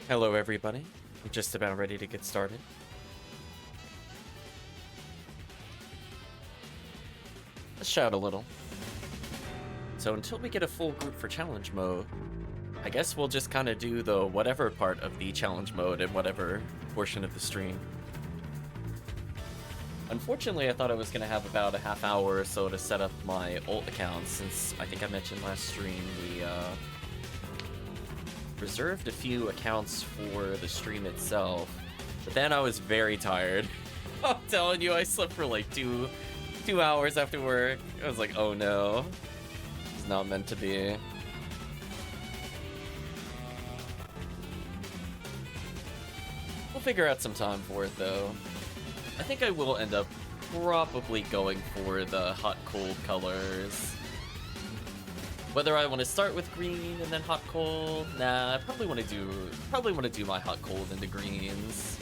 Hello everybody, I'm just about ready to get started. Let's shout a little. So until we get a full group for challenge mode, I guess we'll just kind of do the whatever part of the challenge mode in whatever portion of the stream. Unfortunately, I thought I was going to have about a half hour or so to set up my ult account, since I think I mentioned last stream we reserved a few accounts for the stream itself, but then I was very tired. I'm telling you, I slept for like two hours after work. I was like, oh no, it's not meant to be. We'll figure out some time for it though. I think I will end up probably going for the hot-cold colors. Whether I want to start with green and then hot-cold, nah, I probably want to do my hot-cold into greens.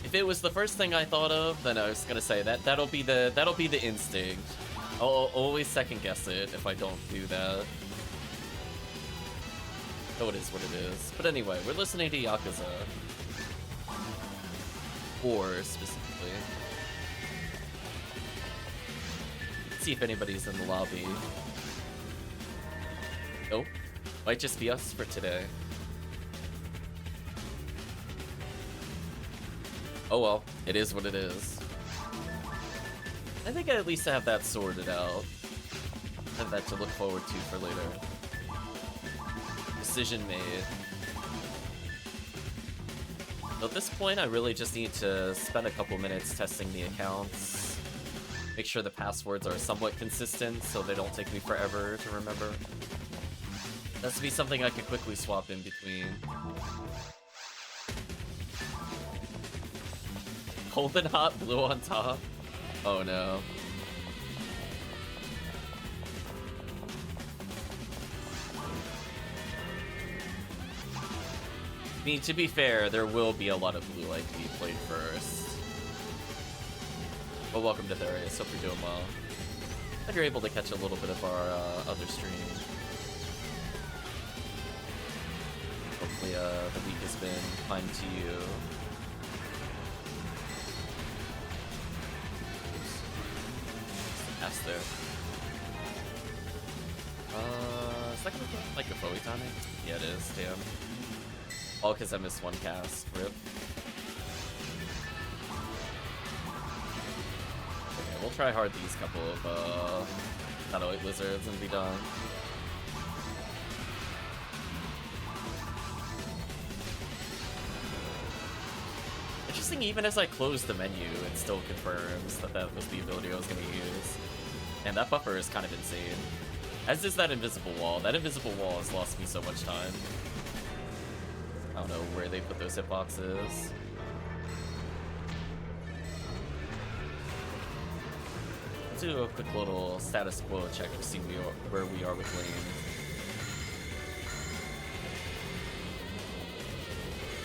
If it was the first thing I thought of, then I was gonna say that'll be the instinct. I'll always second guess it if I don't do that. Oh, it is what it is. But anyway, we're listening to Yakuza. 4 specifically. Let's see if anybody's in the lobby. Nope. Might just be us for today. Oh well, it is what it is. I think I at least have that sorted out. Have that to look forward to for later. Decision made. So at this point, I really just need to spend a couple minutes testing the accounts. Make sure the passwords are somewhat consistent so they don't take me forever to remember. That's to be something I could quickly swap in between. Cold and hot, blue on top. Oh no. I mean, to be fair, there will be a lot of blue light to be played first. Well, welcome to Therius. Hope you're doing well. Glad you're able to catch a little bit of our other stream. Hopefully, the week has been kind to you. Oops. Pass there. Is that gonna be like a Bowie tonic? Yeah, it is. Damn. All because I missed one cast. Rip. Okay, we'll try hard these couple of satellite lizards and be done. Interesting, even as I close the menu, it still confirms that that was the ability I was going to use. And that buffer is kind of insane. As is that invisible wall. That invisible wall has lost me so much time. I don't know where they put those hitboxes. Let's do a quick little status quo check to see where we are with lanes.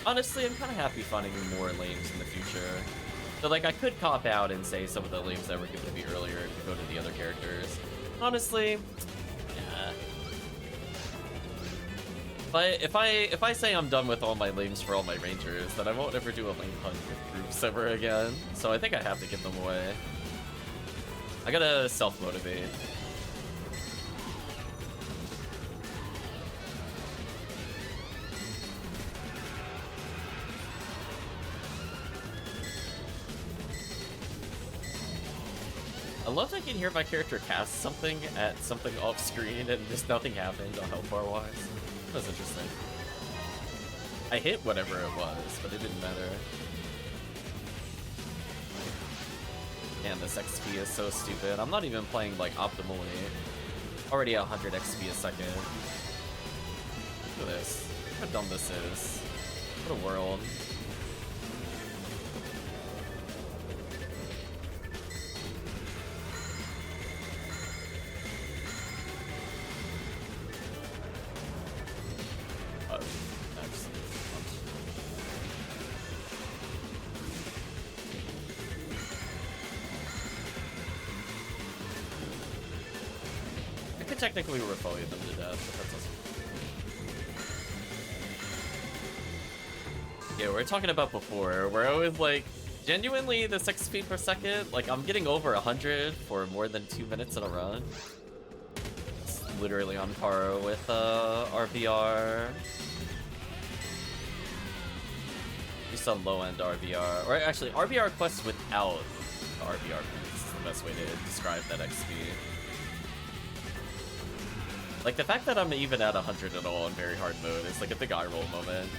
Honestly, I'm kind of happy finding more lanes in the future. So, like, I could cop out and say some of the lanes that were given to me earlier could go to the other characters. Honestly, yeah. But if I say I'm done with all my lanes for all my rangers, then I won't ever do a lane hunt with groups ever again. So I think I have to give them away. I gotta self-motivate. I love that I can hear my character cast something at something off screen and just nothing happened on health bar wise. That was interesting. I hit whatever it was, but it didn't matter. Man, this XP is so stupid. I'm not even playing like optimally. Already 100 XP a second. Look at this. Look how dumb this is. What a world. technically refoing them to death, but that's also... Yeah, we were talking about before, where I was like, genuinely, this XP per second, like, I'm getting over 100 for more than 2 minutes in a run. It's literally on par with RBR. At least on low-end RBR. Or actually, RBR quests without the RBR points is the best way to describe that XP. Like, the fact that I'm even at 100 at all in very hard mode is like a big eye roll moment.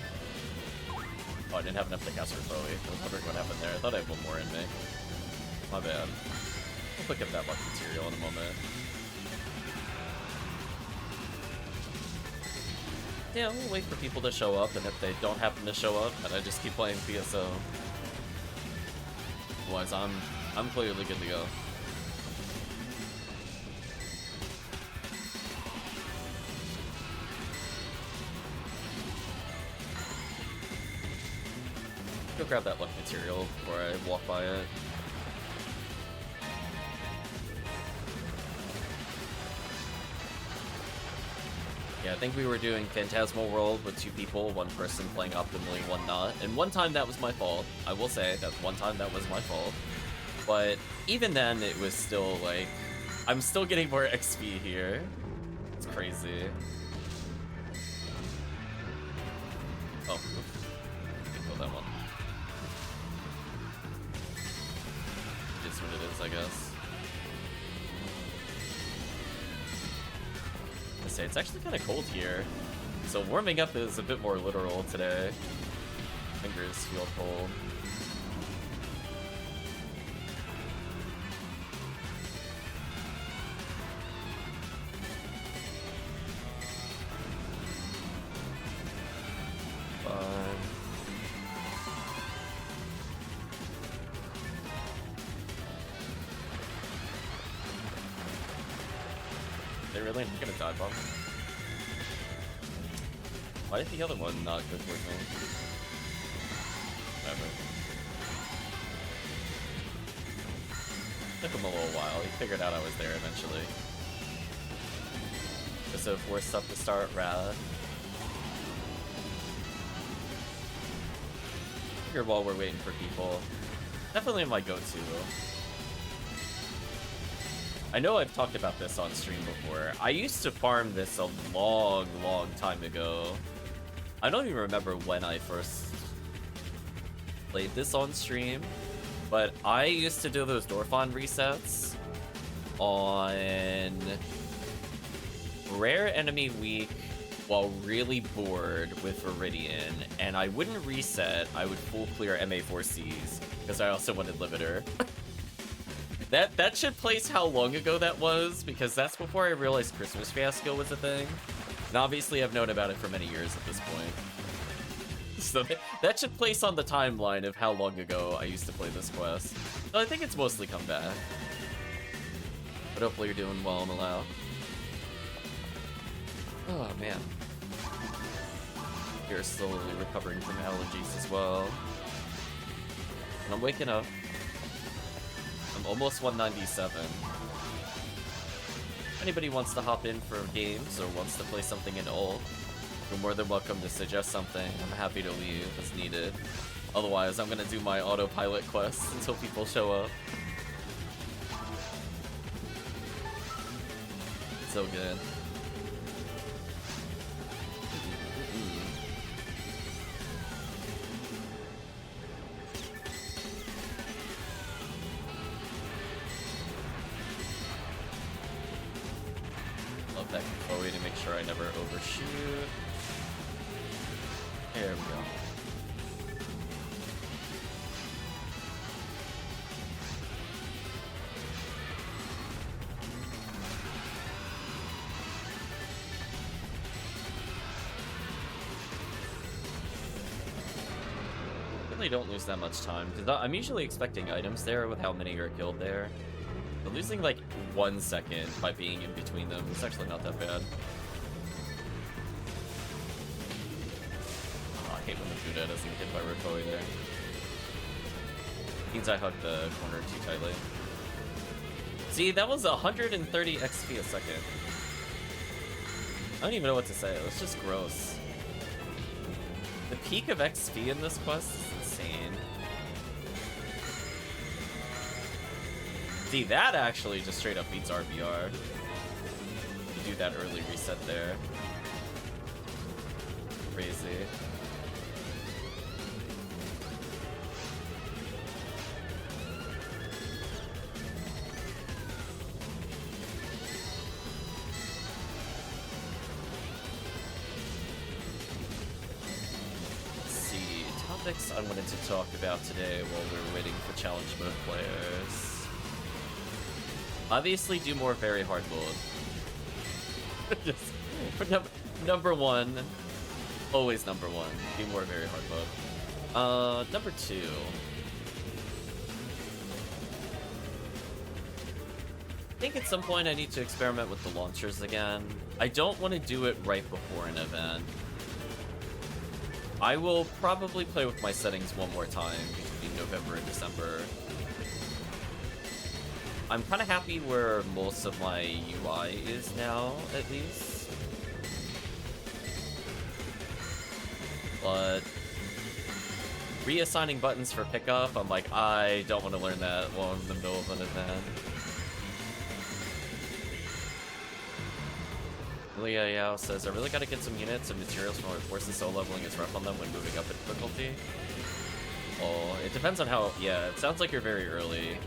Oh, I didn't have enough to cast for Bowie. I was wondering what happened there. I thought I had one more in me. My bad. I'll pick up that luck material in a moment. Yeah, we'll wait for people to show up, and if they don't happen to show up, then I just keep playing PSO. Otherwise, I'm clearly good to go. Go grab that luck material before I walk by it. Yeah, I think we were doing Phantasmal World with 2 people, 1 person playing optimally, 1 not. And one time that was my fault. I will say that one time that was my fault. But even then, it was still like, I'm still getting more XP here. It's crazy. Oh, didn't kill that one. It is what it is, I guess. I say it's actually kind of cold here, so warming up is a bit more literal today. Fingers feel cold. Fun. They really not gonna dive bomb? Why did the other one not go towards me? Whatever. Took him a little while. He figured out I was there eventually. Just so forced up to start rad. Figured while we're waiting for people. Definitely my go-to. I know I've talked about this on stream before. I used to farm this a long, long time ago. I don't even remember when I first played this on stream, but I used to do those Dorphon resets on Rare Enemy Week while really bored with Viridian, and I wouldn't reset, I would full clear MA4Cs, because I also wanted Limiter. That should place how long ago that was, because that's before I realized Christmas Fiasco was a thing. And obviously I've known about it for many years at this point. So that should place on the timeline of how long ago I used to play this quest. So I think it's mostly come back. But hopefully you're doing well, Malau. Oh man. You're slowly recovering from allergies as well. And I'm waking up. I'm almost 197. If anybody wants to hop in for games or wants to play something in ult, you're more than welcome to suggest something. I'm happy to leave as needed. Otherwise, I'm gonna do my autopilot quests until people show up. So good. Love that control to make sure I never overshoot. There we go. Really don't lose that much time, because I'm usually expecting items there with how many are killed there. But losing like 1 second by being in between them is actually not that bad. Oh, I hate when the Fuda doesn't get by Ripoe there. Means I hugged the corner too tightly. See, that was 130 XP a second. I don't even know what to say. It's just gross. The peak of XP in this quest is insane. See, that actually just straight up beats RBR. You do that early reset there. Crazy. Topics I wanted to talk about today while we're waiting for challenge mode players. Obviously, do more very hard mode. Just for number one, always number one. Do more very hard mode. Number two. I think at some point I need to experiment with the launchers again. I don't want to do it right before an event. I will probably play with my settings one more time between November and December. I'm kind of happy where most of my UI is now, at least. But reassigning buttons for pickup, I'm like, I don't want to learn that while I'm in the middle of an event. Leah Yao says, I really gotta get some units and materials from my forces, so leveling is rough on them when moving up in difficulty. Oh, it depends on how, yeah, it sounds like you're very early.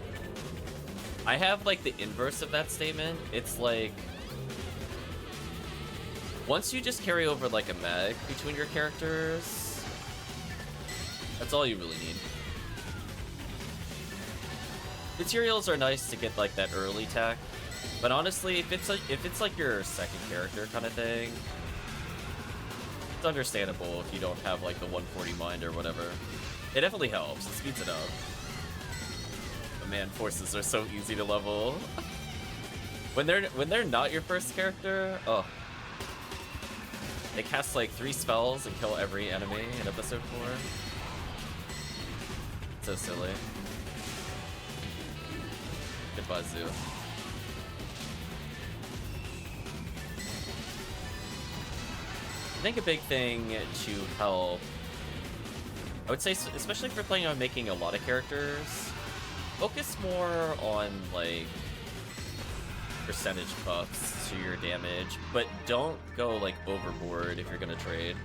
I have, like, the inverse of that statement. It's like, once you just carry over, like, a mag between your characters, that's all you really need. Materials are nice to get, like, that early tech. But honestly, if it's like your second character kind of thing, it's understandable if you don't have like the 140 mind or whatever. It definitely helps. It speeds it up. But man, forces are so easy to level. when they're not your first character, oh, they cast like 3 spells and kill every enemy in episode 4. So silly. Goodbye, Zoo. I think a big thing to help, I would say, especially if you're planning on making a lot of characters, focus more on, like, percentage buffs to your damage, but don't go, like, overboard if you're gonna trade.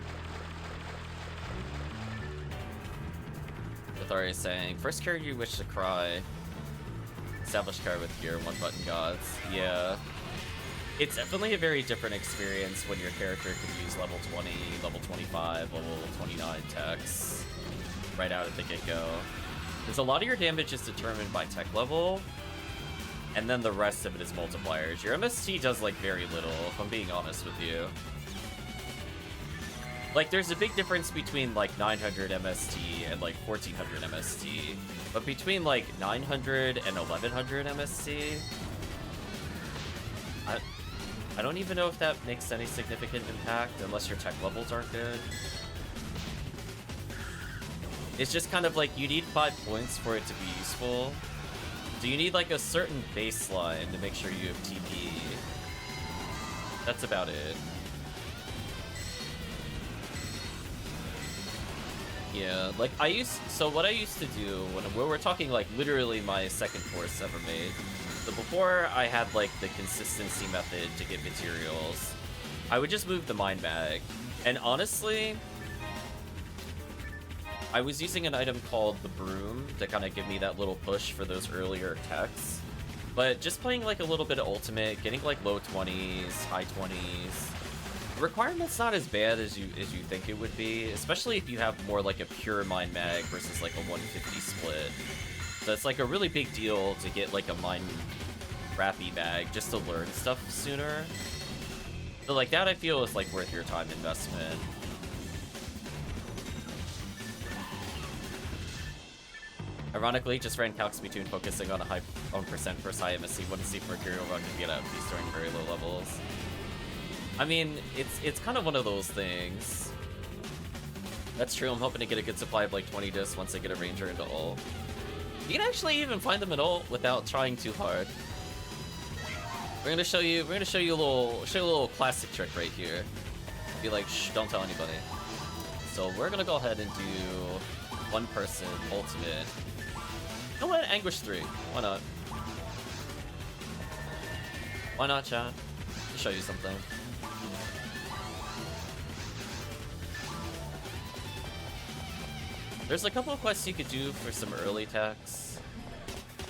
Athari is saying, first character you wish to cry, established card with gear, 1 button gods. Yeah. It's definitely a very different experience when your character can use level 20, level 25, level 29 techs right out at the get-go. Because a lot of your damage is determined by tech level, and then the rest of it is multipliers. Your MST does, like, very little, if I'm being honest with you. Like, there's a big difference between, like, 900 MST and, like, 1400 MST. But between, like, 900 and 1100 MST, I don't even know if that makes any significant impact unless your tech levels aren't good. It's just kind of like you need 5 points for it to be useful. So you need like a certain baseline to make sure you have TP. That's about it. Yeah, like so what I used to do when we're talking like literally my second force ever made. So before I had like the consistency method to get materials, I would just move the mind bag. And honestly, I was using an item called the broom to kind of give me that little push for those earlier techs. But just playing like a little bit of ultimate, getting like low 20s, high 20s, the requirement's not as bad as you think it would be, especially if you have more like a pure mind mag versus like a 150 split. So it's like a really big deal to get like a mind crappy bag just to learn stuff sooner. So like that I feel is like worth your time investment. Ironically, just ran calcs between focusing on a high percent versus high MSC. Wouldn't see Mercurial run to get out of these during very low levels. I mean, it's kind of one of those things. That's true. I'm hoping to get a good supply of like 20 discs once I get a Ranger into ult. You can actually even find them in ult without trying too hard. We're gonna show you a little classic trick right here. Be like, shh, don't tell anybody. So we're gonna go ahead and do one person ultimate. You know what? Anguish 3. Why not? Why not, chat? I'll show you something. There's a couple of quests you could do for some early attacks.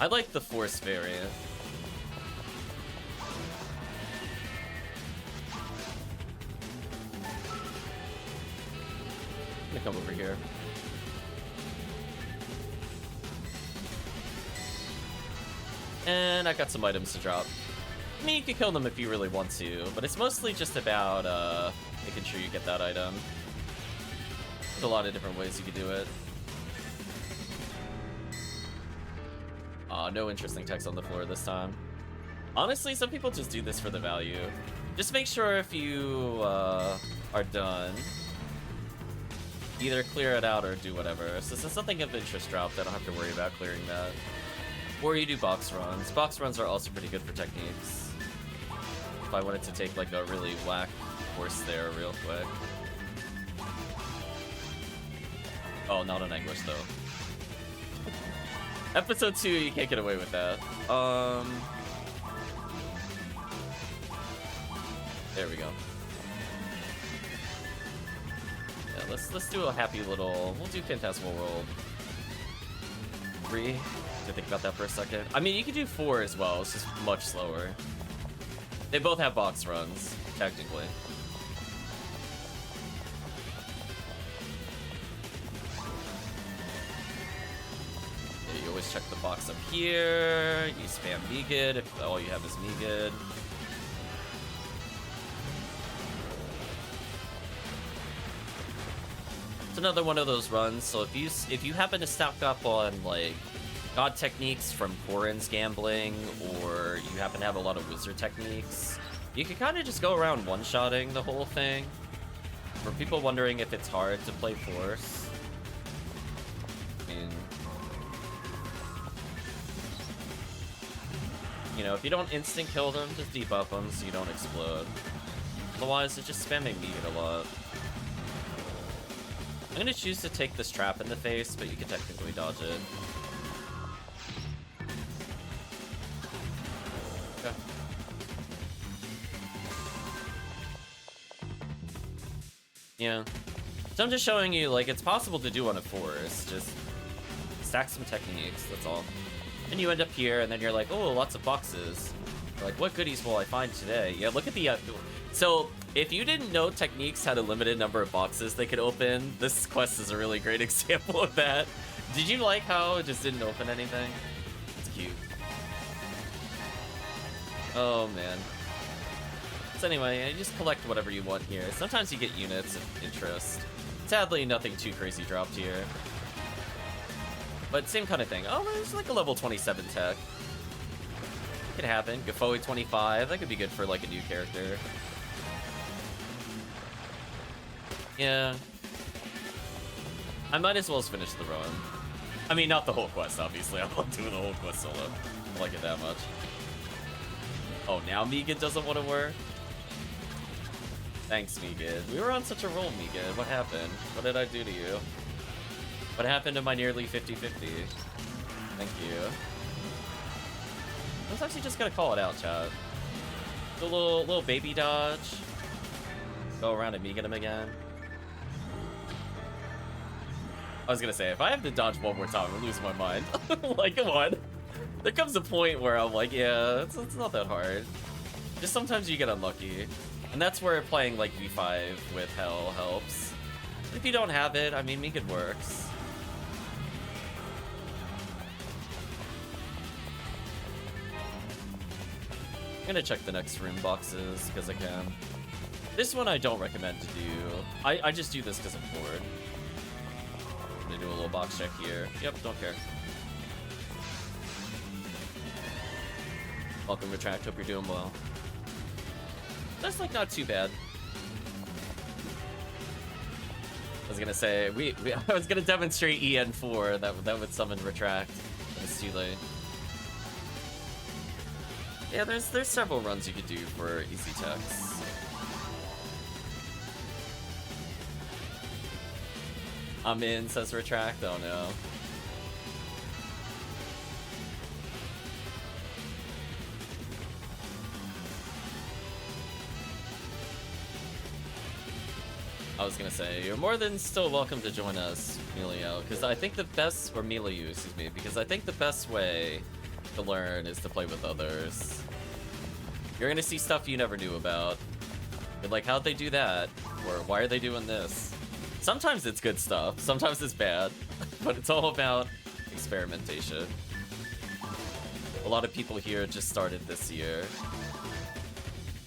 I like the Force variant. I'm gonna come over here. And I got some items to drop. I mean, you can kill them if you really want to, but it's mostly just about making sure you get that item. There's a lot of different ways you could do it. No interesting text on the floor this time. Honestly, some people just do this for the value. Just make sure if you are done, either clear it out or do whatever. So since something of interest dropped, I don't have to worry about clearing that. Or you do box runs. Box runs are also pretty good for techniques. If I wanted to take like a really whack horse there real quick. Oh, not an Anguish though. Episode 2, you can't get away with that. There we go. Yeah, let's do a happy little. We'll do Phantasmal World 3. To think about that for a second. I mean, you could do 4 as well. It's just much slower. They both have box runs, technically. Yeah, you always check the box up here. You spam Megid if all you have is Megid. It's another one of those runs. So if you happen to stock up on like God techniques from Corrin's gambling, or you happen to have a lot of wizard techniques, you can kind of just go around one-shotting the whole thing. For people wondering if it's hard to play Force, I mean, you know, if you don't instant kill them, just debuff them so you don't explode. Otherwise, it's just spamming Megid a lot. I'm gonna choose to take this trap in the face, but you can technically dodge it. Okay. Yeah. So I'm just showing you, like, it's possible to do on a Force. Just stack some techniques, that's all. And you end up here, and then you're like, oh, lots of boxes. You're like, what goodies will I find today? Yeah, look at the... So, if you didn't know techniques had a limited number of boxes they could open, this quest is a really great example of that. Did you like how it just didn't open anything? It's cute. Oh, man. So anyway, you just collect whatever you want here. Sometimes you get units of interest. Sadly, nothing too crazy dropped here. But same kind of thing. Oh, there's like a level 27 tech. Could happen. Gafoe 25. That could be good for like a new character. Yeah. I might as well finish the run. I mean, not the whole quest, obviously. I'm not doing the whole quest solo. I don't like it that much. Oh, now Megid doesn't want to work? Thanks, Megid. We were on such a roll, Megid. What happened? What did I do to you? What happened to my nearly 50-50? Thank you. Sometimes you just gotta call it out, chat. Do a little baby dodge. Go around and Megid him again. I was gonna say, if I have to dodge one more time, I'm losing my mind. Like, come on. There comes a point where I'm like, yeah, it's not that hard. Just sometimes you get unlucky. And that's where playing like V5 with Hell helps. If you don't have it, I mean, Megid works. I'm gonna check the next room boxes, because I can. This one I don't recommend to do. I just do this because I'm bored. I'm gonna do a little box check here. Yep, don't care. Welcome, Retract. Hope you're doing well. That's like not too bad. I was gonna say I was gonna demonstrate EN4 that would summon Retract. But it's too late. Yeah, there's several runs you could do for easy techs. I'm in, says Retract. Oh no. I was gonna say, you're more than still welcome to join us, Melio, because I think the best, or Melio, excuse me, because I think the best way to learn is to play with others. You're gonna see stuff you never knew about. You're like, how'd they do that? Or why are they doing this? Sometimes it's good stuff, sometimes it's bad, but it's all about experimentation. A lot of people here just started this year.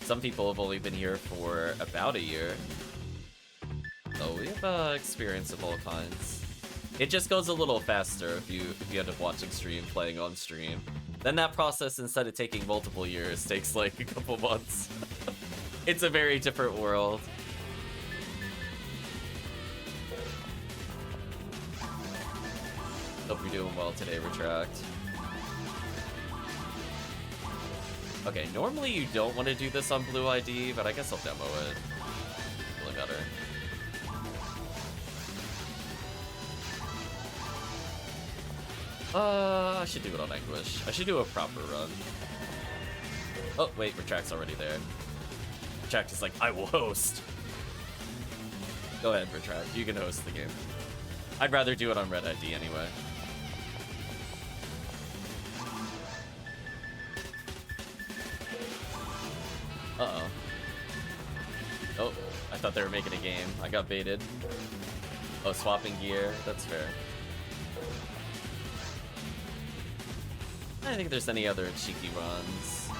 Some people have only been here for about a year. So we have experience of all kinds. It just goes a little faster if you end up watching stream, playing on stream. Then that process, instead of taking multiple years, takes like a couple months. It's a very different world. Hope you're doing well today, Retract. Okay, normally you don't want to do this on Blue ID, but I guess I'll demo it. Really better. I should do it on Anguish. I should do a proper run. Oh, wait, Retract's already there. Retract is like, I will host. Go ahead, Retract. You can host the game. I'd rather do it on Red ID anyway. Uh-oh. Oh, I thought they were making a game. I got baited. Oh, swapping gear. That's fair. I don't think there's any other cheeky runs.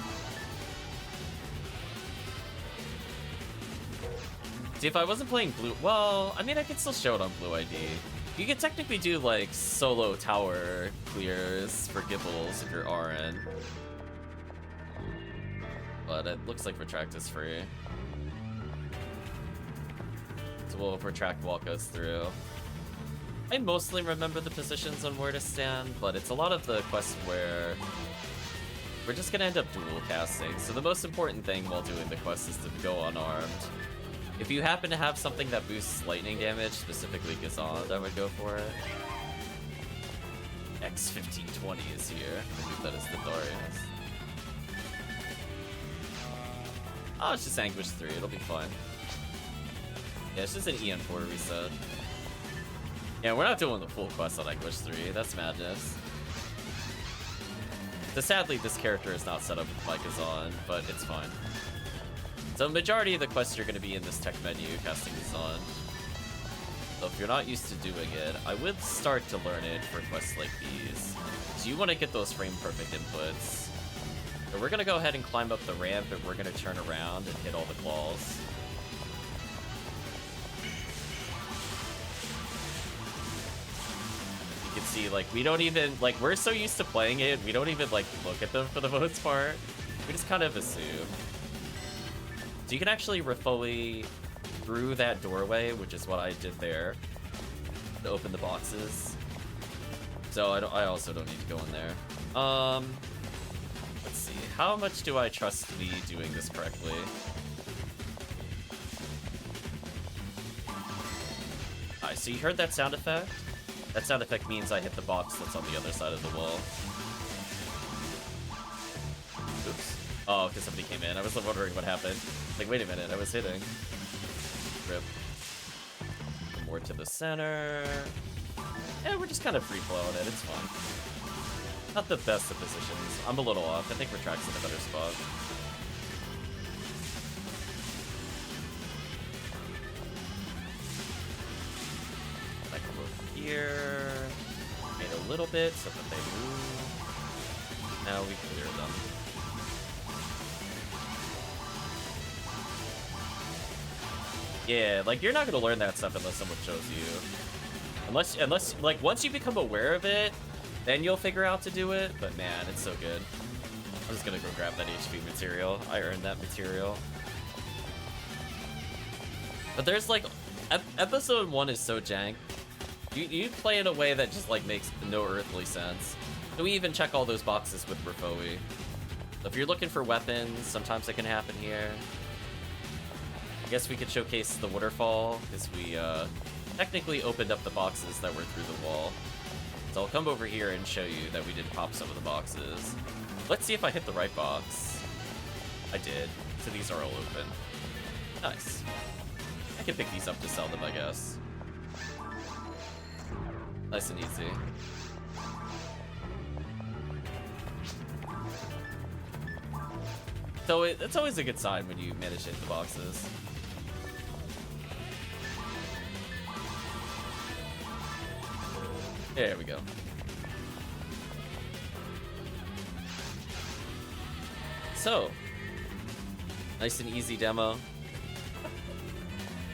See, if I wasn't playing Blue... Well, I mean, I could still show it on Blue ID. You could technically do, like, solo tower clears for Gibbles if you're RN. But it looks like Retract is free. So we'll have Retract walk us through. I mostly remember the positions on where to stand, but it's a lot of the quests where we're just gonna end up dual casting. So the most important thing while doing the quest is to go unarmed. If you happen to have something that boosts lightning damage, specifically Gazond, I would go for it. X1520 is here. I believe that is the Darius. Oh, it's just Anguish 3, it'll be fine. Yeah, it's just an EN4 reset. Yeah, we're not doing the full quest on Anguish 3, that's madness. So sadly, this character is not set up with Gazond, but it's fine. So majority of the quests are going to be in this tech menu, casting Gazond. So if you're not used to doing it, I would start to learn it for quests like these. So you want to get those frame perfect inputs. So we're going to go ahead and climb up the ramp, and we're going to turn around and hit all the claws. You can see, like, we don't even, like, we're so used to playing it, we don't even, like, look at them for the most part. We just kind of assume. So you can actually Rifoli through that doorway, which is what I did there, to open the boxes. So I also don't need to go in there. Let's see, how much do I trust me doing this correctly? Alright, so you heard that sound effect? That sound effect means I hit the box that's on the other side of the wall. Oops. Oh, because somebody came in. I was wondering what happened. Like, wait a minute, I was hitting. Rip. More to the center. Yeah, we're just kind of free-flowing it. It's fun. Not the best of positions. I'm a little off. I think Retract's in a better spot. I come over here. Made a little bit so that they move. Now we clear them. Yeah, like, you're not gonna learn that stuff unless someone shows you. Unless, like, once you become aware of it, then you'll figure out to do it. But man, it's so good. I'm just gonna go grab that HP material. I earned that material. But there's, like, episode 1 is so jank. You play in a way that just, like, makes no earthly sense. So we even check all those boxes with Rifoi. If you're looking for weapons, sometimes it can happen here. I guess we could showcase the waterfall, because we technically opened up the boxes that were through the wall. So I'll come over here and show you that we did pop some of the boxes. Let's see if I hit the right box. I did. So these are all open. Nice. I can pick these up to sell them, I guess. Nice and easy. So it's always a good sign when you manage to hit the boxes. There we go. So, nice and easy demo.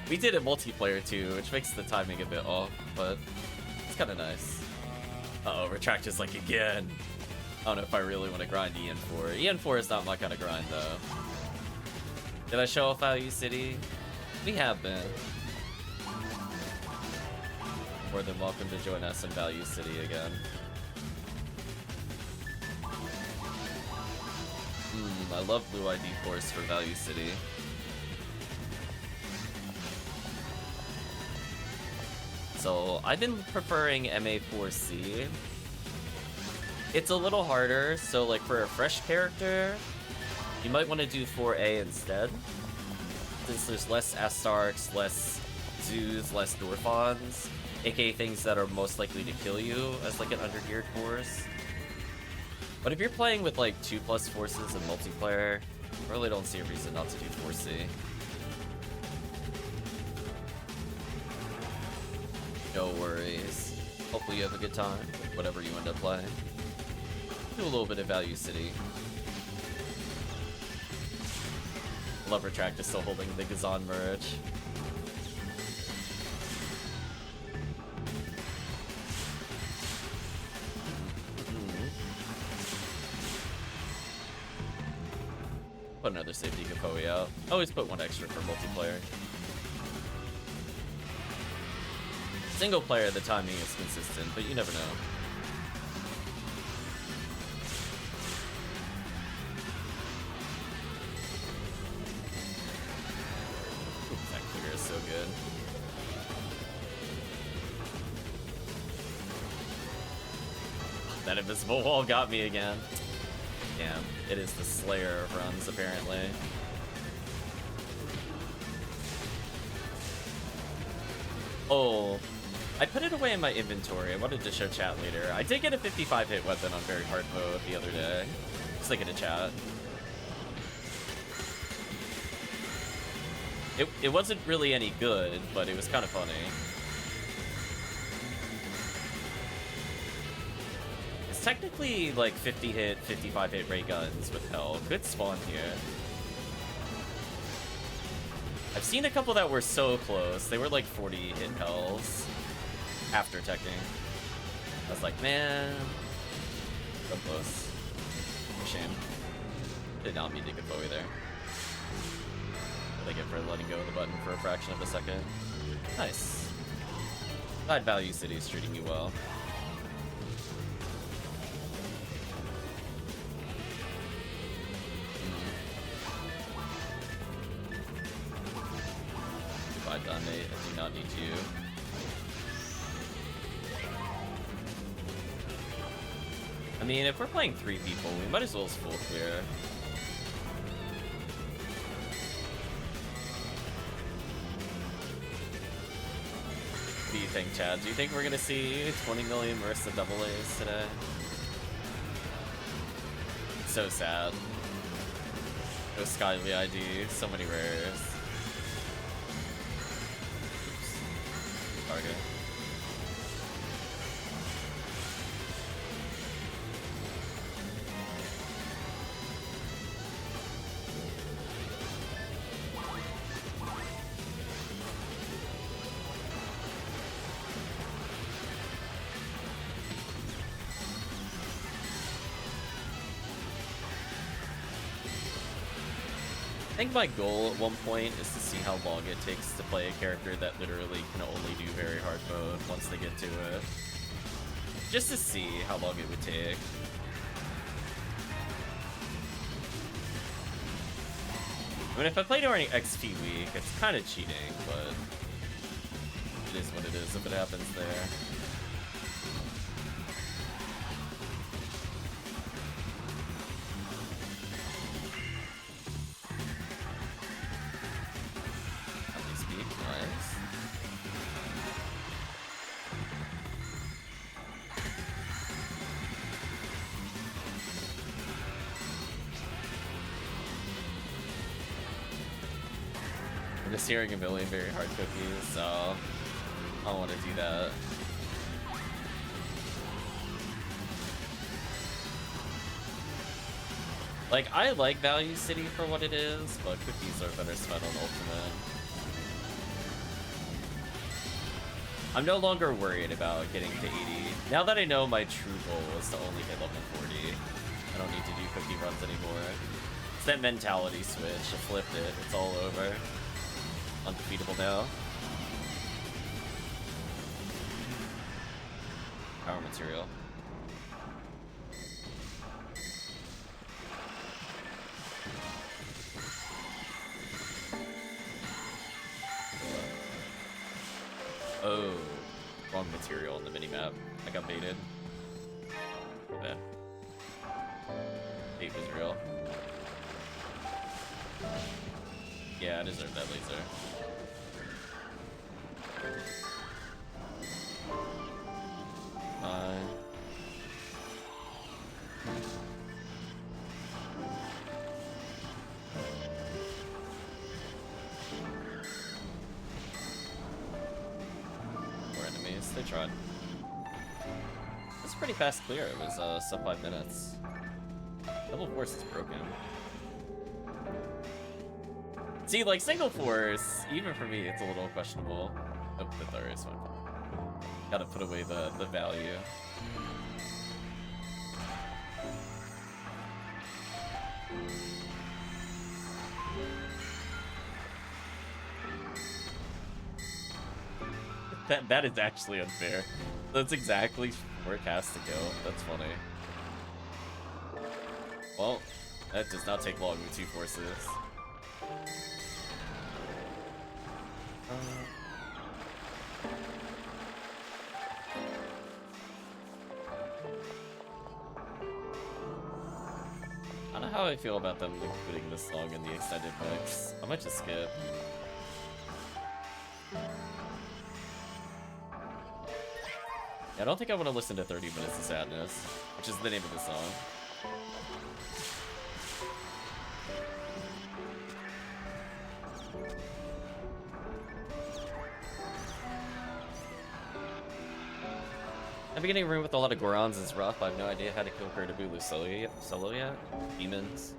We did it multiplayer too, which makes the timing a bit off, but it's kind of nice. Uh-oh, Retract is like again. I don't know if I really want to grind EN4. EN4 is not my kind of grind though. Did I show off Value City? We have been. More than welcome to join us in Value City again. I love Blue ID Force for Value City. So I've been preferring MA4C. It's a little harder, so like for a fresh character, you might want to do 4A instead. Since there's less Astarks, less Zoos, less Dorphons, aka things that are most likely to kill you as like an undergeared force. But if you're playing with like 2+ forces in multiplayer, I really don't see a reason not to do 4C. No worries. Hopefully you have a good time, whatever you end up playing. Do a little bit of Value City. Love Retract is still holding the Gazan merch. Put another safety Kapoe out. Always put one extra for multiplayer. Single player, the timing is consistent, but you never know. Ooh, that clear is so good. That invisible wall got me again. Damn, it is the Slayer of runs, apparently. Oh, I put it away in my inventory. I wanted to show chat later. I did get a 55 hit weapon on very hard mode the other day. Just looking at chat. It wasn't really any good, but it was kind of funny. It's technically like 50 hit, 55 hit ray guns with Hell. Good spawn here. I've seen a couple that were so close. They were like 40 hit Hells after teching. I was like, man, so close. Shame. Did not mean to get Bowie there. What I get for letting go of the button for a fraction of a second. Nice. Glad Value City is treating you well. Goodbye, Dante. I do not need you. I mean, if we're playing 3 people, we might as well full clear. What do you think, Chad? Do you think we're gonna see 20 million versus double A's today? So sad. No Skyly ID, so many rares. Oops. Target. I think my goal at one point is to see how long it takes to play a character that literally can only do very hard mode once they get to it. Just to see how long it would take. I mean, if I play during XP week, it's kind of cheating, but it is what it is if it happens there. Nice. I'm just hearing a million very hard cookies, so I don't want to do that. Like, I like Value City for what it is, but cookies are better spent on Ultimate. I'm no longer worried about getting to 80. Now that I know my true goal is to only hit level 40, I don't need to do cookie runs anymore. It's that mentality switch. I flipped it. It's all over. Undefeatable now. Power material. Oh, wrong material on the minimap. I got baited. Bad. Bait was real. Yeah, I deserve that laser. More enemies. They tried. It's a pretty fast clear. It was sub 5 minutes. Double force is broken. See, like, single force, even for me, it's a little questionable. Oh, the Tharius one. Gotta put away the value. That is actually unfair. That's exactly where it has to go. That's funny. Well, that does not take long with 2 forces. I don't know how I feel about them including this song in the extended mix. I might just skip. I don't think I want to listen to 30 Minutes of Sadness, which is the name of the song. Navigating a room with a lot of Gorons is rough. I have no idea how to kill Ertabulu solo yet. Demons.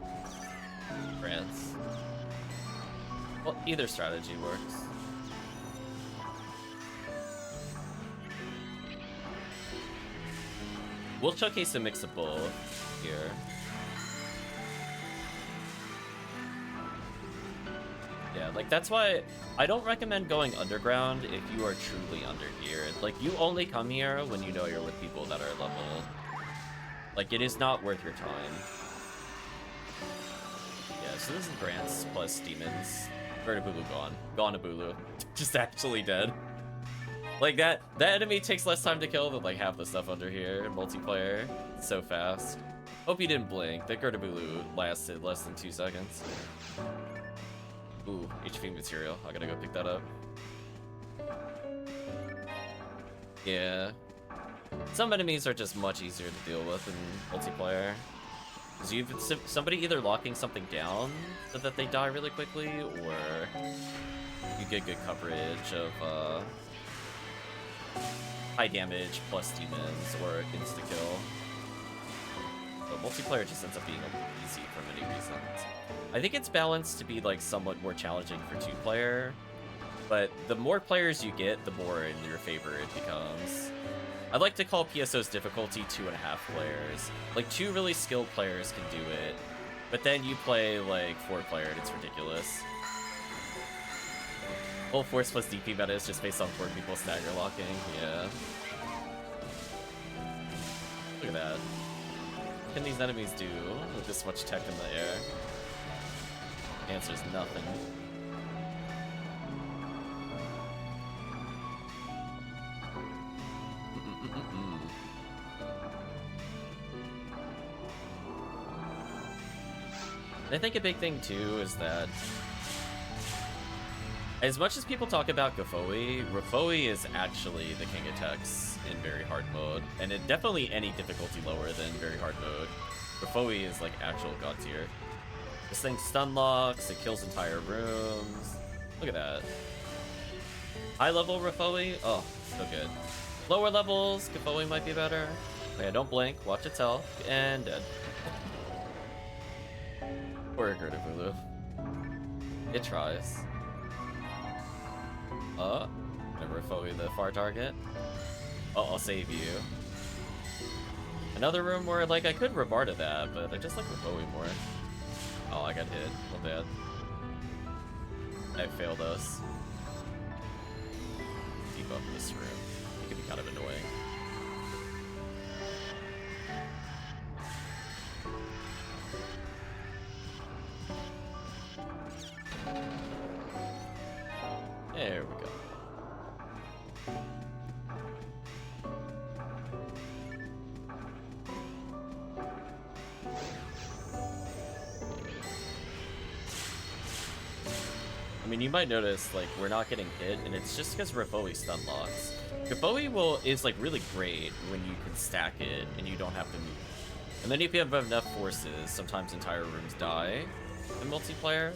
France. Well, either strategy works. We'll showcase a mix of both here. Yeah, like that's why I don't recommend going underground if you are truly undergeared. Like, you only come here when you know you're with people that are leveled. Like, it is not worth your time. Yeah, so this is Grants plus Demons. Ertabulu gone. Gone-abulu. Just actually dead. Like, that enemy takes less time to kill than, like, half the stuff under here in multiplayer. It's so fast. Hope you didn't blink. That Ertabulu lasted less than 2 seconds. Ooh, HP material. I gotta go pick that up. Yeah. Some enemies are just much easier to deal with in multiplayer. Because you've somebody either locking something down so that they die really quickly, or you get good coverage of, high damage plus demons or insta-kill. But multiplayer just ends up being easy for many reasons. I think it's balanced to be like somewhat more challenging for 2-player, but the more players you get, the more in your favor it becomes. I like to call PSO's difficulty 2.5 players. Like, 2 really skilled players can do it, but then you play like 4-player and it's ridiculous. Full force plus DP meta is just based on 4 people stagger locking, yeah. Look at that. What can these enemies do with this much tech in the air? Answer's nothing. I think a big thing too is that as much as people talk about Rafoi is actually the king of techs in very hard mode, and it definitely any difficulty lower than very hard mode. Rafoi is like actual god tier. This thing stun locks, it kills entire rooms. Look at that. High level Rafoi, oh, so good. Lower levels, Rafoi might be better. Okay, don't blink, watch its health, and dead. Poor Hulu. It tries. Gonna Rafoi the far target. Oh, I'll save you. Another room where, like, I could Rabarta that, but I just like Rafoi more. Oh, I got hit. Well, bad. I failed us. Keep up this room. It could be kind of annoying. There we go. I mean, you might notice, like, we're not getting hit, and it's just because Rafoi stun locks. Rafoi is, like, really great when you can stack it and you don't have to move. And then if you have enough forces, sometimes entire rooms die in multiplayer.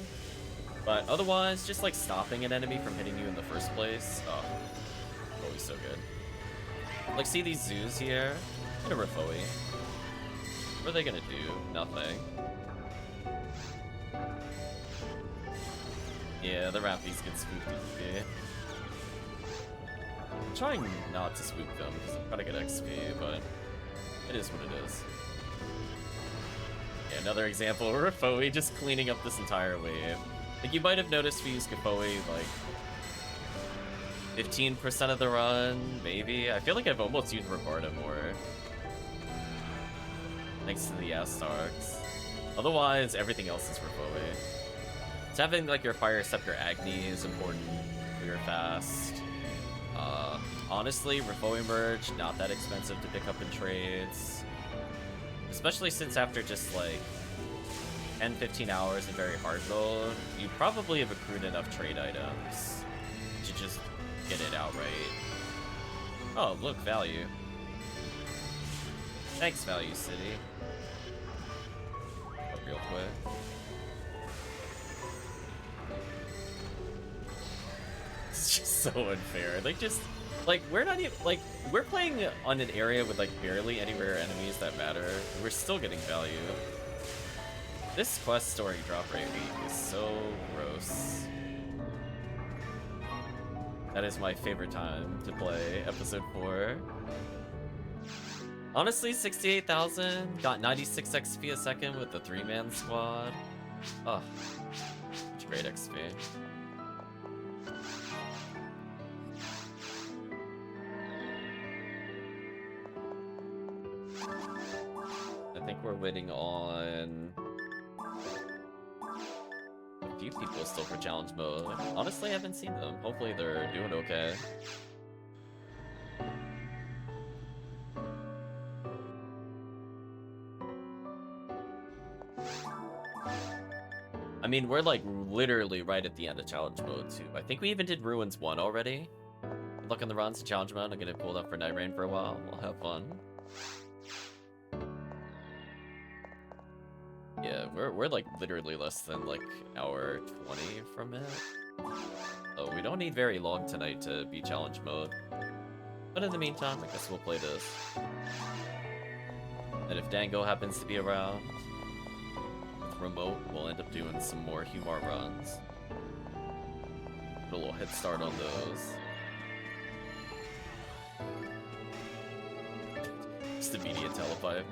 But otherwise, just, like, stopping an enemy from hitting you in the first place, oh, Rafoi's so good. Like, see these zoos here? Get a Rafoi. What are they gonna do? Nothing. Yeah, the Rappies get spooked easily. I'm trying not to spook them because I'm trying to get XP, but it is what it is. Yeah, another example of Rafoi just cleaning up this entire wave. Like, you might have noticed we use Rafoi like 15% of the run, maybe. I feel like I've almost used Rabarta more. Thanks to the Astarks. Otherwise, everything else is Rafoi. So having like your Fire Scepter Agni is important for your fast. Honestly, Rafoi merge, not that expensive to pick up in trades. Especially since after just like 10-15 hours in very hard mode, you probably have accrued enough trade items to just get it outright. Oh, look, value. Thanks, Value City. Up real quick. It's just so unfair. We're not even, like, we're playing on an area with, like, barely any rare enemies that matter. We're still getting value. This quest story drop rate week is so gross. That is my favorite time to play episode 4. Honestly, 68,000, got 96 XP a second with the 3-man squad. Oh, such great XP. I think we're waiting on a few people still for challenge mode. Honestly, I haven't seen them. Hopefully they're doing okay. I mean, we're like literally right at the end of challenge mode too. I think we even did Ruins 1 already. Good luck on the runs to challenge mode. I'm gonna pull up for Night Rain for a while. We'll have fun. Yeah, we're like literally less than like hour 20 from it. Oh, we don't need very long tonight to be challenge mode. But in the meantime, I guess we'll play this. And if Dango happens to be around with remote, we'll end up doing some more Humar runs. Put a little head start on those. Just immediate telepipe.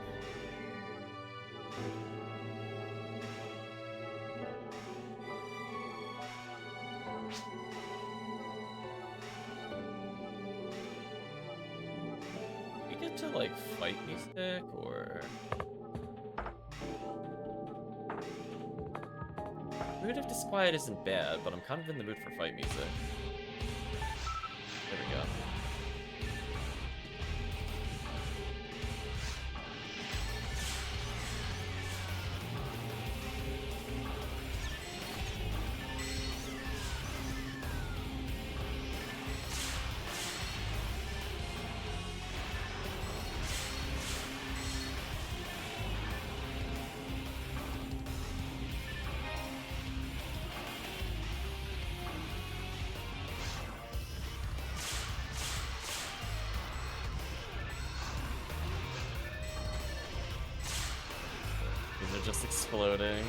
To like fight music or Mood of Disquiet isn't bad, but I'm kind of in the mood for fight music. There we go. Just exploding.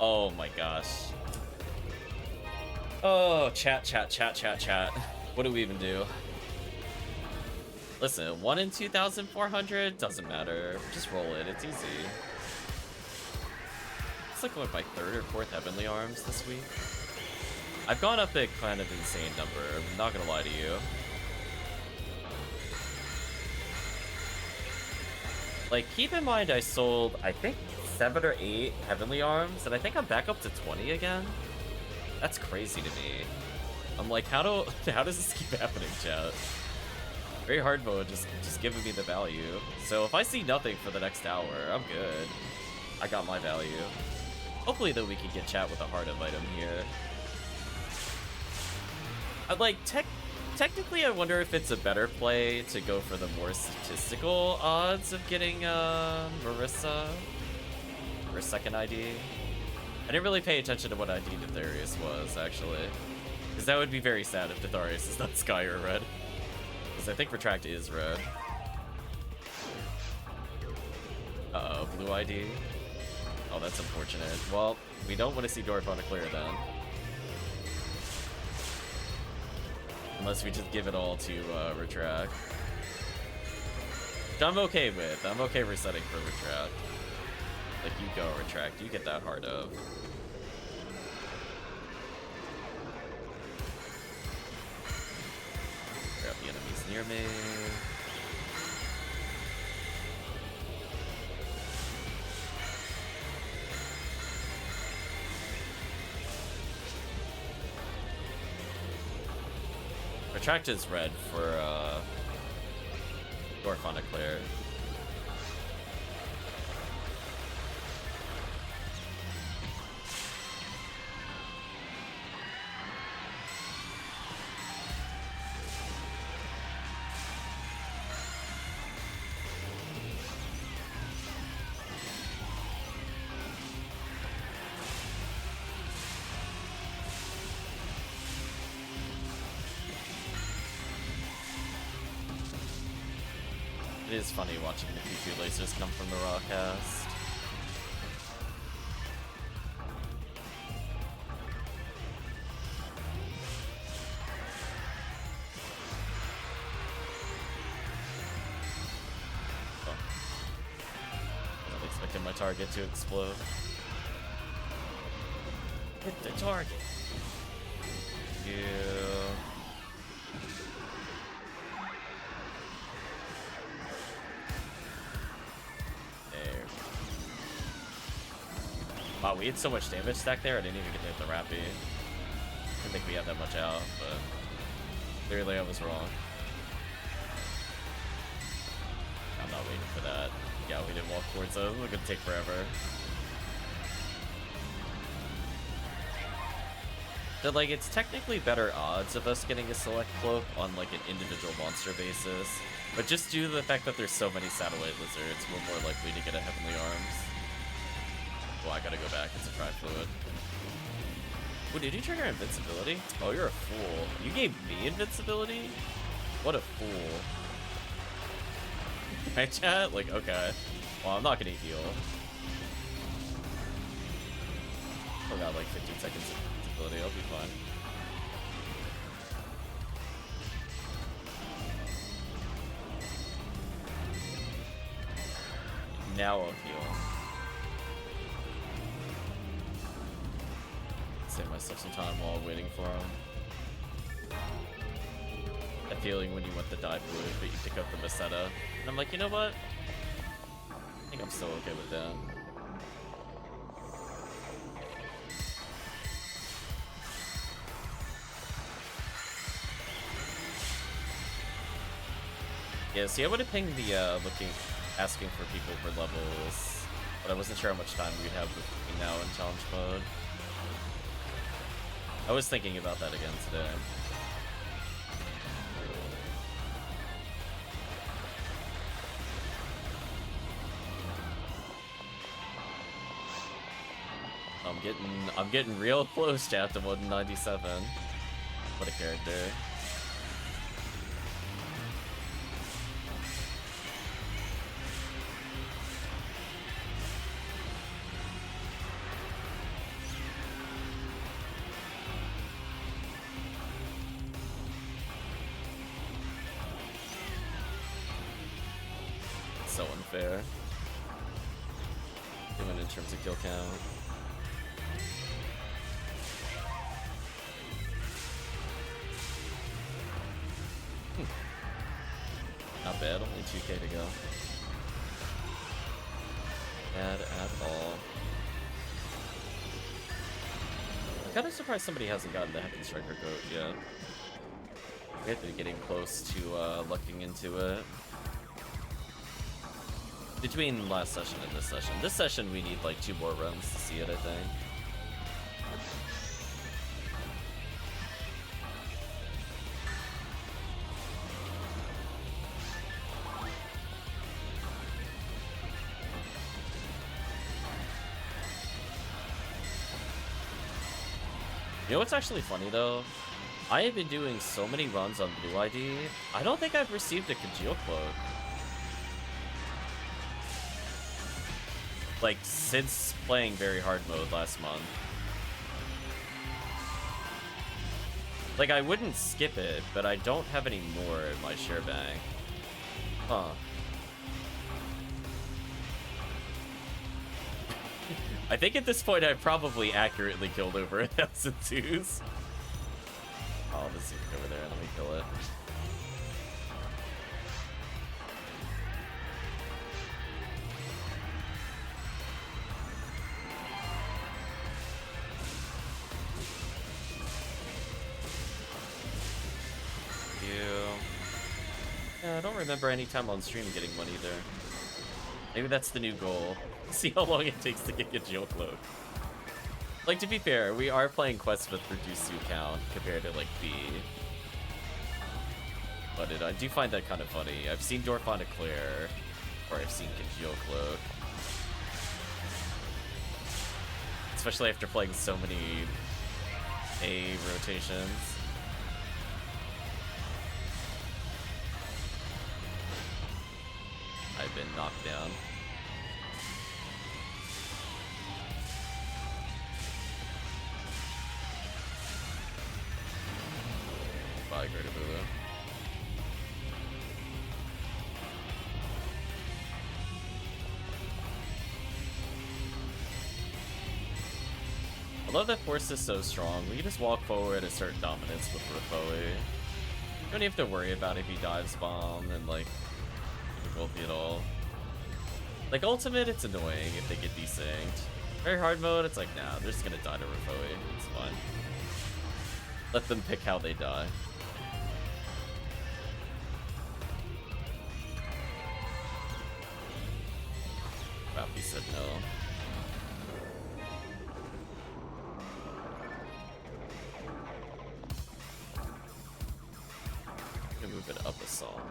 Oh my gosh. Oh, chat. What do we even do? Listen, 1 in 2,400 doesn't matter. Just roll it. It's easy. It's like my 3rd or 4th Heavenly Arms this week. I've gone up a kind of insane number. I'm not gonna lie to you. Like, keep in mind I sold, I think, 7 or 8 Heavenly Arms, and I think I'm back up to 20 again. That's crazy to me. I'm like, how does this keep happening, chat? Very hard mode, just giving me the value. So if I see nothing for the next hour, I'm good. I got my value. Hopefully, though, we can get chat with a heart of item here. I'd like, technically, I wonder if it's a better play to go for the more statistical odds of getting Marissa or second ID. I didn't really pay attention to what ID Ditharius was, actually. Because that would be very sad if Ditharius is not Sky or Red. Because I think Retract is Red. Uh-oh, blue ID. Oh, that's unfortunate. Well, we don't want to see Dwarf on a clear then. Unless we just give it all to Retract. Which I'm okay with. I'm okay resetting for Retract. Like, you go, Retract. You get that heart of. Grab the enemies near me. Retract is red for Dwarf on a clear. It is funny watching the PP lasers come from the raw cast. Oh. I'm not expecting my target to explode. Hit the target. Yeah. Wow, we had so much damage stack there, I didn't even get to hit the Rappy. Didn't think we had that much out, but clearly I was wrong. I'm not waiting for that. Yeah, we didn't walk towards us. It's gonna take forever. So, like, it's technically better odds of us getting a select cloak on, like, an individual monster basis. But just due to the fact that there's so many satellite lizards, we're more likely to get a Heavenly Arms. Well, I gotta go back. It's a Tri-Fluid. Oh, did you trigger invincibility? Oh, you're a fool. You gave me invincibility? What a fool. Right, chat? Like, okay. Well, I'm not gonna heal. I got like 15 seconds of invincibility. I'll be fine. Now I'll heal. Save myself some time while waiting for him. That feeling when you want the die fluid, but you pick up the Meseta. And I'm like, you know what? I think I'm still okay with that. Yeah, see, I would have pinged the asking for people for levels, but I wasn't sure how much time we'd have between now and challenge mode. I was thinking about that again today. I'm getting real close, chat, to 197. What a character. So unfair. Even in terms of kill count. Not bad, only 2k to go. Bad at all. I'm kind of surprised somebody hasn't gotten the HellCleave coat yet. We have to be getting close to lucking into it. Between last session and this session. This session we need like 2 more runs to see it, I think. You know what's actually funny though? I have been doing so many runs on Blue ID, I don't think I've received a congeal cloak. Like, since playing very hard mode last month. Like, I wouldn't skip it, but I don't have any more in my share bank. Huh. I think at this point I've probably accurately killed over 1,000 twos. Oh, this is over there. Let me kill it. Yeah, I don't remember any time on stream getting one either. Maybe that's the new goal. See how long it takes to get a Geo Cloak. Like, to be fair, we are playing quests with reduced suit count compared to, like, B. But I do find that kind of funny. I've seen Dorfon Eclair, or I've seen Geo Cloak. Especially after playing so many A rotations. I've been knocked down. Bye, Greater Bulu. I love that Force is so strong. We can just walk forward, assert dominance with Refoe. You don't have to worry about if he dives bomb and, like, difficulty at all. Like, Ultimate, it's annoying if they get desynced. Very hard mode, it's like, nah, they're just gonna die to Refoe. It's fine. Let them pick how they die. Crap, he said no. I'm gonna move it up a song.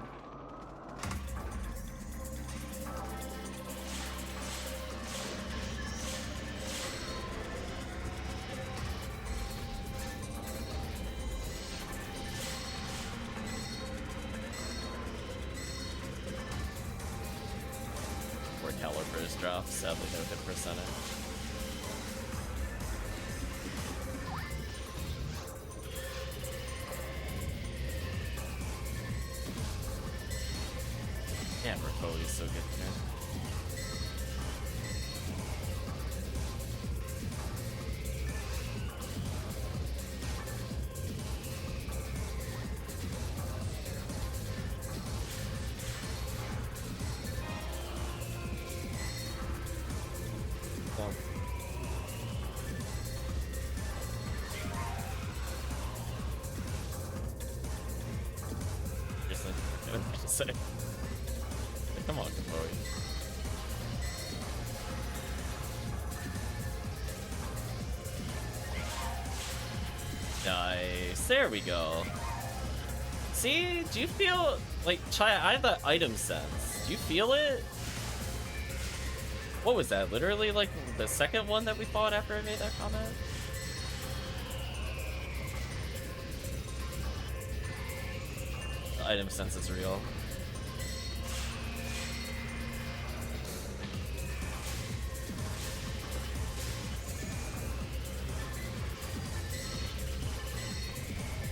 Calibers drop, sadly no hit percentage. Damn, Refoe is so good here. Say. Come on, Convoy. Nice. There we go. See? Do you feel... Like, I have that item sense. Do you feel it? What was that? Literally, like, the second one that we fought after I made that comment? The item sense is real.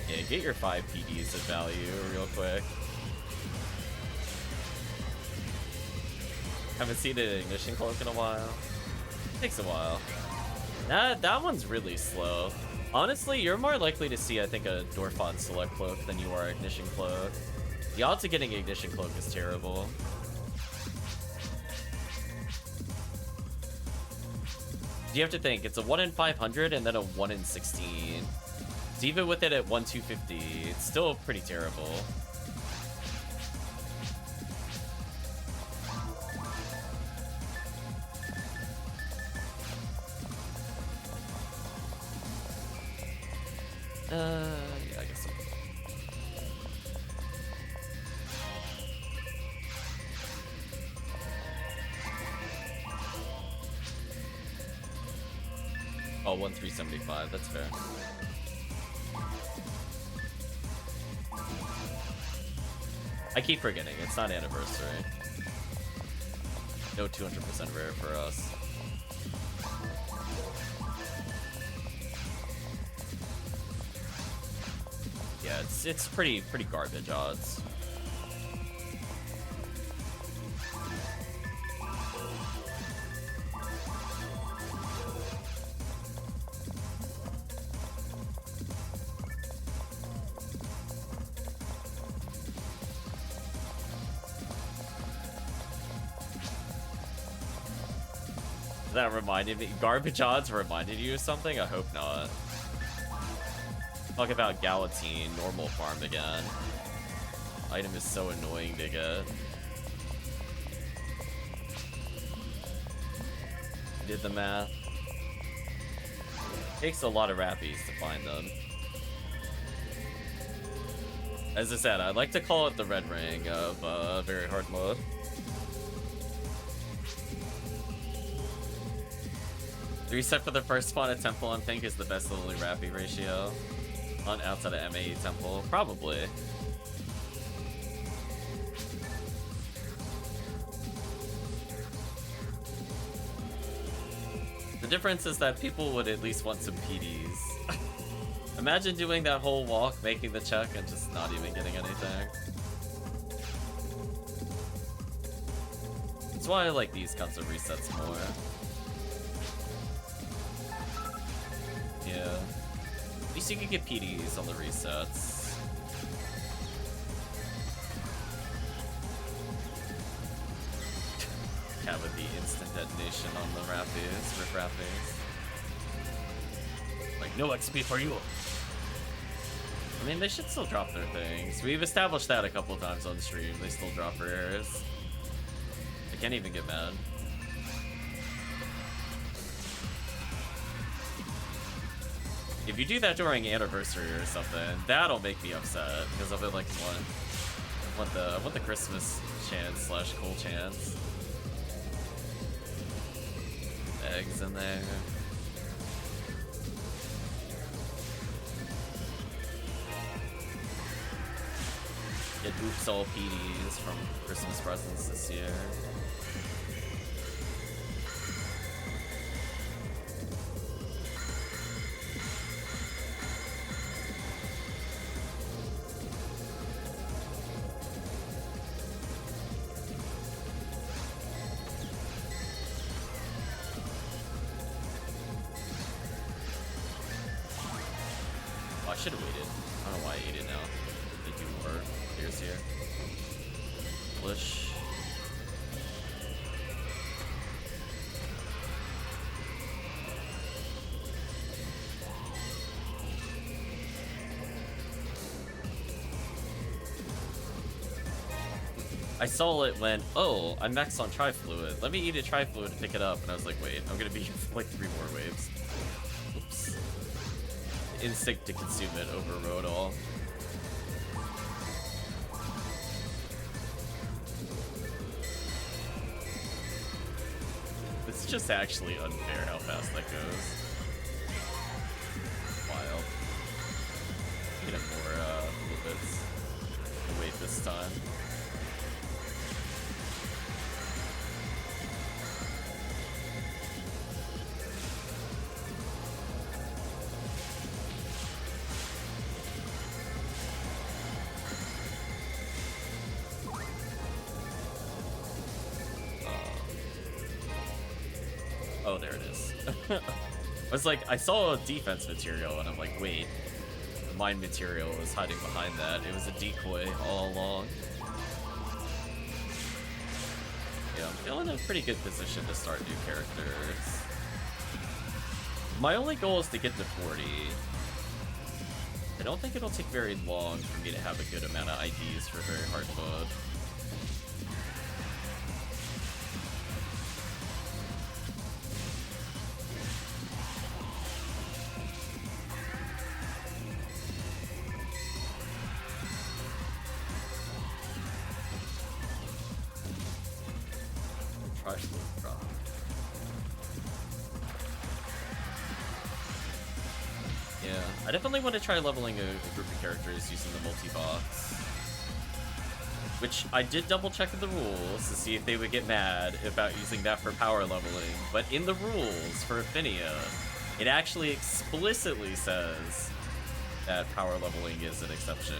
Yeah, get your 5 PDs of value real quick. Haven't seen an ignition cloak in a while. Takes a while. That one's really slow. Honestly, you're more likely to see, I think, a Dorfon select cloak than you are ignition cloak. The odds of getting ignition cloak is terrible. You have to think, it's a 1 in 500 and then a 1 in 16. So even with it at 1/250, it's still pretty terrible. Yeah, I guess so. Oh, 1,375, that's fair. I keep forgetting, it's not anniversary. No 200% rare for us. Yeah, it's pretty garbage odds. That reminded me, garbage odds reminded you of something? I hope not. Talk about Galatine, normal farm again. Item is so annoying to get. Did the math. Takes a lot of rappies to find them. As I said, I'd like to call it the red ring of very hard mode. The reset for the first spawn at Temple on Pink is the best Lily Rappy ratio. On outside of MAE Temple, probably. The difference is that people would at least want some PDs. Imagine doing that whole walk, making the check, and just not even getting anything. That's why I like these kinds of resets more. Yeah. At least you can get PDs on the resets. Yeah, with the instant detonation on the Rappies, Rip Rappies. Like, no XP for you! I mean, they should still drop their things. We've established that a couple times on stream. They still drop rares. I can't even get mad. If you do that during anniversary or something, that'll make me upset because I'll be like, what? I want the Christmas chance / cool chance. Eggs in there. Get oops all PDs from Christmas presents this year. I should have waited. I don't know why I ate it now. They do more gears here. Push. I saw it when, oh, I'm maxed on Tri-Fluid. Let me eat a Tri-Fluid to pick it up. And I was like, wait, I'm gonna be here for like 3 more waves. Oops. Instinct to consume it overrode all. It's just actually unfair how fast that goes. Wild. Get him more little bits. Wait this time. Oh, there it is. I was like, I saw a defense material, and I'm like, wait. The mine material was hiding behind that. It was a decoy all along. Yeah, I'm feeling in a pretty good position to start new characters. My only goal is to get to 40. I don't think it'll take very long for me to have a good amount of IDs for very hard mode. Yeah, I definitely want to try leveling a group of characters using the multi-box. Which I did double check in the rules to see if they would get mad about using that for power leveling. But in the rules for Ephinea, it actually explicitly says that power leveling is an exception.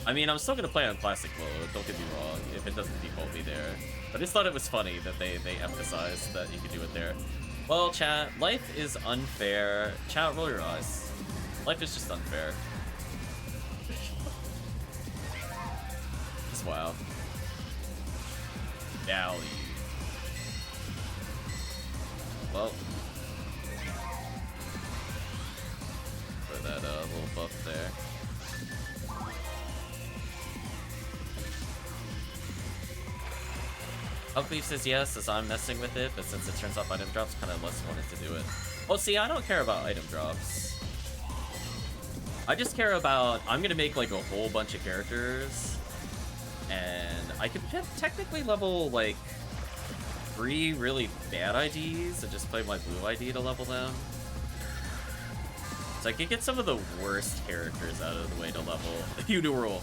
I mean, I'm still going to play on classic mode, don't get me wrong, if it doesn't default me there. But I just thought it was funny that they emphasized that you could do it there. Well, chat, life is unfair. Chat, roll your eyes. Life is just unfair. Just wow. VHalue. Well. For that little buff there. HellCleave says yes, as I'm messing with it, but since it turns off item drops, kind of less wanted to do it. Well, see, I don't care about item drops. I just care about, I'm gonna make like a whole bunch of characters, and I could technically level like 3 really bad IDs and just play my blue ID to level them. So I could get some of the worst characters out of the way to level the new rule.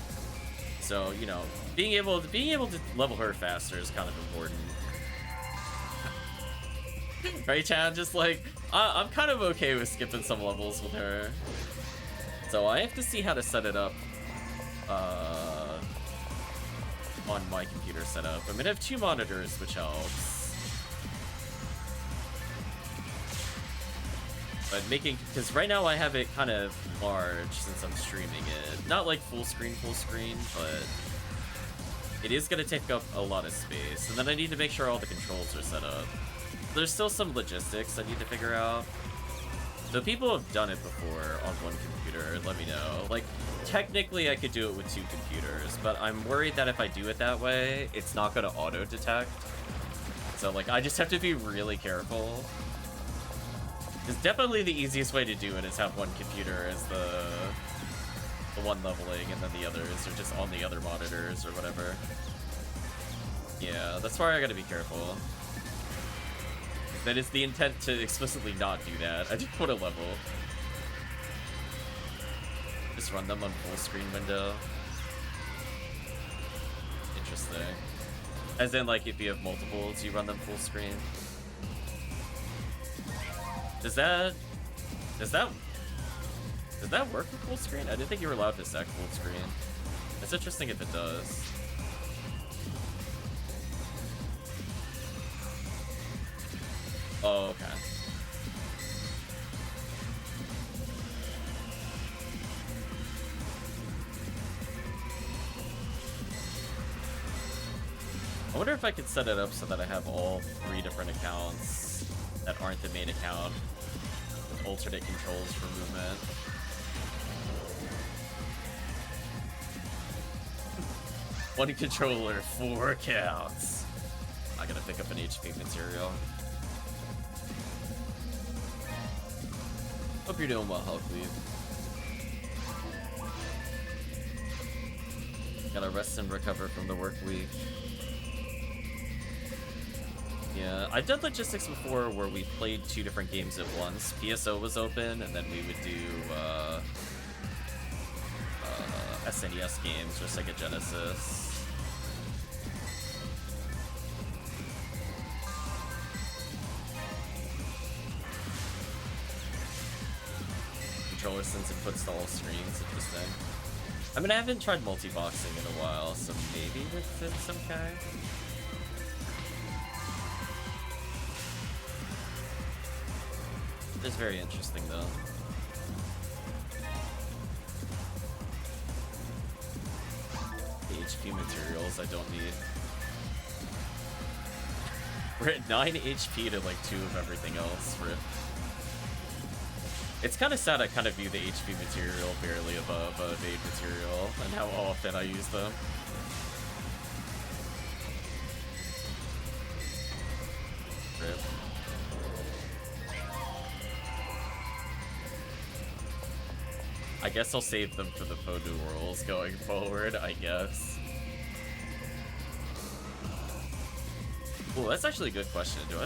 So, you know, being able to level her faster is kind of important. Right, Chad? Just like, I'm kind of okay with skipping some levels with her. So I have to see how to set it up on my computer setup. I'm gonna have 2 monitors, which helps. But because right now I have it kind of large since I'm streaming it. Not like full screen, but it is going to take up a lot of space. And then I need to make sure all the controls are set up. There's still some logistics I need to figure out. So people have done it before on one computer, let me know. Like, technically I could do it with 2 computers, but I'm worried that if I do it that way, it's not going to auto-detect. So, like, I just have to be really careful. Because definitely the easiest way to do it is have one computer as the one leveling, and then the others are just on the other monitors or whatever. Yeah, that's why I gotta be careful. That is the intent to explicitly not do that. I just put a level. Just run them on full screen window. Interesting. As in, like, if you have multiples, you run them full screen. Does that work with full screen? I didn't think you were allowed to stack full screen. It's interesting if it does. Oh, okay. I wonder if I could set it up so that I have all 3 different accounts that aren't the main account with alternate controls for movement. One controller, 4 counts. I gotta pick up an HP material. Hope you're doing well, HellCleave. Gotta rest and recover from the work week. Yeah, I've done logistics before where we played 2 different games at once. PSO was open, and then we would do SNES games or Sega Genesis. Controller since inputs to all screens, interesting. I mean, I haven't tried multi-boxing in a while, so maybe with some kind. It's very interesting, though. The HP materials I don't need. We're at 9 HP to like 2 of everything else. It's kind of sad I kind of view the HP material barely above evade material and how often I use them. Rip. I guess I'll save them for the faux duels going forward, I guess. Well, that's actually a good question. Do I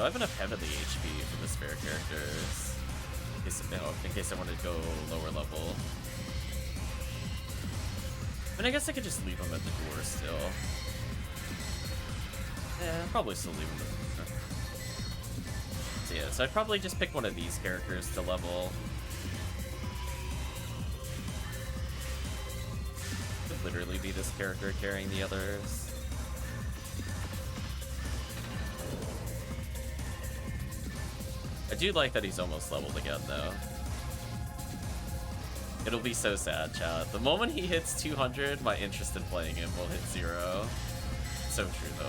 have enough heavily HP for the spare characters? In case I want to go lower level. I mean, I guess I could just leave them at the door still. Yeah, I'll probably still leave them at the door. So yeah, so I'd probably just pick one of these characters to level. Could literally be this character carrying the others. I do like that he's almost leveled again, though. It'll be so sad, chat. The moment he hits 200, my interest in playing him will hit 0. So true, though.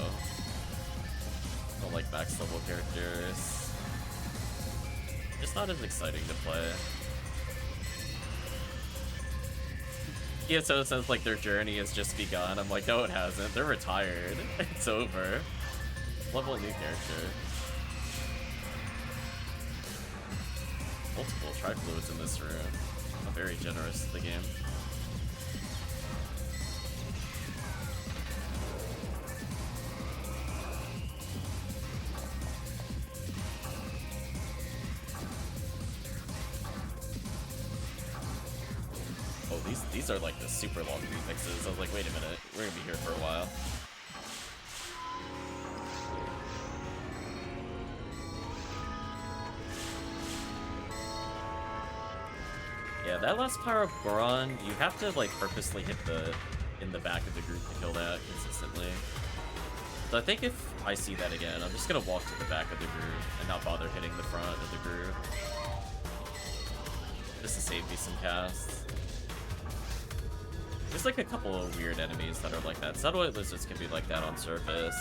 I don't like max level characters. It's not as exciting to play. PSO sounds like their journey has just begun. I'm like, no, it hasn't. They're retired. It's over. Level a new character. Multiple tri-fluids in this room. I'm very generous to the game. Oh, these are like the super long remixes. I was like, wait a minute, we're gonna be here for a while. Yeah, that last power of Goron, you have to like purposely hit in the back of the group to kill that consistently. So I think if I see that again, I'm just gonna walk to the back of the group and not bother hitting the front of the group. Just to save me some casts. There's like a couple of weird enemies that are like that. Satellite lizards can be like that on surface.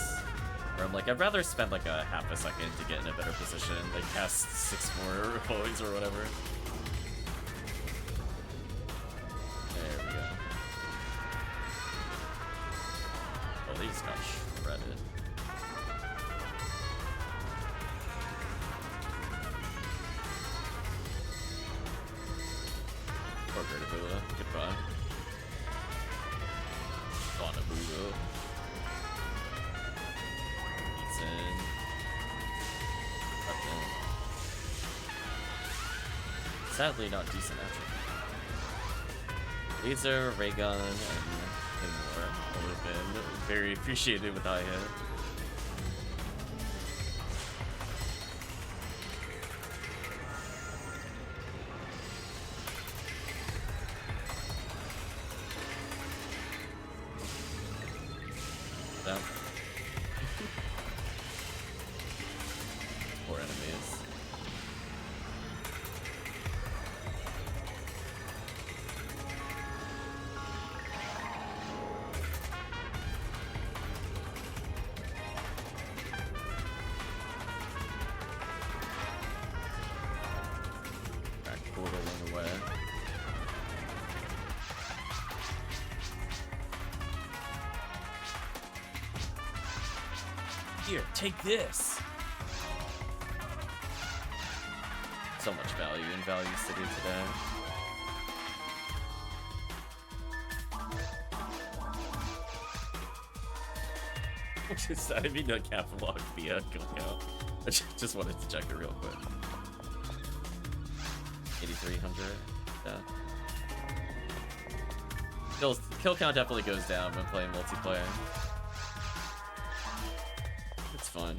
Where I'm like, I'd rather spend like a half a second to get in a better position, like cast 6 more poise or whatever. There we go. Oh, these got shredded. Poor Gertabula. Goodbye. Bonabudo. Eats in. Sadly, not decent attribute. Laser, ray gun, and more would have been very appreciated with high hit. Down. Poor enemies. Here, take this. So much value in Value City today. I didn't mean to catalog the kill count. I just wanted to check it real quick. 8,300. Yeah. Kill count definitely goes down when playing multiplayer. It's fun.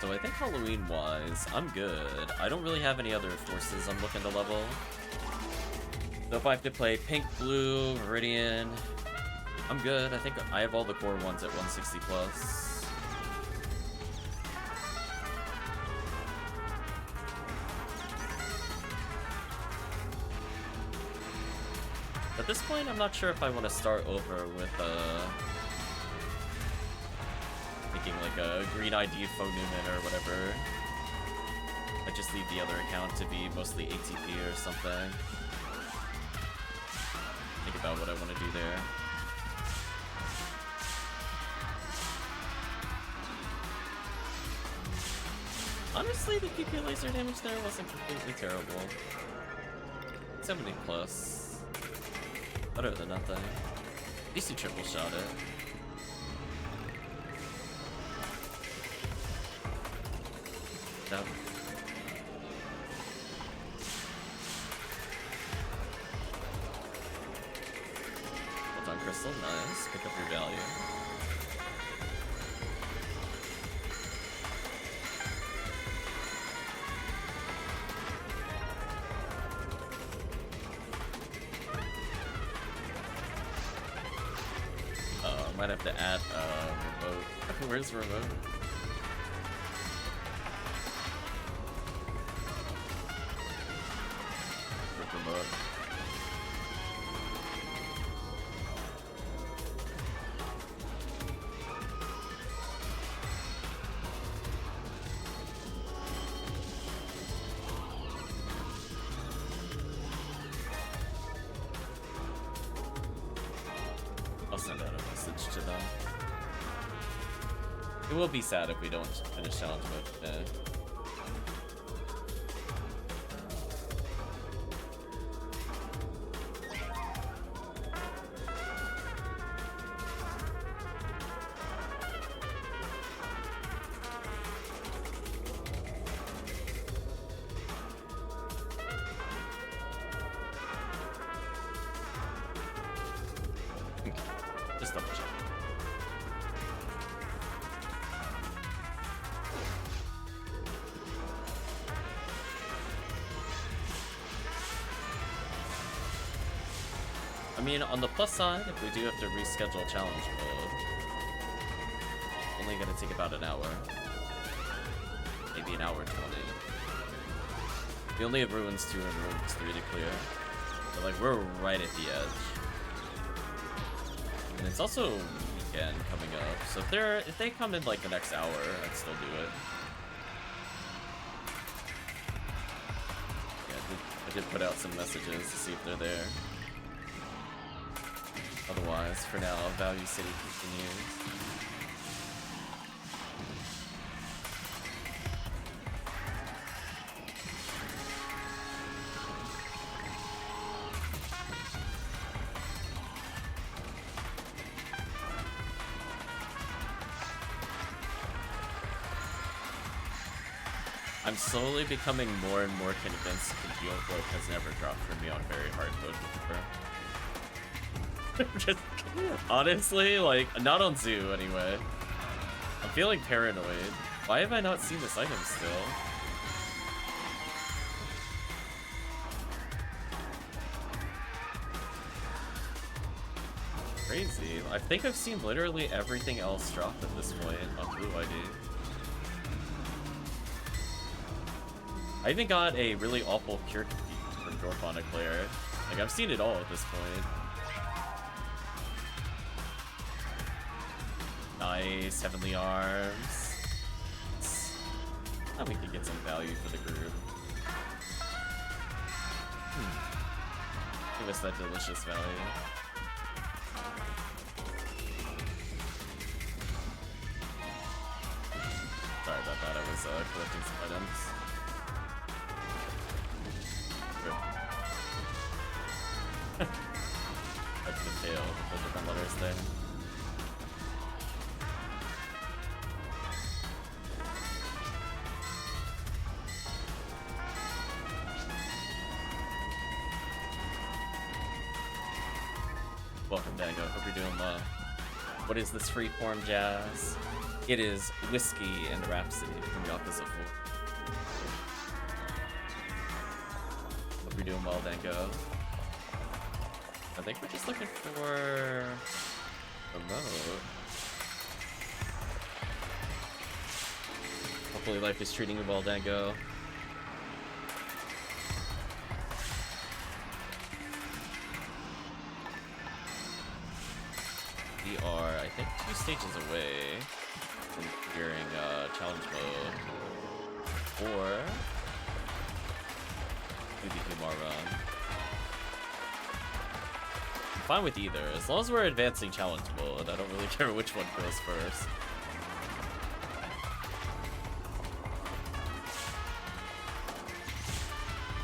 So I think Halloween-wise, I'm good. I don't really have any other forces I'm looking to level. So if I have to play Pink, Blue, Meridian, I'm good. I think I have all the core ones at 160 plus. At this point, I'm not sure if I want to start over with making like a green ID Faux Newman or whatever. I just leave the other account to be mostly ATP or something. Think about what I want to do there. Honestly, the PP laser damage there wasn't completely terrible. 70 plus. Better than nothing. At least you triple shot it. Yep. Hold on, Crystal. Nice. Pick up your value. Might have to add remote. Where's remote? Remote. I'll send out a message to them. It will be sad if we don't finish challenge mode today. Just double check. I mean, on the plus side, if we do have to reschedule challenge mode, only gonna take about an hour. Maybe an hour 20. We only have ruins 2 and ruins 3 to clear. But like, we're right at the edge. And it's also weekend coming up, so if they come in like the next hour, I'd still do it. Yeah, I did put out some messages to see if they're there. Otherwise, for now, Value City continues. I'm slowly becoming more and more convinced the Geo Float has never dropped for me on very hard mode before. Just, honestly, like, not on Zoo anyway. I'm feeling paranoid. Why have I not seen this item still? Crazy. I think I've seen literally everything else drop at this point on Blue ID. I even got a really awful Cure defeat from Dwarfonic player. Like, I've seen it all at this point. Nice, Heavenly Arms. Now we can get some value for the group. Give us that delicious value. Sorry about that, I was collecting some items. That's the tail with the different letters there. Welcome, Dango. Hope you're doing well. What is this freeform jazz? It is Whiskey and Rhapsody from Yakuza 4. Hope you're doing well, Dango. I think we're just looking for remote. Hopefully life is treating you well, Dango. We are, I think, 2 stages away from clearing challenge mode or 2v2 run. I'm fine with either, as long as we're advancing challenge mode. I don't really care which one goes first.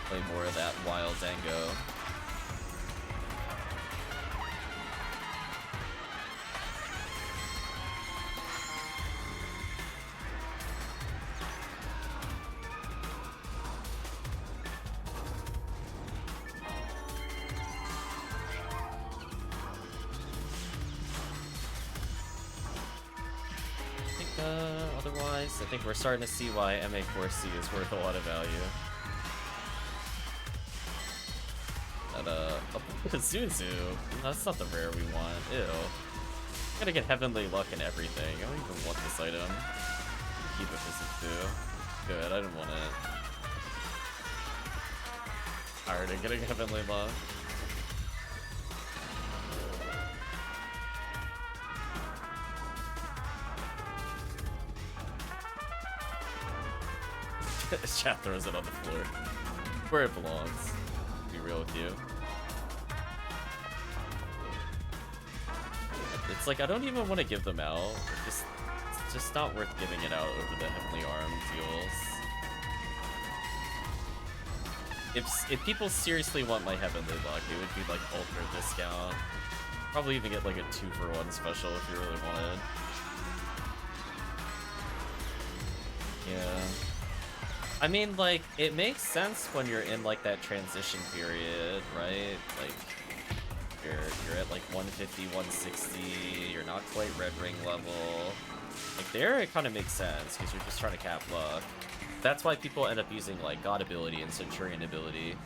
Play more of that wild Dango. Otherwise, I think we're starting to see why MA4C is worth a lot of value. But, Zuzu, that's not the rare we want. Ew. Gotta get Heavenly Luck and everything. I don't even want this item. Keep it for Zuzu. Good, I didn't want it. Tired of getting Heavenly Luck. This chat throws it on the floor. Where it belongs. To be real with you. It's like I don't even want to give them out. It's just not worth giving it out over the Heavenly Arm deals. If people seriously want my Heavenly Luck, it would be like ultra discount. Probably even get like a 2-for-1 special if you really wanted. Yeah. I mean, like, it makes sense when you're in, like, that transition period, right? Like, you're at, like, 150, 160, you're not quite Red Ring level. Like, there it kind of makes sense, because you're just trying to cap luck. That's why people end up using, like, God ability and Centurion ability,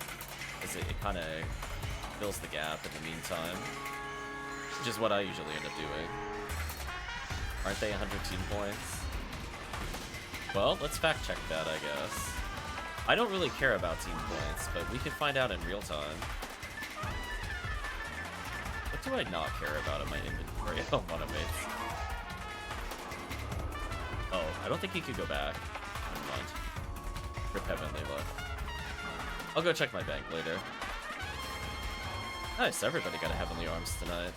because it kind of fills the gap in the meantime. Which is what I usually end up doing. Aren't they 100 team points? Well, let's fact check that, I guess. I don't really care about team points, but we can find out in real time. What do I not care about in my inventory? Oh, monomates. Oh, I don't think you could go back. Never mind. Rip Heavenly Luck. I'll go check my bank later. Nice, everybody got a Heavenly Arms tonight.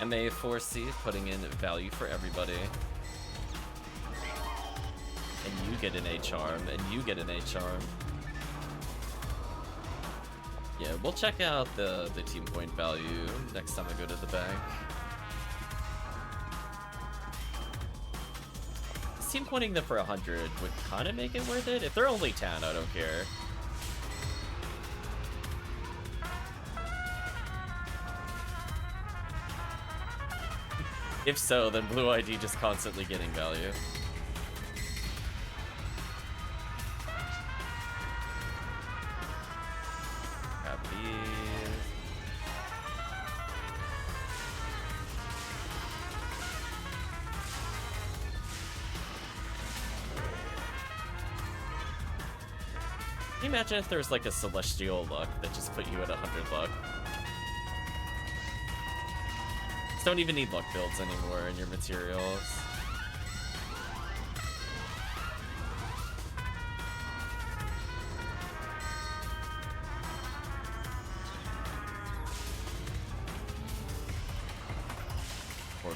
MA4C putting in value for everybody. And you get an H-Arm, and you get an H-Arm. Yeah, we'll check out the team point value next time I go to the bank. Team pointing them for 100 would kind of make it worth it. If they're only 10, I don't care. If so, then Blue ID just constantly getting value. Can you imagine if there was like a celestial luck that just put you at 100 luck? Just don't even need luck builds anymore in your materials.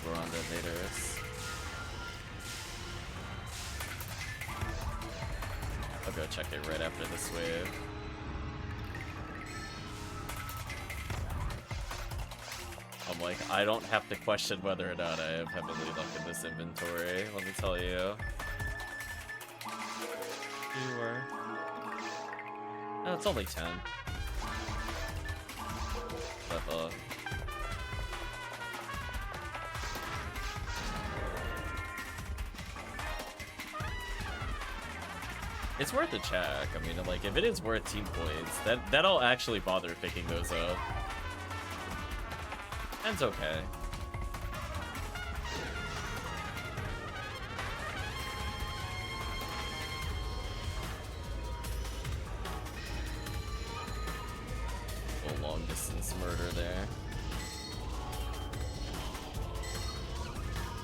Gorgon detonators. I'll go check it right after this wave. I'm like, I don't have to question whether or not I have heavily luck in this inventory, let me tell you. You were. No, it's only 10. But, it's worth a check. I mean, like, if it is worth team points, that'll actually bother picking those up. That's okay. A long distance murder there.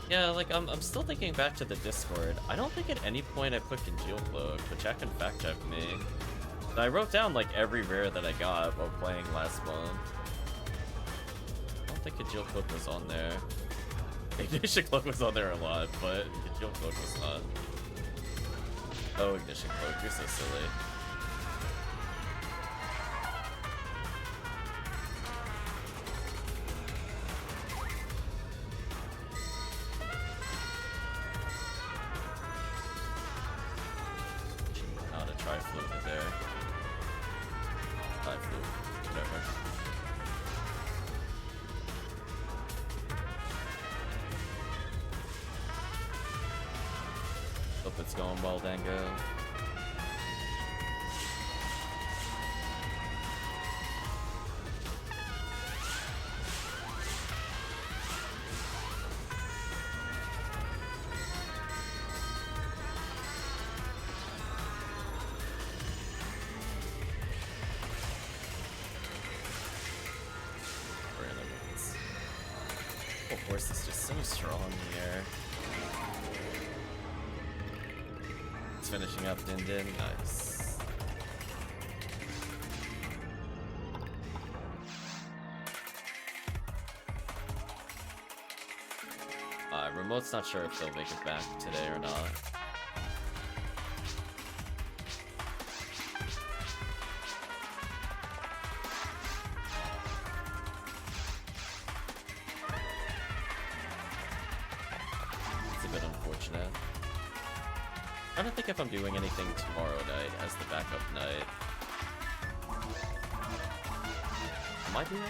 Yeah, like, I'm still thinking back to the Discord. I don't think at any point I put Congeal Cloak, but Jack can fact check me. I wrote down, like, every rare that I got while playing last month. I don't think Congeal Cloak was on there. Ignition Cloak was on there a lot, but Congeal Cloak was not. Oh, Ignition Cloak, you're so silly. Horse is just so strong here. It's finishing up Din Din, nice. Remote's not sure if they'll make it back today or not. I don't think if I'm doing anything tomorrow night as the backup night. Am I doing?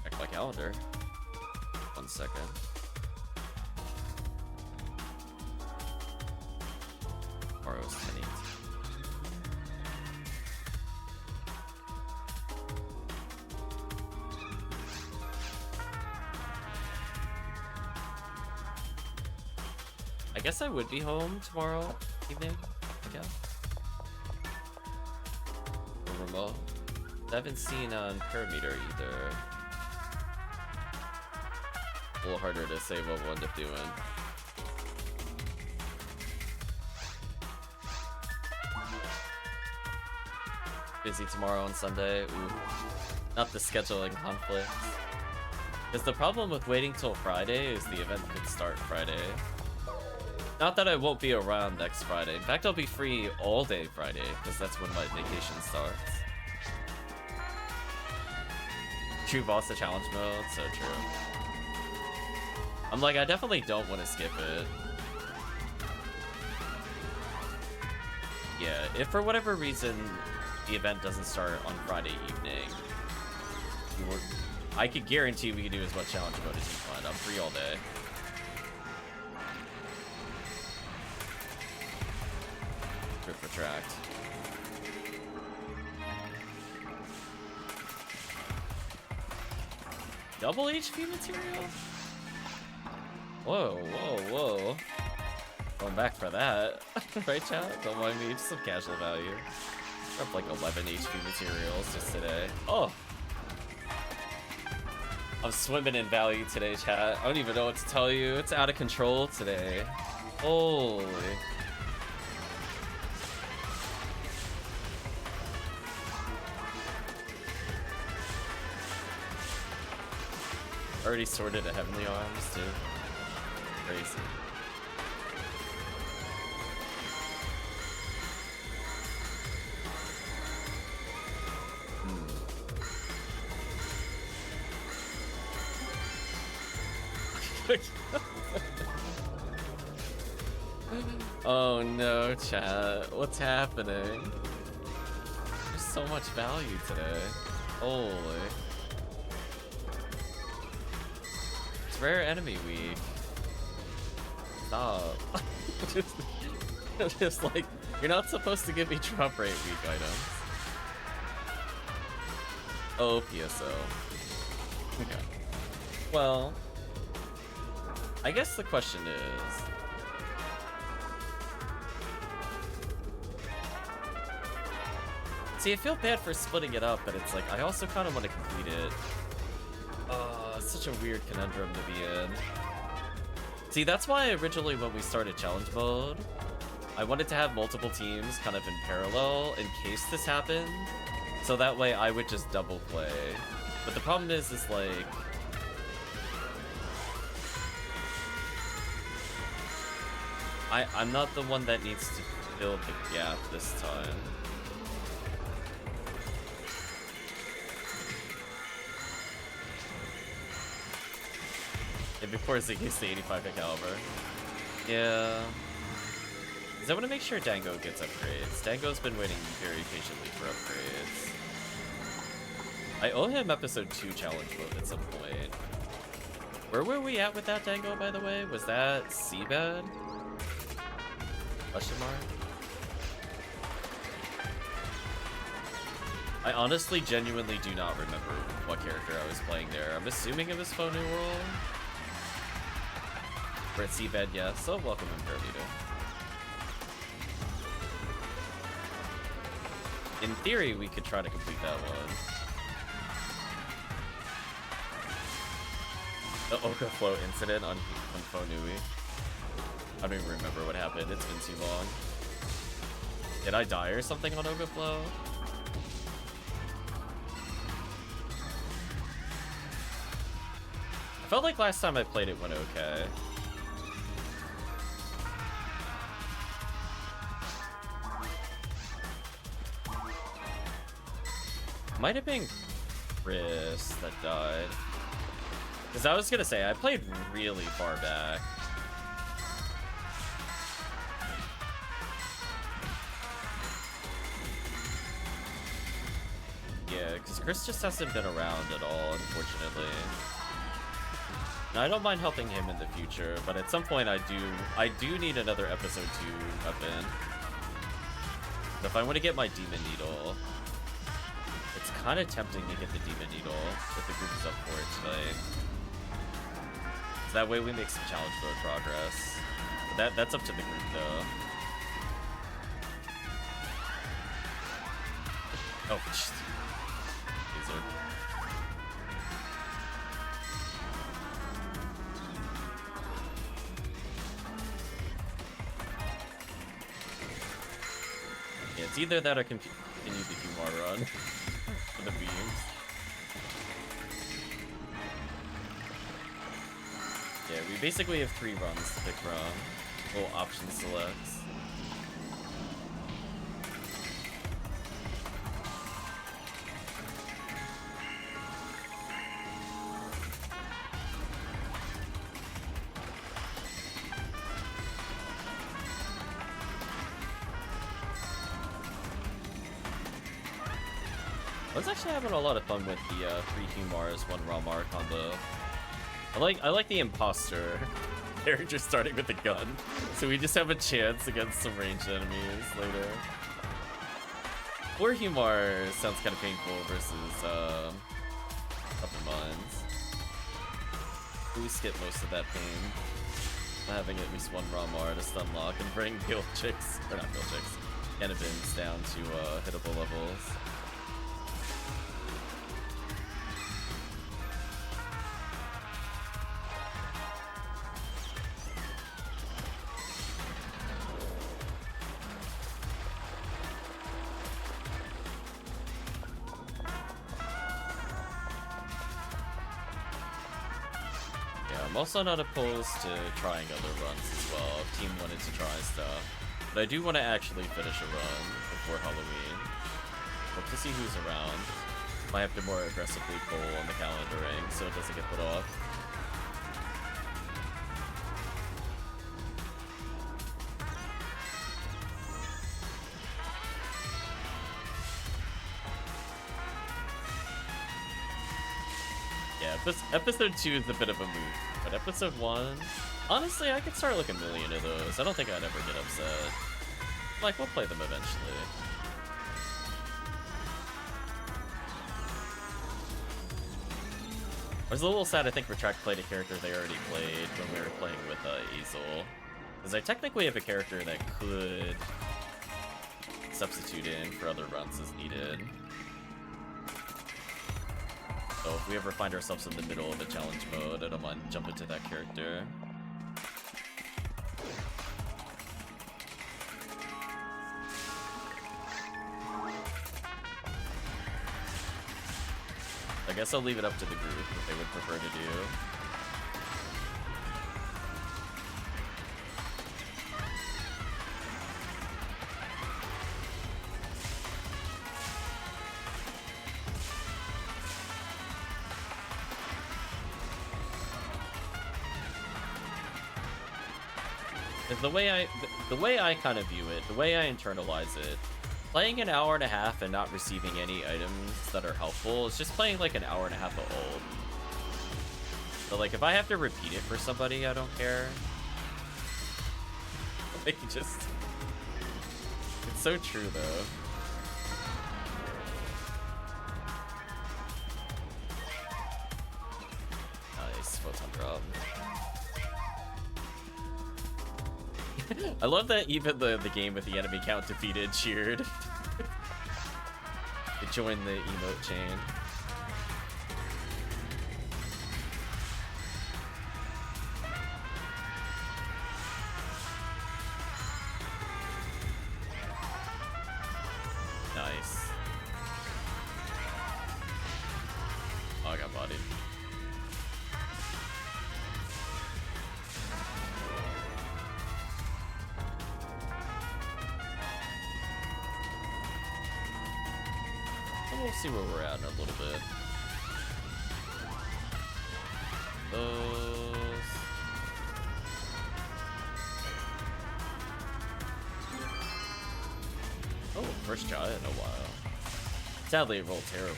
Check my calendar. 1 second. Tomorrow's 10/8. I guess I would be home tomorrow evening, I guess. Or remote. I haven't seen Parameter either. A little harder to say what we'll end up doing. Busy tomorrow and Sunday. Ooh. Not the scheduling conflict. Because the problem with waiting till Friday is the event could start Friday. Not that I won't be around next Friday. In fact, I'll be free all day Friday, because that's when my vacation starts. True boss to challenge mode, so true. I'm like, I definitely don't want to skip it. Yeah, if for whatever reason the event doesn't start on Friday evening, I could guarantee we can do as much challenge mode as you want. I'm free all day. Retract. Double HP material? Whoa, whoa, whoa. Going back for that. Right, chat? Don't mind me, just some casual value. Dropped like 11 HP materials just today. Oh! I'm swimming in value today, chat. I don't even know what to tell you. It's out of control today. Holy. already sorted at Heavenly Arms, too. Crazy. Oh no, chat. What's happening? There's so much value today. Holy. It's rare enemy week. Stop. just like, you're not supposed to give me drop rate week items. Oh, PSO. Okay. Well, I guess the question is, see, I feel bad for splitting it up, but it's like, I also kind of want to complete it. It's such a weird conundrum to be in. See, that's why originally when we started challenge mode, I wanted to have multiple teams kind of in parallel in case this happened. So that way I would just double play. But the problem is like, I'm not the one that needs to fill the gap this time. And before Ziggy's the 85 caliber. Yeah. Because I want to make sure Dango gets upgrades. Dango's been waiting very patiently for upgrades. I owe him episode 2 challenge mode at some point. Where were we at with that, Dango, by the way? Was that Seabed? Question mark? I honestly genuinely do not remember what character I was playing there. I'm assuming it was Faux New World. We're at Seabed, yes. So welcome Imperator. In theory, we could try to complete that one. The Okaflow incident on Faux Nui. I don't even remember what happened. It's been too long. Did I die or something on Okaflow? I felt like last time I played it went okay. Might have been Chris that died. Because I was gonna say, I played really far back. Yeah, because Chris just hasn't been around at all, unfortunately. Now, I don't mind helping him in the future, but at some point I do need another episode 2 weapon. So if I want to get my Demon Needle, it's kind of tempting to get the Demon Needle if the group is up for it tonight. So that way we make some challenge mode progress. But that's up to the group though. Oh, just Laser. Yeah, it's either that or continue the Humar run for the beams. Yeah, we basically have 3 runs to pick from. Little option selects. I was actually having a lot of fun with the 3 Humars, 1 Ramar combo. I like the imposter character starting with a gun, so we just have a chance against some ranged enemies later. 4 Humar sounds kind of painful versus Upper Mines. We skip most of that pain. Having at least 1 Ramar to stun lock and bring guild chicks, or not guild chicks, cannabins down to hittable levels. I'm also not opposed to trying other runs as well, if team wanted to try stuff. But I do want to actually finish a run before Halloween. Hope to see who's around. Might have to more aggressively pull on the calendaring so it doesn't get put off. Yeah, episode 2 is a bit of a move, but episode 1, honestly, I could start like a million of those. I don't think I'd ever get upset. Like, we'll play them eventually. I was a little sad, I think Retract played a character they already played when we were playing with Easel. Because I technically have a character that could substitute in for other runs as needed. So if we ever find ourselves in the middle of a challenge mode, I don't mind jumping to that character. I guess I'll leave it up to the group what they would prefer to do. The way I kind of view it, the way I internalize it, playing an hour and a half and not receiving any items that are helpful is just playing like an hour and a half of old. So like if I have to repeat it for somebody, I don't care. Like just, it's so true though. Nice, photon drop. I love that even the game with the enemy count defeated cheered. It joined the emote chain. Nice. Oh, I got bodied. We'll see where we're at in a little bit. Oh, first giant in a while. Sadly, it rolled terrible.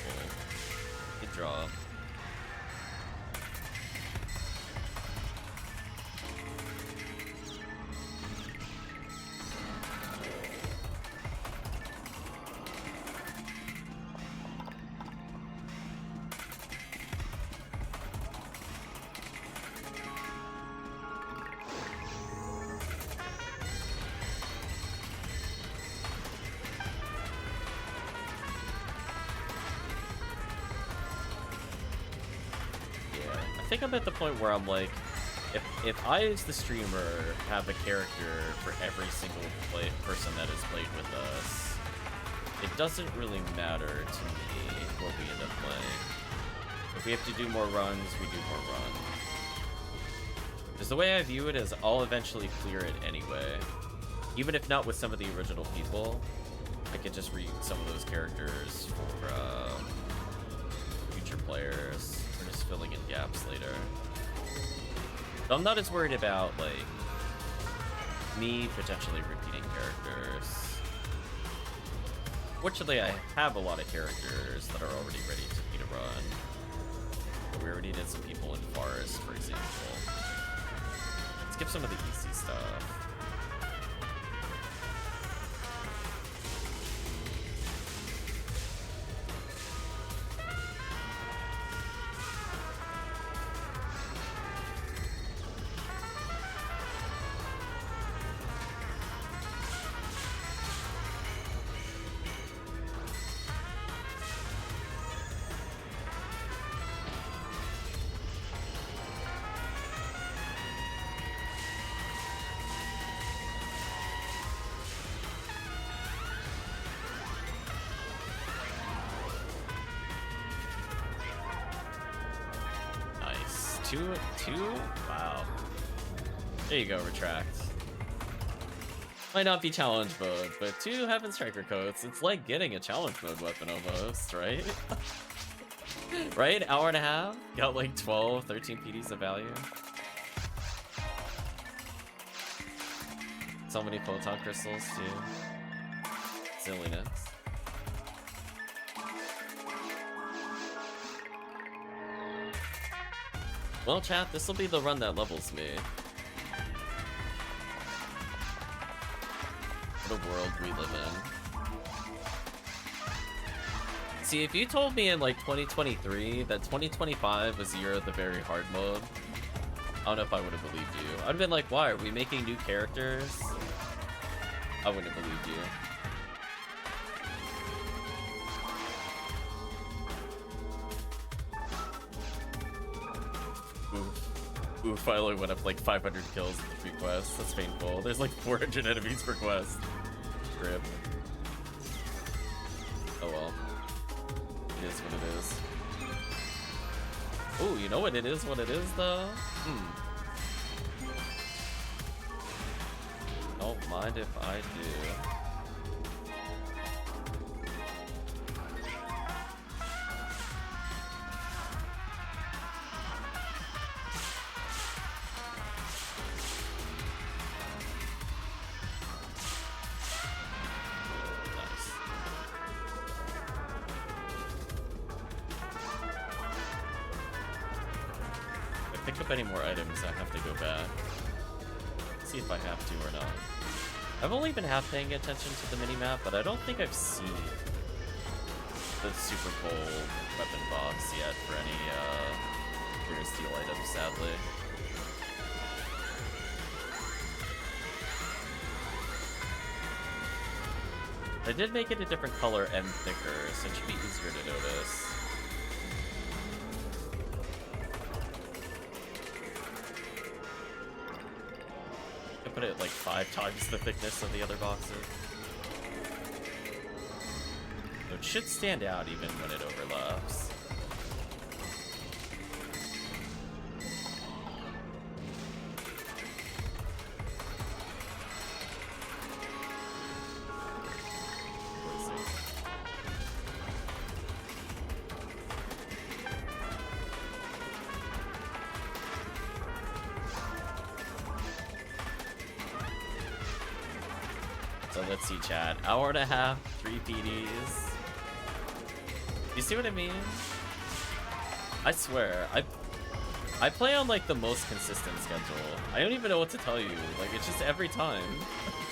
Good draw. I think I'm at the point where I'm like, if I as the streamer have a character for every single person that has played with us, it doesn't really matter to me what we end up playing. If we have to do more runs, we do more runs. Because the way I view it is I'll eventually clear it anyway. Even if not with some of the original people, I could just read some of those characters for future players. Filling in gaps later. So I'm not as worried about like me potentially repeating characters. Fortunately, I have a lot of characters that are already ready to beat a run. We already did some people in Forest, for example. Let's skip some of the easy stuff. Two? Wow. There you go, retract. Might not be challenge mode, but 2 Heaven Striker coats. It's like getting a challenge mode weapon almost, right? Right? Hour and a half? Got like 12, 13 PDs of value. So many photon crystals too. Silliness. Well, chat, this will be the run that levels me. What a world we live in. See, if you told me in like 2023 that 2025 was the year of the very hard mode, I don't know if I would have believed you. I'd have been like, why? Are we making new characters? I wouldn't have believed you. Ooh, finally went up like 500 kills in the free quest. That's painful. There's like 400 enemies per quest. Rip. Oh well. It is what it is. Ooh, you know what it is though? Don't mind if I do. Any more items, I have to go back. See if I have to or not. I've only been half paying attention to the minimap, but I don't think I've seen the Super Bowl weapon box yet for any Clear Steel items, sadly. I did make it a different color and thicker, so it should be easier to notice. Put it like 5 times the thickness of the other boxes. So it should stand out even when it overlaps. Let's see, chat. Hour and a half, 3 PDs. You see what I mean? I swear, I play on like the most consistent schedule. I don't even know what to tell you. Like, it's just every time.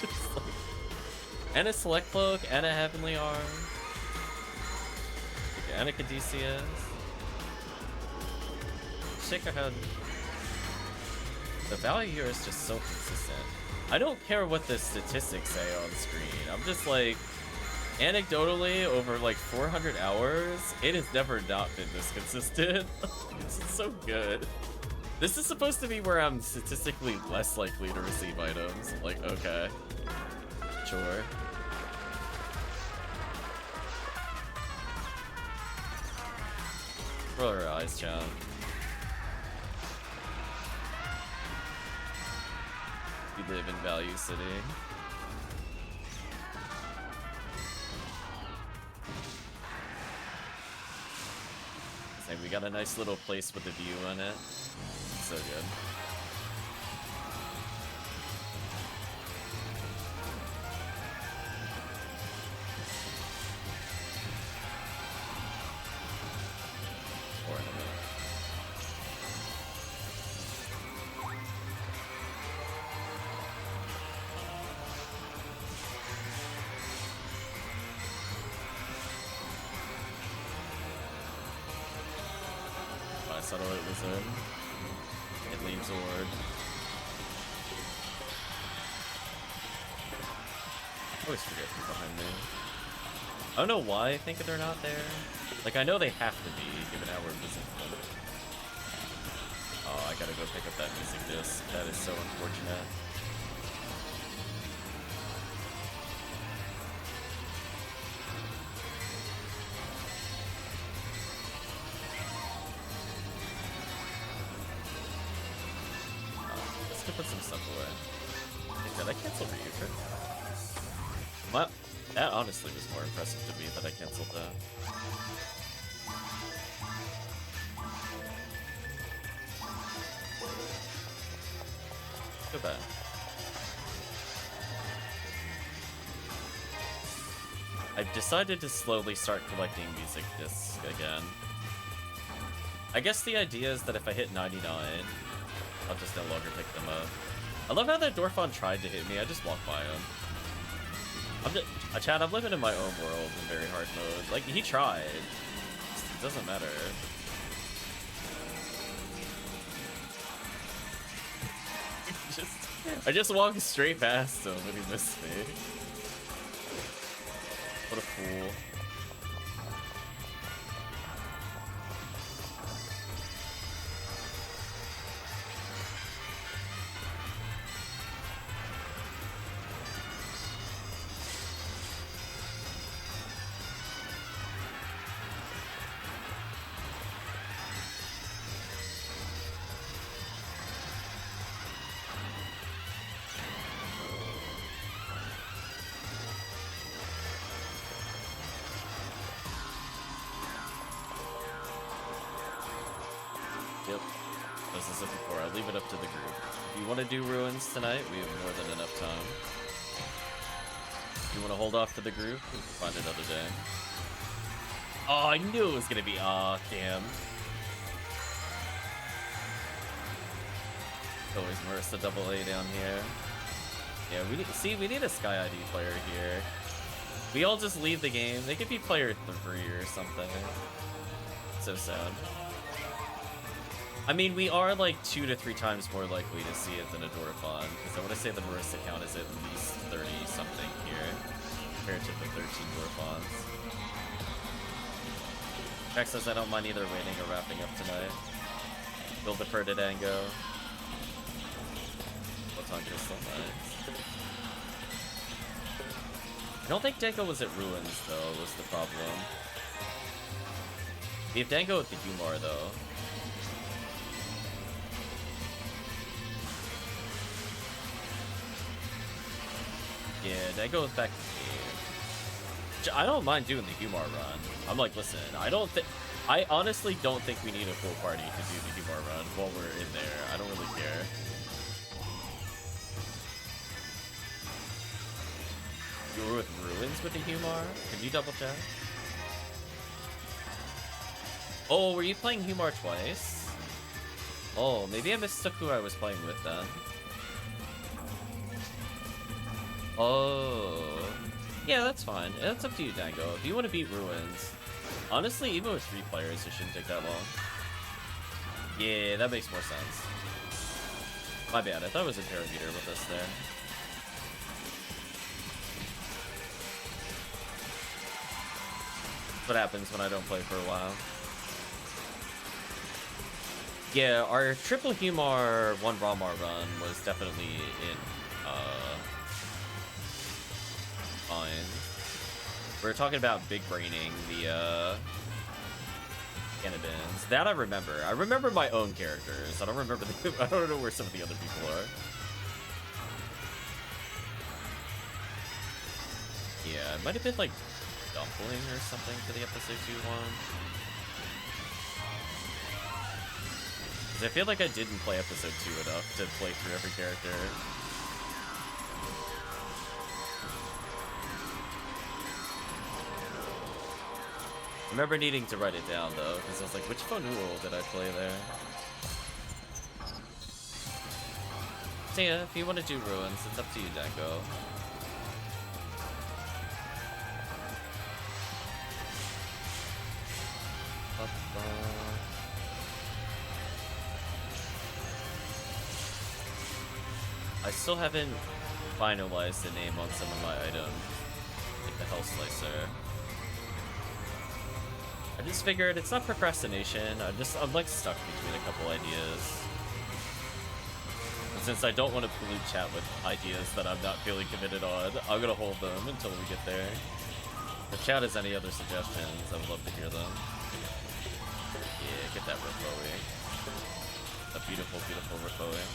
Just like, and a select cloak, and a heavenly arm, and a Caduceus. Shake your head. The value here is just so consistent. I don't care what the statistics say on screen. I'm just like, anecdotally, over like 400 hours, it has never not been this consistent. It's so good. This is supposed to be where I'm statistically less likely to receive items. I'm like, okay, sure. Roll your eyes, John. We live in Value City. We got a nice little place with a view on it. So good. Satellite Wizard. It leaves Ord. I always forget who's behind me. I don't know why I think they're not there. Like, I know they have to be, given how we're visiting them. Oh, I gotta go pick up that music disc. That is so unfortunate. put some stuff away. Did I cancel Reaper? Well, that honestly was more impressive to me that I canceled that. Go back. I've decided to slowly start collecting music discs again. I guess the idea is that if I hit 99, I'll just no longer pick them up. I love how that Dorfon tried to hit me. I just walked by him. Chad, I'm living in my own world in very hard mode. Like, he tried. It doesn't matter. I just walked straight past him and he missed me. What a fool. Do ruins tonight, we have more than enough time. You want to hold off to the group? We can find another day. Oh, I knew it was gonna be. Aw, damn. Always Marissa double A down here. Yeah, we need a Sky ID player here. We all just leave the game. They could be player 3 or something. So sad. I mean, we are like 2 to 3 times more likely to see it than a Dorfon, because I want to say the Marissa count is at least 30-something here, compared to the 13 Dorfons. Jack says I don't mind either waiting or wrapping up tonight. Build the per to Dango. What's on Crystal? Nice. I don't think Dango was at Ruins, though, was the problem. We have Dango at the Humor, though. Yeah, that goes back to me. I don't mind doing the Humor run. I'm like, listen, I honestly don't think we need a full party to do the Humor run while we're in there. I don't really care. You were with Ruins with the Humor? Can you double check? Oh, were you playing Humor twice? Oh, maybe I mistook who I was playing with then. Oh, yeah, that's fine. That's up to you, Dango. If you want to beat Ruins, honestly, even with 3 players, it shouldn't take that long. Yeah, that makes more sense. My bad. I thought it was Interrogator with us there. That's what happens when I don't play for a while. Yeah, our triple Humor 1 Ramar run was definitely in fine. We're talking about big braining the Handins. That I remember. I remember my own characters. I don't remember I don't know where some of the other people are. Yeah, it might have been like Dumpling or something for the episode 2 one. I feel like I didn't play episode 2 enough to play through every character. I remember needing to write it down though, because I was like, which Fonul did I play there? So yeah, if you want to do Ruins, it's up to you, Dango. I still haven't finalized the name on some of my items, like the Hell Slicer. I just figured it's not procrastination. I'm like stuck between a couple ideas. And since I don't want to pollute chat with ideas that I'm not feeling committed on, I'm gonna hold them until we get there. If chat has any other suggestions, I would love to hear them. Yeah, get that repoing. A beautiful, beautiful repoing.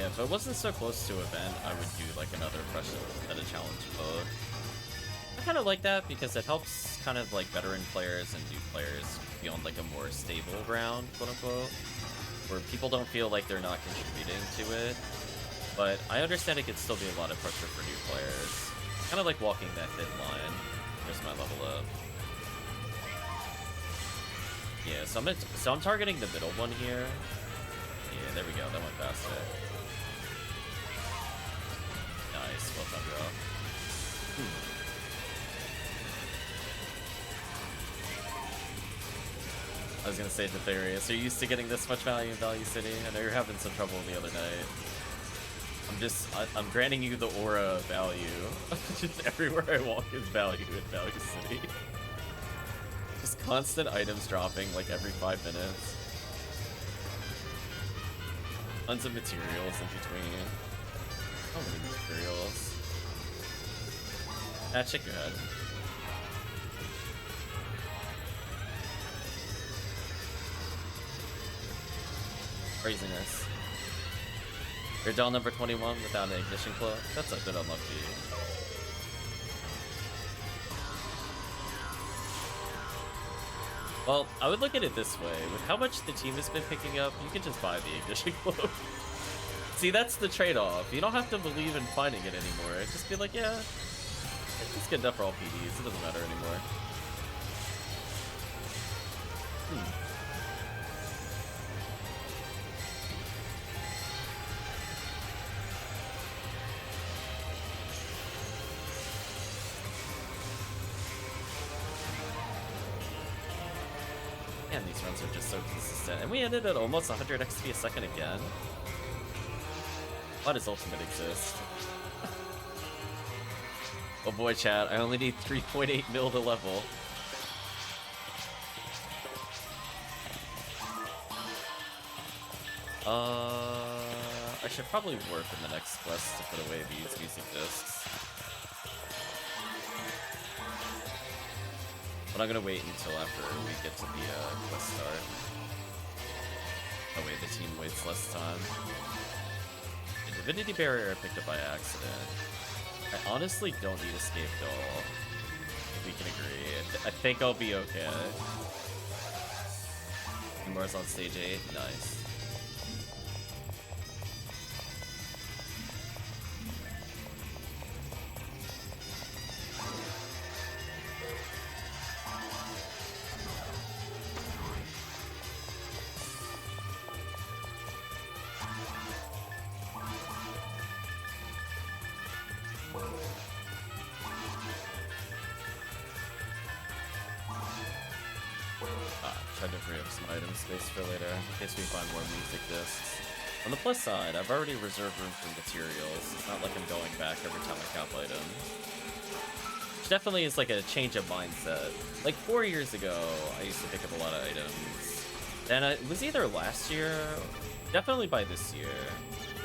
Yeah, if it wasn't so close to event, I would do like another fresh meta challenge mode. I kind of like that because it helps kind of like veteran players and new players be on like a more stable ground, quote unquote, where people don't feel like they're not contributing to it. But I understand it could still be a lot of pressure for new players. Kind of like walking that thin line. There's my level up. Yeah, so I'm targeting the middle one here. Yeah, there we go. That went faster. Nice. Well done, bro. I was gonna say Nefarious. Are you used to getting this much value in Value City? I know you're having some trouble the other night. I'm granting you the aura of value. Just everywhere I walk is value in Value City. Just constant items dropping like every 5 minutes. Tons of materials in between. So many materials. Check your head. Craziness. You're doll number 21 without an ignition cloak. That's a bit unlucky. Well, I would look at it this way. With how much the team has been picking up, you can just buy the ignition cloak. See, that's the trade-off. You don't have to believe in finding it anymore. Just be like, yeah, it's good enough for all PDs. It doesn't matter anymore. Man, these runs are just so consistent. And we ended at almost 100 XP a second again. Why does Ultimate exist? Oh boy, chat, I only need 3.8 mil to level. I should probably work in the next quest to put away these music discs. But I'm gonna wait until after we get to the quest start. Oh wait, the team waits less time. The Divinity Barrier I picked up by accident. I honestly don't need Escape Doll. We can agree. I think I'll be okay. Mars on stage 8. Nice. Tried to free up some item space for later, in case we find more music discs. On the plus side, I've already reserved room for materials. It's not like I'm going back every time I count items. Which definitely is like a change of mindset. Like 4 years ago, I used to pick up a lot of items. Then it was either last year, definitely by this year.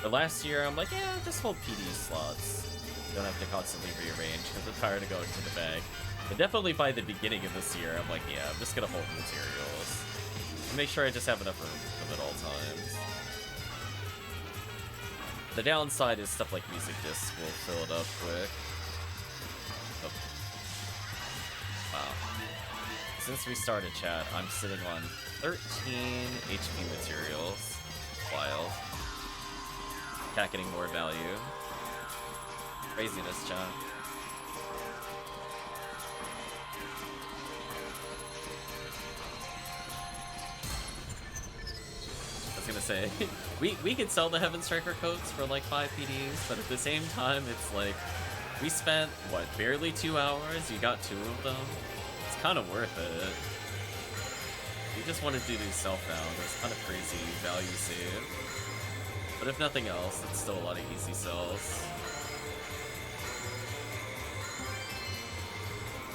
But last year, I'm like, yeah, just hold PD slots. Don't have to constantly rearrange because I'm tired of going to the bag. But definitely by the beginning of this year, I'm like, yeah, I'm just gonna hold materials. And make sure I just have enough room for them at all times. The downside is stuff like music discs will fill it up quick. Oh. Wow. Since we started chat, I'm sitting on 13 HP materials. Wild. Packeting more value. Craziness, chat. Gonna say we could sell the Heaven Striker coats for like 5 PDs, but at the same time it's like we spent what, barely 2 hours, you got 2 of them. It's kind of worth it. We just want to do these self-found. It's kind of crazy value save, but if nothing else, it's still a lot of easy sells.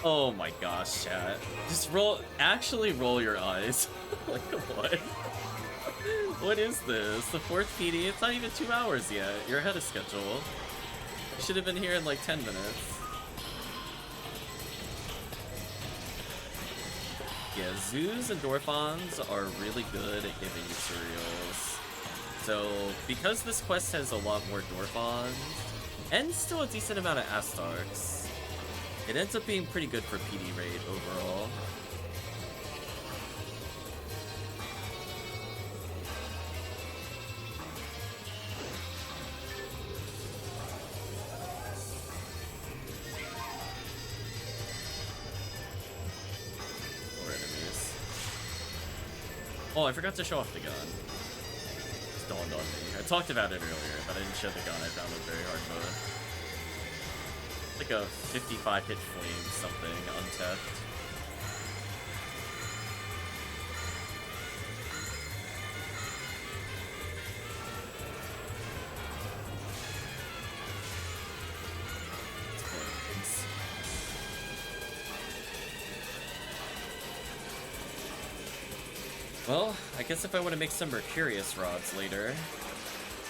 Oh my gosh, chat, just actually roll your eyes. Like, what? What is this? The 4th PD? It's not even 2 hours yet. You're ahead of schedule. You should have been here in like 10 minutes. Yeah, zoos and Dorphons are really good at giving materials. So, because this quest has a lot more Dorphons, and still a decent amount of Astarks, it ends up being pretty good for PD rate overall. Oh, I forgot to show off the gun. Just dawned on me. I talked about it earlier, but I didn't show the gun. I found it very hard mode. Like a 55 hit flame something, untapped. Well, I guess if I want to make some Mercurius rods later,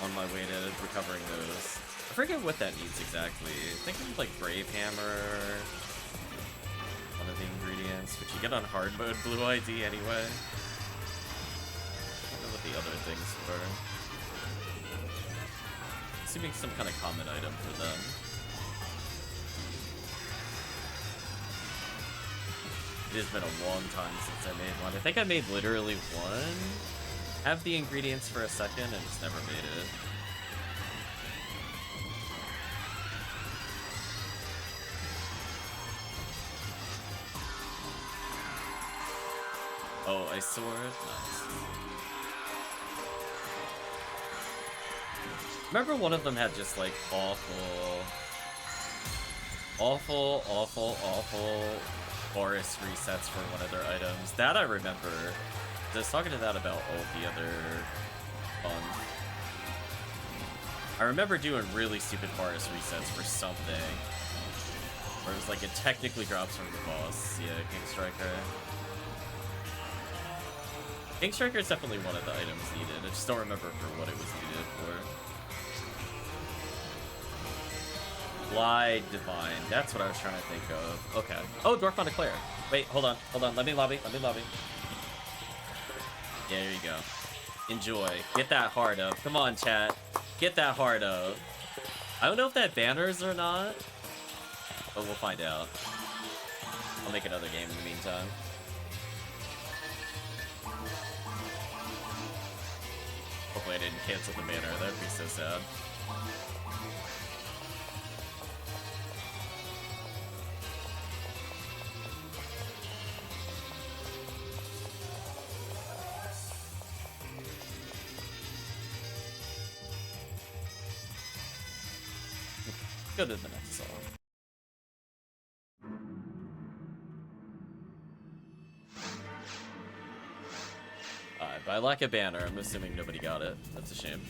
on my way to recovering those. I forget what that needs exactly. I think it's like Brave Hammer, one of the ingredients, which you get on hard mode Blue ID anyway. I don't know what the other things were. Assuming some kind of common item for them. It has been a long time since I made one. I think I made literally one. Have the ingredients for a second and just never made it. Oh, Ice Sword? Nice. Remember one of them had just like awful forest resets for one of their items. That I remember. I was talking to that about all the other fun. I remember doing really stupid forest resets for something. Where it was like it technically drops from the boss. Yeah, TiggySRK. TiggySRK is definitely one of the items needed. I just don't remember for what it was needed for. Glide Divine. That's what I was trying to think of. Okay. Oh, Dwarf Declare. Wait, hold on. Hold on. Let me lobby. Let me lobby. Yeah, there you go. Enjoy. Get that heart up. Come on, chat. Get that heart up. I don't know if that banners or not, but we'll find out. I'll make another game in the meantime. Hopefully I didn't cancel the banner. That'd be so sad. Go to the next song. Alright, but I lack a banner. I'm assuming nobody got it. That's a shame.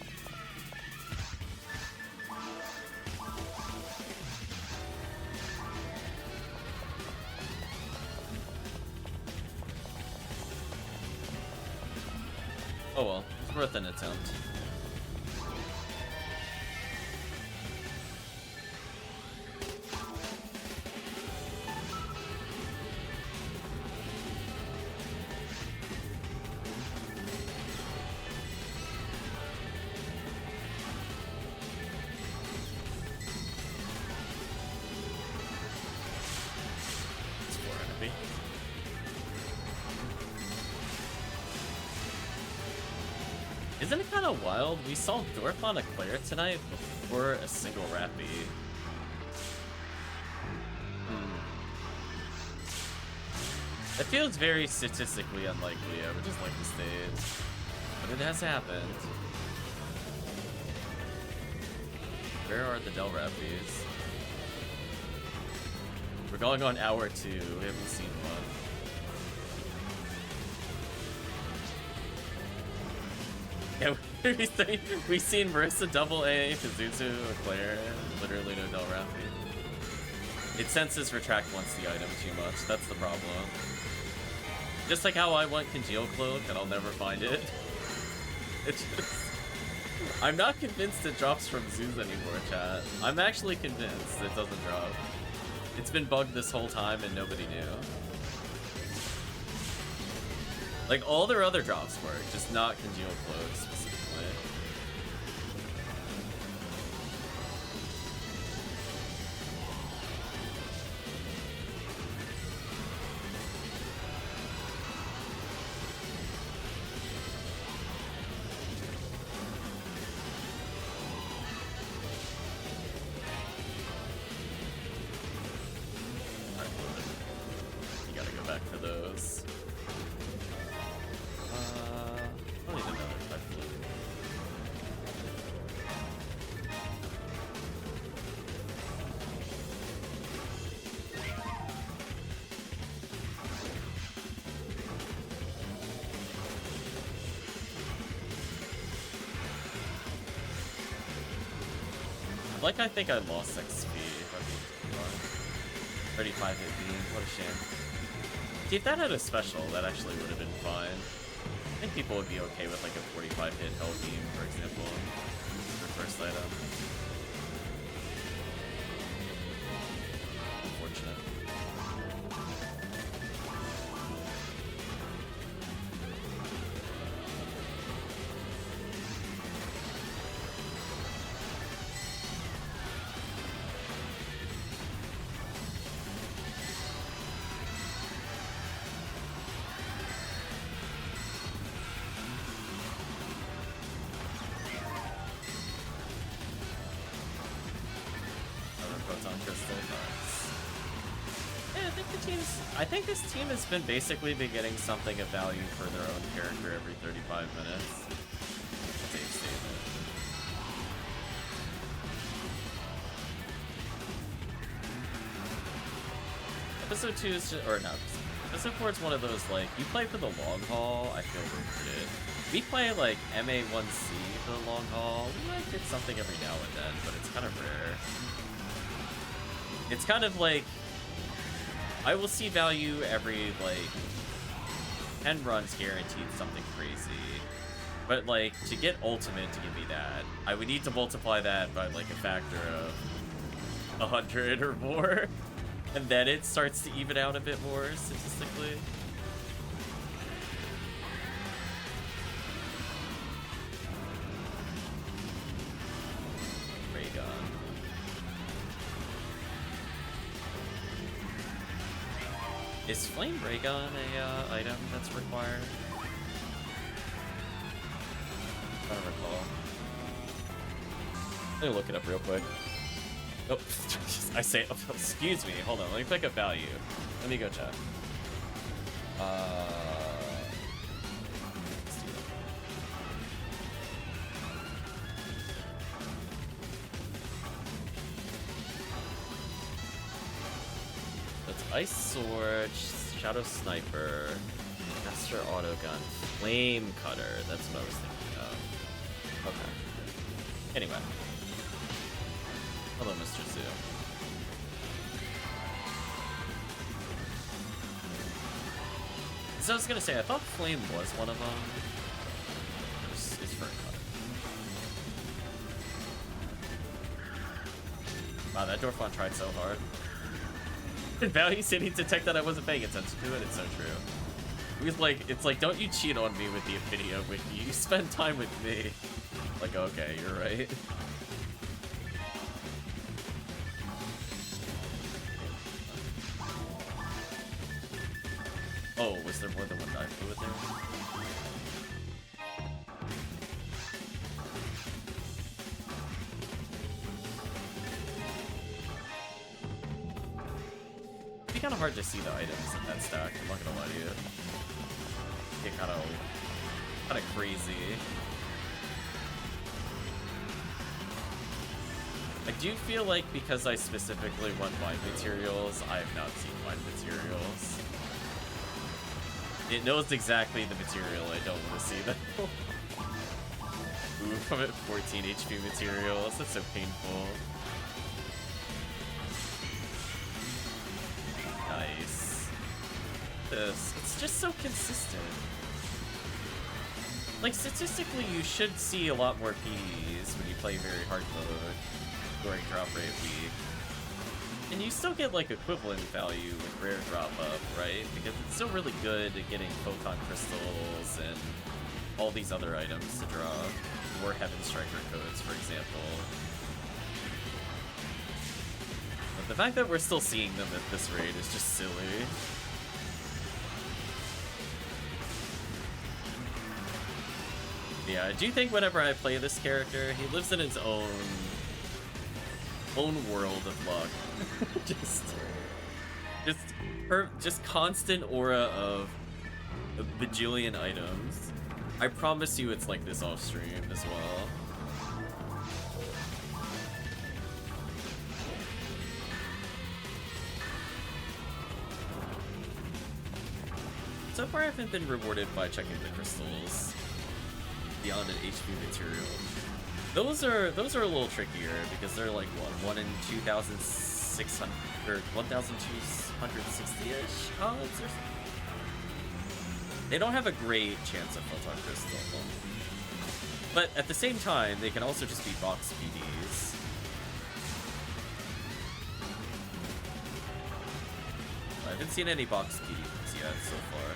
Oh well, it's worth an attempt. Isn't it kind of wild? We saw Dwarf Declare tonight before a single Rappy. It feels very statistically unlikely, I would just like to state. But it has happened. Where are the Del Rappies? We're going on hour 2. We haven't seen one. Yeah, we've seen Marissa double A, Kazuzu, Claire, literally no Del Rappi. It senses retract once the item too much, that's the problem. Just like how I want Congeal Cloak and I'll never find it. It's just... I'm not convinced it drops from Zeus anymore, chat. I'm actually convinced it doesn't drop. It's been bugged this whole time and nobody knew. Like, all their other drops work, just not Congeal Cloak specifically. back for those. I'll need another type blue. Like, I think I lost XP if I'm being too honest. 35 hit beam, what a shame. See, if that had a special, that actually would have been fine. I think people would be okay with like a 45 hit hell beam, for example, for first item. Unfortunate. I think this team has been basically getting something of value for their own character every 35 minutes. Safe statement. Episode 2 is just, or no, Episode 4 is one of those, like, you play for the long haul, I feel rewarded. We play, like, MA1C for the long haul. We might get something every now and then, but it's kind of rare. It's kind of like, I will see value every, like, 10 runs guaranteed something crazy. But, like, to get ultimate to give me that, I would need to multiply that by, like, a factor of 100 or more. And then it starts to even out a bit more, statistically. Is Flame Ray Gun a item that's required? I don't recall. Let me look it up real quick. Oh, I say, oh, excuse me. Hold on, let me pick up value. Let me go check. Let's do that. That's Ice Sword, Shadow Sniper, Master Auto Gun, Flame Cutter. That's what I was thinking of. Okay. Anyway. Hello, Mr. Zoo. So I was gonna say, I thought Flame was one of them. It's for a cutter. Wow, that Dorfon tried so hard. Value City detect that I wasn't paying attention to it. It's so true. Because, like, it's like, don't you cheat on me with the Ephinea wiki. You spend time with me. Like, okay, you're right. Oh, was there more than one dive fluid there? It'd be kind of hard to see the items in that stack, I'm not gonna lie to you. Get kind of crazy. I do feel like because I specifically want wine materials, I have not seen wine materials. It knows exactly the material I don't want to see though. Ooh, I'm at 14 HP materials. That's so painful. Nice. It's just so consistent. Like, statistically, you should see a lot more PDs when you play very hard mode during drop rate week. And you still get, like, equivalent value with rare drop up, right? Because it's still really good at getting photon crystals and all these other items to drop. Or Heaven Striker codes, for example. But the fact that we're still seeing them at this rate is just silly. Yeah, I do think whenever I play this character, he lives in his own world of luck. Just Just constant aura of a bajillion items. I promise you it's like this off stream as well. So far I haven't been rewarded by checking the crystals beyond an HP material. Those are a little trickier because they're like what, 1 in 2,600 or 1,260-ish odds or something. They don't have a great chance of photon crystal. But at the same time, they can also just be box PDs. I haven't seen any box PDs yet so far.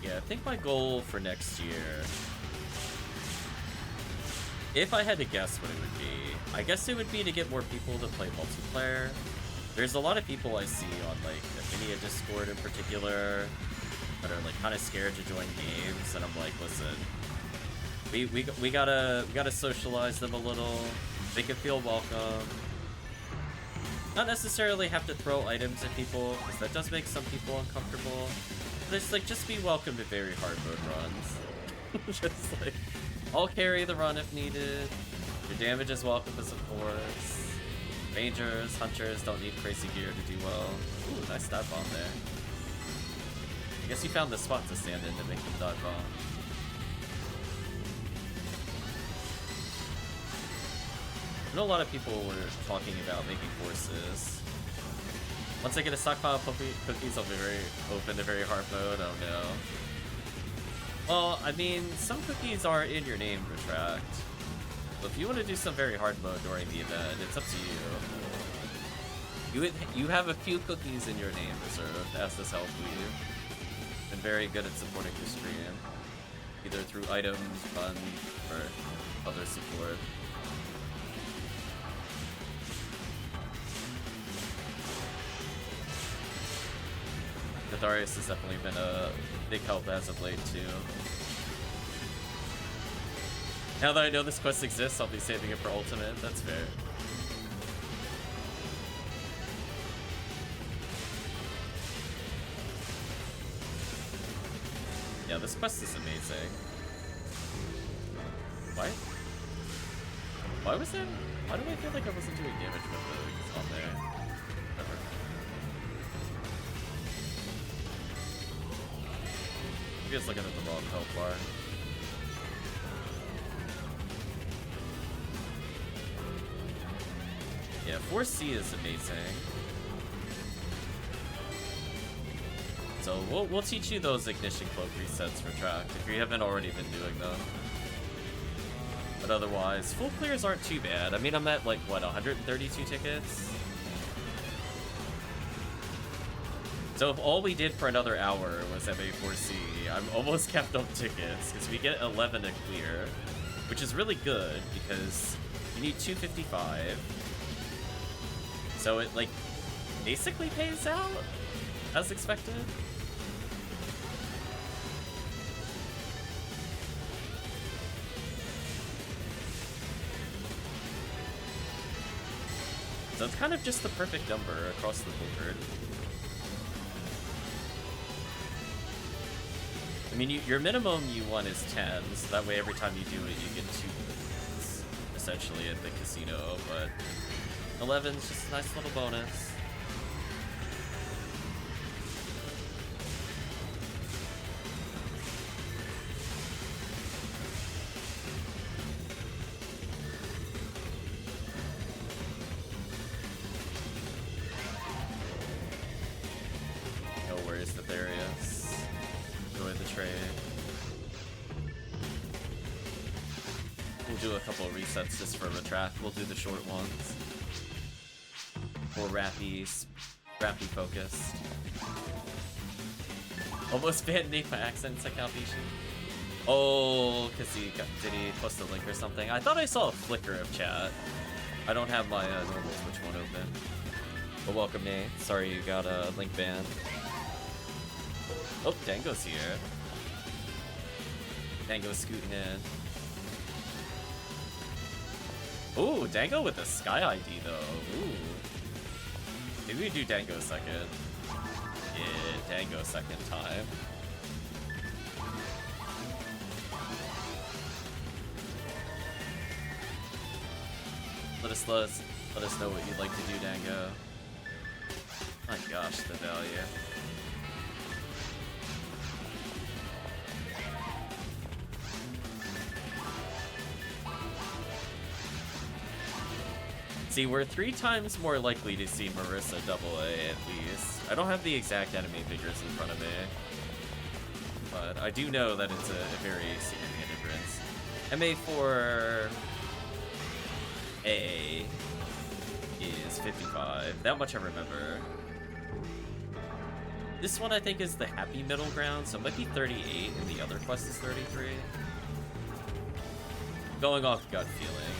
I think my goal for next year, if I had to guess what it would be, I guess it would be to get more people to play multiplayer. There's a lot of people I see on like Ephinea Discord in particular that are like kind of scared to join games, and I'm like, listen, we gotta socialize them a little, make it feel welcome. Not necessarily have to throw items at people, because that does make some people uncomfortable. Just like, just be welcome to very hard mode runs. Just like, I'll carry the run if needed. Your damage is welcome as of course. Rangers, hunters don't need crazy gear to do well. Ooh, nice dive bomb there. I guess you found the spot to stand in to make them dive bomb. I know a lot of people were talking about making forces. Once I get a stockpile of cookies, I'll be very open to very hard mode. Oh no. Well, I mean, some cookies are in your name, Retract. So if you want to do some very hard mode during the event, it's up to you. You have a few cookies in your name reserved as this HellCleave. Been very good at supporting your stream, either through items, fun, or other support. Darius has definitely been a big help as of late too. Now that I know this quest exists, I'll be saving it for Ultimate. That's fair. Yeah, this quest is amazing. Why? Why was there? Why do I feel like I wasn't doing damage with those on there? Never. I'm just looking at the wrong health bar. Yeah, 4C is amazing. So we'll teach you those ignition cloak resets for Tract if you haven't already been doing them. But otherwise, full clears aren't too bad. I mean, I'm at like what, 132 tickets? So if all we did for another hour was MA4C, I'm almost kept up tickets, because we get 11 to clear, which is really good, because you need 255. So it, like, basically pays out, as expected. So it's kind of just the perfect number across the board. I mean, your minimum you want is 10, so that way every time you do it, you get 2 points, essentially, at the casino, but 11's just a nice little bonus. No worries, Nefarious. Enjoy the trade. We'll do a couple of resets just for the track. We'll do the short ones. More rappy focus. Almost banned me my accent, Sakapishi. Oh, cause did he post a link or something? I thought I saw a flicker of chat. I don't have my normal Twitch one open. But welcome, Nate. Sorry you got a link ban. Oh, Dango's here. Dango's scooting in. Ooh, Dango with the Sky ID though. Ooh. Maybe we do Dango second. Yeah, Dango second time. Let us know what you'd like to do, Dango. My gosh, the value. See, we're 3 times more likely to see Marissa AA at least. I don't have the exact enemy figures in front of me, but I do know that it's a very significant difference. MA for AA is 55. That much I remember. This one I think is the happy middle ground, so it might be 38 and the other quest is 33. Going off gut feeling.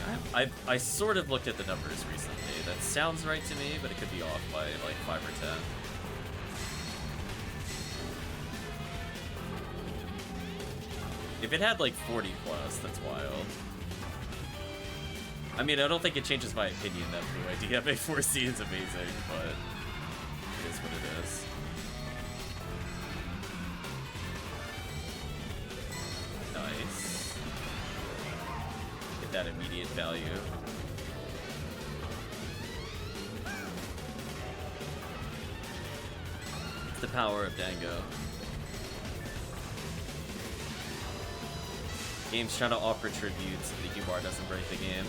I sort of looked at the numbers recently. That sounds right to me, but it could be off by like 5 or 10. If it had like 40 plus, that's wild. I mean, I don't think it changes my opinion that Blue ID MA4C is amazing, but it is what it is. Nice. Get that immediate value. It's the power of Dango. Game's trying to offer tribute so the U-bar doesn't break the game.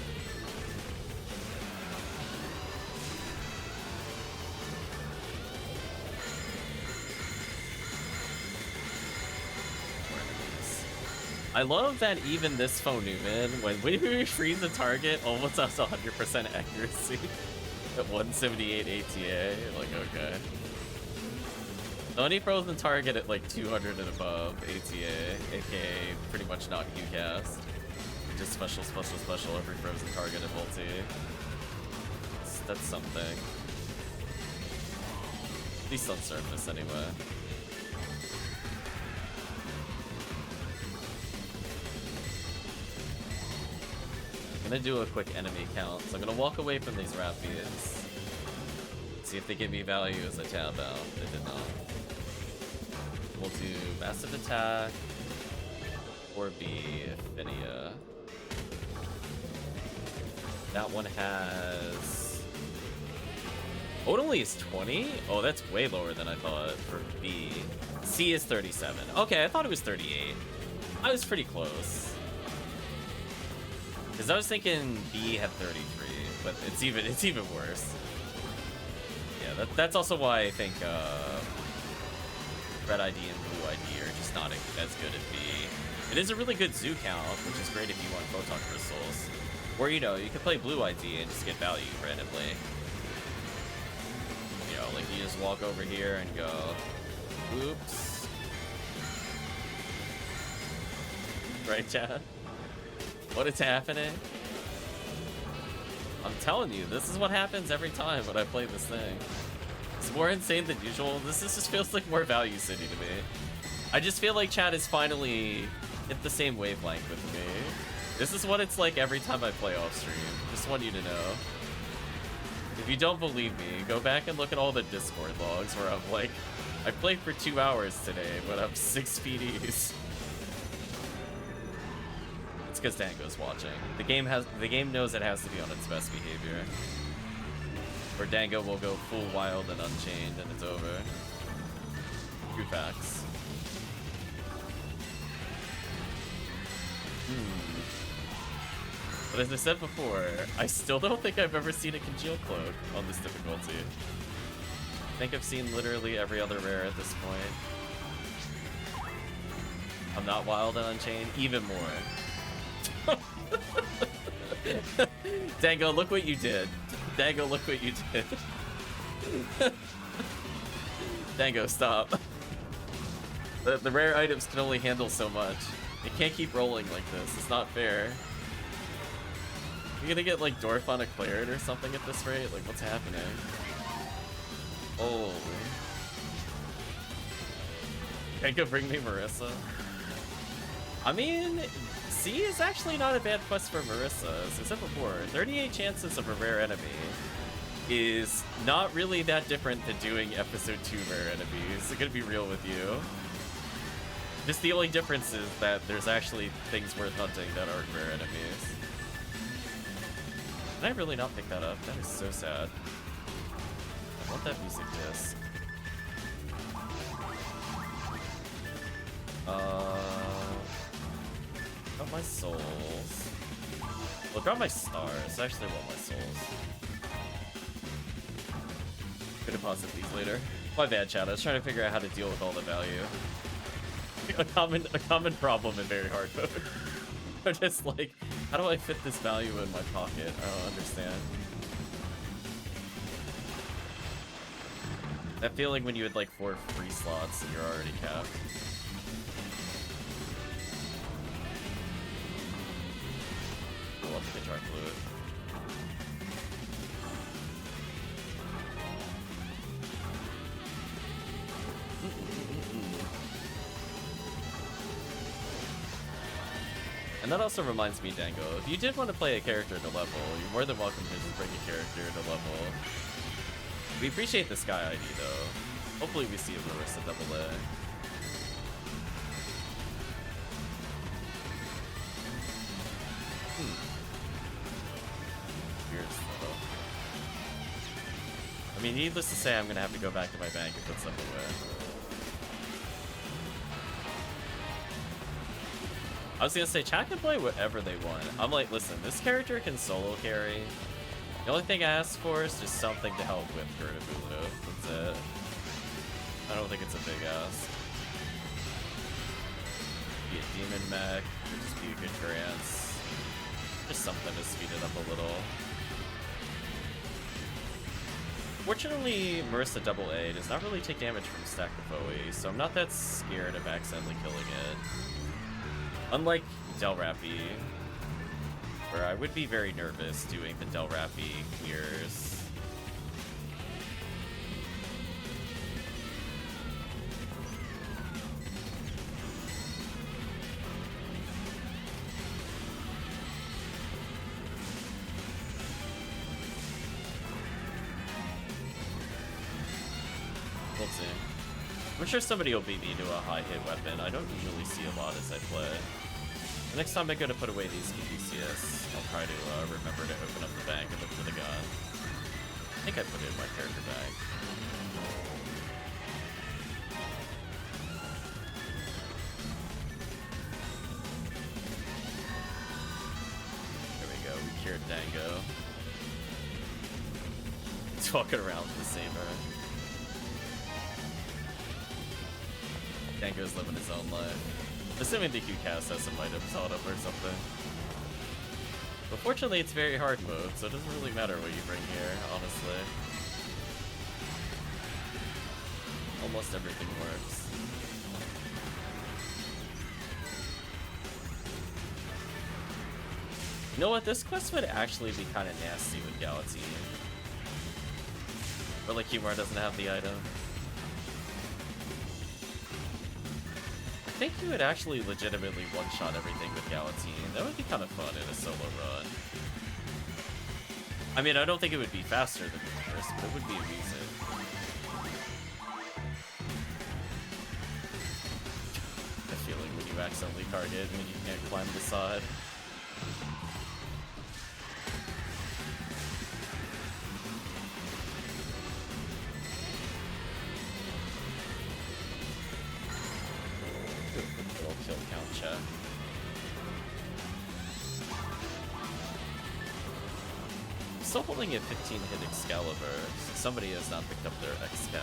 I love that even this phone Newman, when we freeze the target, almost has 100% accuracy at 178 ATA. Like, okay. The only frozen target at like 200 and above ATA, aka pretty much not QCast. Just special every frozen target at multi. That's something. At least on surface anyway. I'm gonna do a quick enemy count, so I'm gonna walk away from these Rapids. See if they give me value as I tab out. They did not. We'll do Massive Attack, or B, Ephinea. That one has... Oh, it only is 20? Oh, that's way lower than I thought for B. C is 37. Okay, I thought it was 38. I was pretty close. Because I was thinking B had 33, but it's even worse. Yeah, that's also why I think Red ID and Blue ID are just not as good at B. It is a really good zoo count, which is great if you want photon crystals. Or, you know, you can play Blue ID and just get value randomly. You know, like you just walk over here and go, oops. Right, chat? What is happening? I'm telling you, this is what happens every time when I play this thing. It's more insane than usual. This just feels like more Value City to me. I just feel like chat is finally hit the same wavelength with me. This is what it's like every time I play off stream. Just want you to know. If you don't believe me, go back and look at all the Discord logs where I'm like, I played for 2 hours today, but I'm 6 PDs. It's because Dango's watching. The game knows it has to be on its best behavior. Or Dango will go full wild and unchained and it's over. True facts. But as I said before, I still don't think I've ever seen a Congeal Cloak on this difficulty. I think I've seen literally every other rare at this point. I'm not wild and unchained, even more. Dango, look what you did. Dango, look what you did. Dango, stop. The rare items can only handle so much. It can't keep rolling like this. It's not fair. You're gonna get like Dorphonic Claret or something at this rate? Like, what's happening? Oh. Dango, bring me Marissa. I mean, C is actually not a bad quest for Marissa, as I said before. 38 chances of a rare enemy is not really that different than doing episode 2 rare enemies. I'm gonna be real with you. Just the only difference is that there's actually things worth hunting that aren't rare enemies. Did I really not pick that up? That is so sad. I want that music disc. Got my souls. Well, got my stars. I actually want my souls. Could deposit these later. My bad, chat. I was trying to figure out how to deal with all the value. A common problem in very hard mode. I'm just like, how do I fit this value in my pocket? I don't understand. That feeling when you had like 4 free slots and you're already capped. I love the guitar fluid. And that also reminds me, Dango, if you did want to play a character to level, you're more than welcome to just bring a character to level. We appreciate the Sky ID, though. Hopefully we see a Marissa AA. Weird, though. I mean, needless to say, I'm going to have to go back to my bank and put stuff away. I was gonna say, chat can play whatever they want. I'm like, listen, this character can solo carry. The only thing I ask for is just something to help with VHalue. That's it. I don't think it's a big ask. Be a demon mech, or just be a good trance. Just something to speed it up a little. Fortunately, Marissa AA does not really take damage from stack of OE, so I'm not that scared of accidentally killing it. Unlike Delrappy, where I would be very nervous doing the Delrappy clears. We'll see. I'm sure somebody will beat me to a high hit weapon. I don't usually see a lot as I play. The next time I go to put away these PDCS, I'll try to remember to open up the bag and look for the gun. I think I put it in my character bag. There we go, we cured Dango. He's walking around with the saber. Dango's living his own life. Assuming the Q-Cast has some items held up or something. But fortunately, it's very hard mode, so it doesn't really matter what you bring here, honestly. Almost everything works. You know what? This quest would actually be kind of nasty with Galaxy. Or like Humor doesn't have the item. I think you would actually legitimately one-shot everything with Galatine. That would be kind of fun in a solo run. I mean, I don't think it would be faster than the first, but it would be amusing. The feeling when you accidentally target when you can't climb the side. Kill count check. I'm still holding a 15 hit Excalibur, so somebody has not picked up their Excal.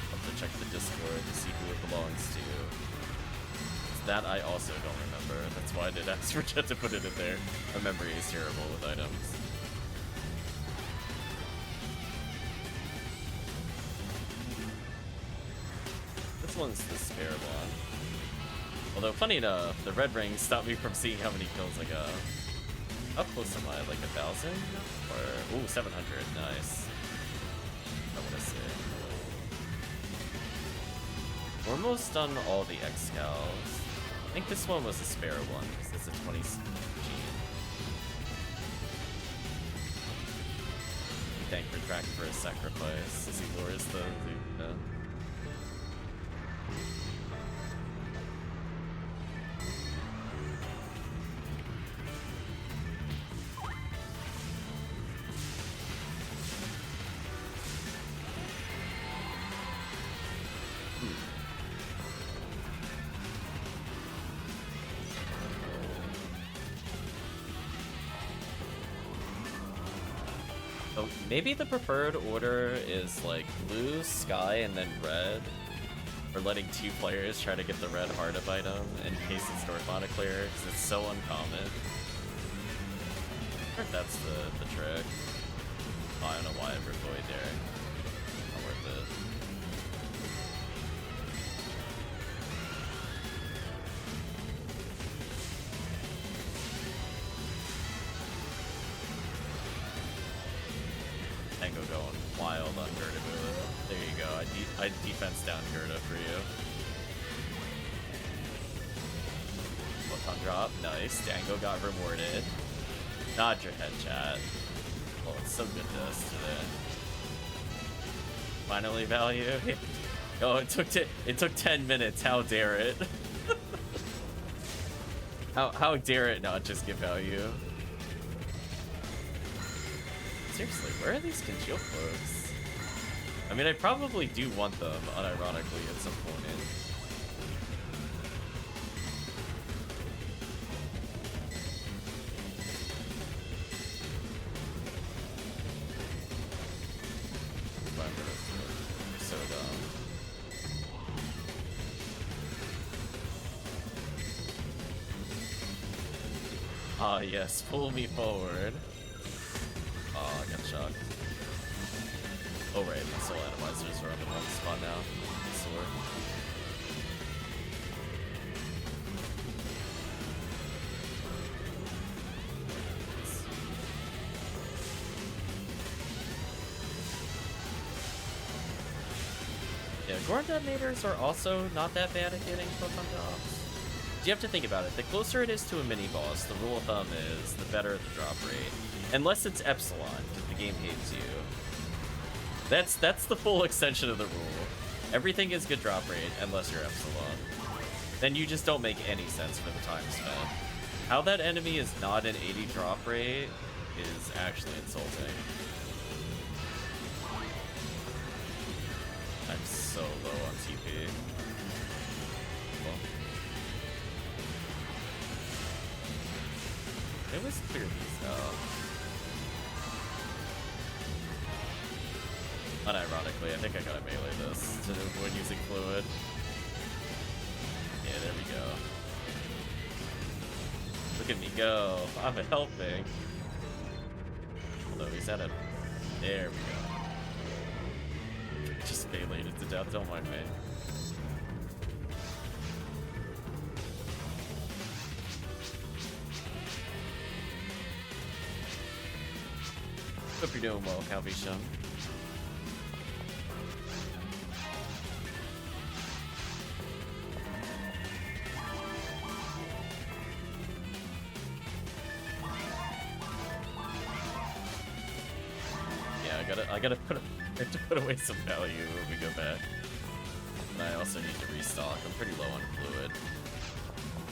I'll have to check the Discord to see who it belongs to. It's That I also don't remember. That's why I did ask for Jet to put it in there. My memory is terrible with items. This one's the spare one. Although, funny enough, the red ring stopped me from seeing how many kills I got. How close am I? Like 1,000? Or, ooh, 700. Nice. I want to say. We're almost done all the X-Cals. I think this one was a spare one, because it's a 20 G. Thank for track for his sacrifice as he lures the Luna. Maybe the preferred order is like blue, sky, and then red. Or letting 2 players try to get the red heart of item in case it's Northmana clear, because it's so uncommon. I heard that's the trick. Oh, I don't know why I ever void there. Not worth it. Tango going wild on Gerda Moon. There you go. I defense down Gerda for you. Photon drop. Nice. Dango got rewarded. Nod your head, chat. Oh, it's so good to us today. Finally, VHalue. Oh, it took 10 minutes. How dare it? how dare it not just give VHalue? Seriously, where are these congeal cloaks? I mean, I probably do want them, unironically, at some point. I'm so dumb. Ah, yes, pull me forward. Oh, I got shocked. Oh, right, my soul atomizers are on the wrong spot now. Sword. Yeah, Gorn detonators are also not that bad at getting photon drops. You have to think about it. The closer it is to a mini boss, the rule of thumb is the better the drop rate. Unless it's Epsilon, because the game hates you. That's the full extension of the rule. Everything is good drop rate unless you're Epsilon. Then you just don't make any sense for the time spent. How that enemy is not an 80 drop rate is actually insulting. I'm so low on TP. Well, it was clear these now. Unironically, I think I gotta melee this to avoid using fluid. Yeah, there we go. Look at me go. I'm helping. Although he's at a... There we go. Just meleeed it to death, don't mind me. Hope you're doing well, Calvisham. I gotta put away some value when we go back. And I also need to restock. I'm pretty low on fluid.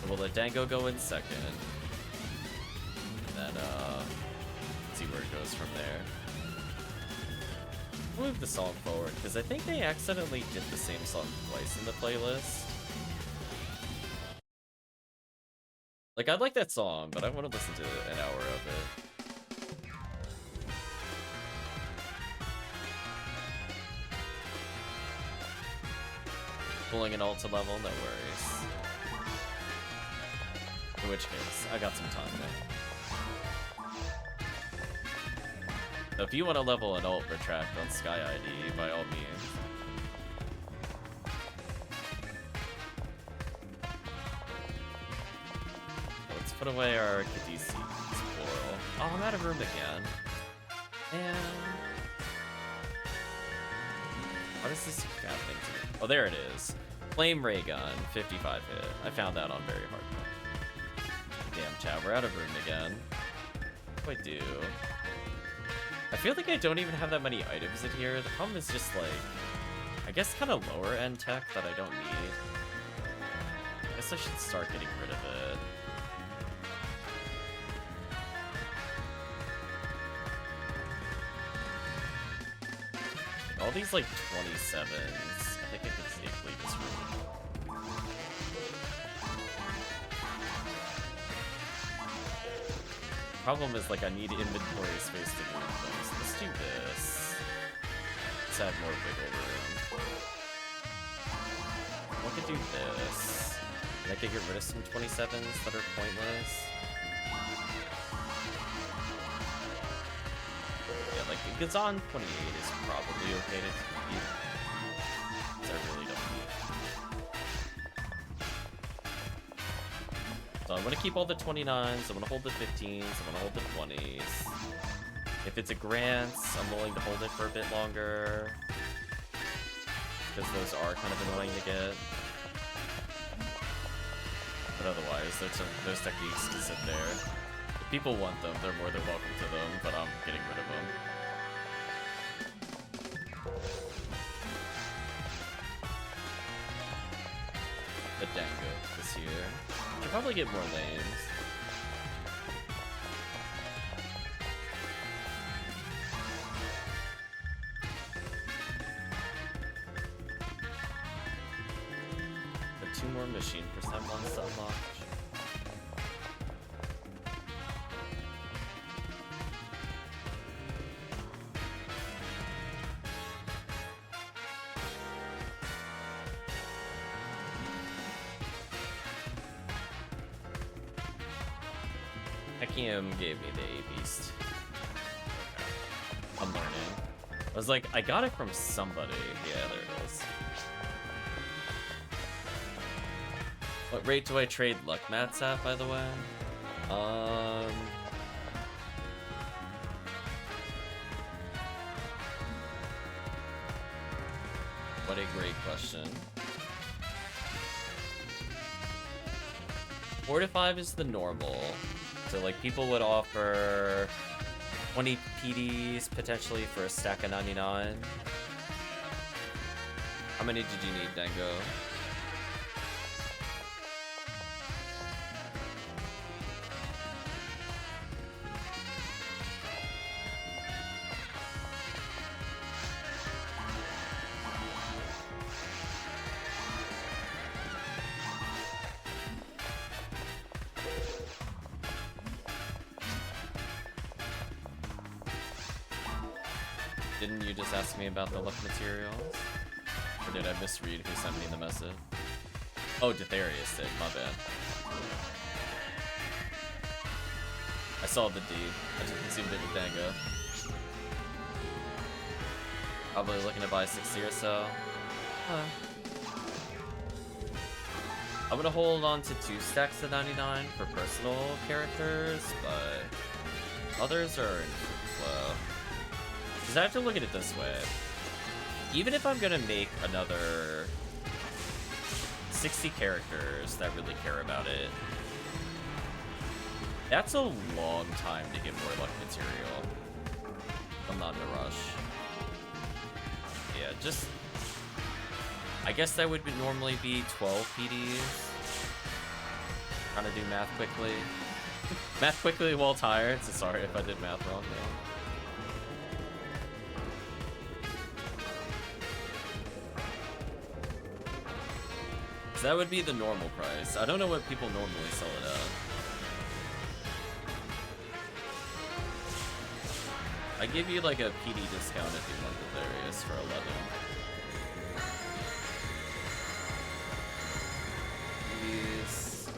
So we'll let Dango go in second. And then see where it goes from there. Move the song forward, because I think they accidentally did the same song twice in the playlist. Like, I like that song, but I want to listen to an hour of it. Pulling an ult to level, no worries. In which case, I got some time now. So if you want to level an alt retract on Sky ID, by all means. Let's put away our Kadisi Explorer. Oh, I'm out of room again. And what is this happening to me? Oh, there it is. Flame Ray Gun, 55 hit. I found that on very hard mode. Damn, chat, we're out of room again. What do I do? I feel like I don't even have that many items in here. The problem is just like, I guess kind of lower end tech that I don't need. I guess I should start getting rid of it. All these like 27s. I think I can safely just remove. Problem is like I need inventory space to move things. Let's do this. Let's add more wiggle room. I could do this. And I could get rid of some 27s that are pointless. Yeah, like a Gazan 28 is probably okay to keep. Because I really don't need it. So I'm gonna keep all the 29s, I'm gonna hold the 15s, I'm gonna hold the 20s. If it's a grants, I'm willing to hold it for a bit longer. Because those are kind of annoying to get. But otherwise, those techniques can sit there. If people want them, they're more than welcome to them, but I'm getting rid of them. The Dango this year. Should probably get more lanes. The 2 more machine percent ones to unlock. Tekkium gave me the A-Beast. Okay. I'm learning. I was like, I got it from somebody. Yeah, there it is. What rate do I trade luck mats at, by the way? What a great question. 4 to 5 is the normal. So, like, people would offer 20 PDs potentially for a stack of 99. How many did you need, Dango? Didn't you just ask me about the luck materials? Or did I misread who sent me the message? Oh, Ditharius did, my bad. I saw the D. I just consumed it with Dango. Probably looking to buy 60 or so. I'm gonna hold on to 2 stacks of 99 for personal characters, but others are in flow. Because I have to look at it this way. Even if I'm gonna make another 60 characters that really care about it, that's a long time to get more luck material. I'm not in a rush. Yeah, just... I guess that would normally be 12 PDs. Trying to do math quickly. Math quickly while tired, so sorry if I did math wrong though. So that would be the normal price. I don't know what people normally sell it at. I give you like a PD discount if you want the Darius for 11. These.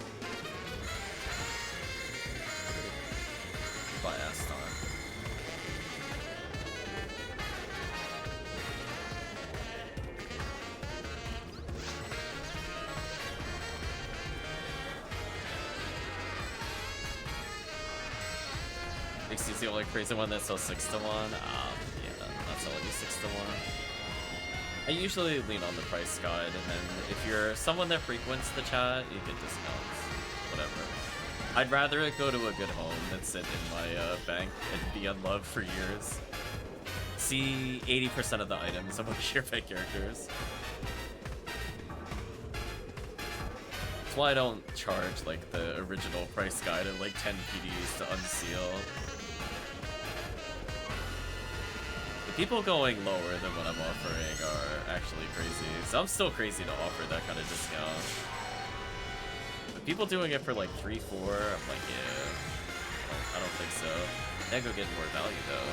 Dixie's the only crazy one that sells 6 to 1. Yeah, not selling you 6 to 1. I usually lean on the price guide, and then if you're someone that frequents the chat, you get discounts. Whatever. I'd rather it go to a good home than sit in my bank and be unloved for years. See 80% of the items of my Sheerpet characters. That's why I don't charge like the original price guide of like 10 PDs to unseal. The people going lower than what I'm offering are actually crazy. So I'm still crazy to offer that kind of discount. But people doing it for like 3, 4, I'm like, yeah, I don't think so. Then go get more value though.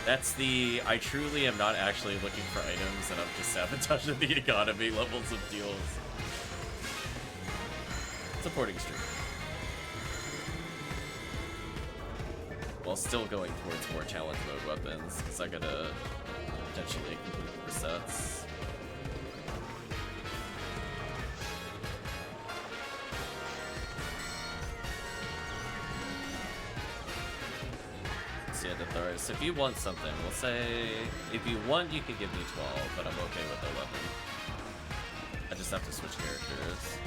That's the, I truly am not actually looking for items and I'm just sabotaging the economy levels of deals. Supporting stream. While still going towards more challenge mode weapons, because I gotta potentially complete the resets. So if you want something, we'll say, if you want, you can give me 12, but I'm okay with 11. I just have to switch characters.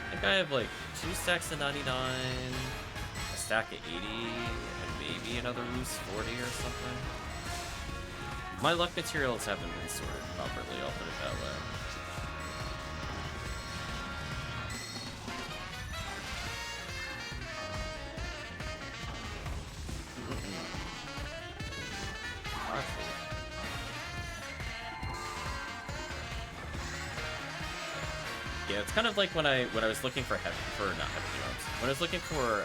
I think I have like 2 stacks of 99, a stack of 80, and maybe another loose 40 or something. My luck materials haven't been sorted properly, I'll put it that way. Yeah, it's kind of like when I was looking for when I was looking for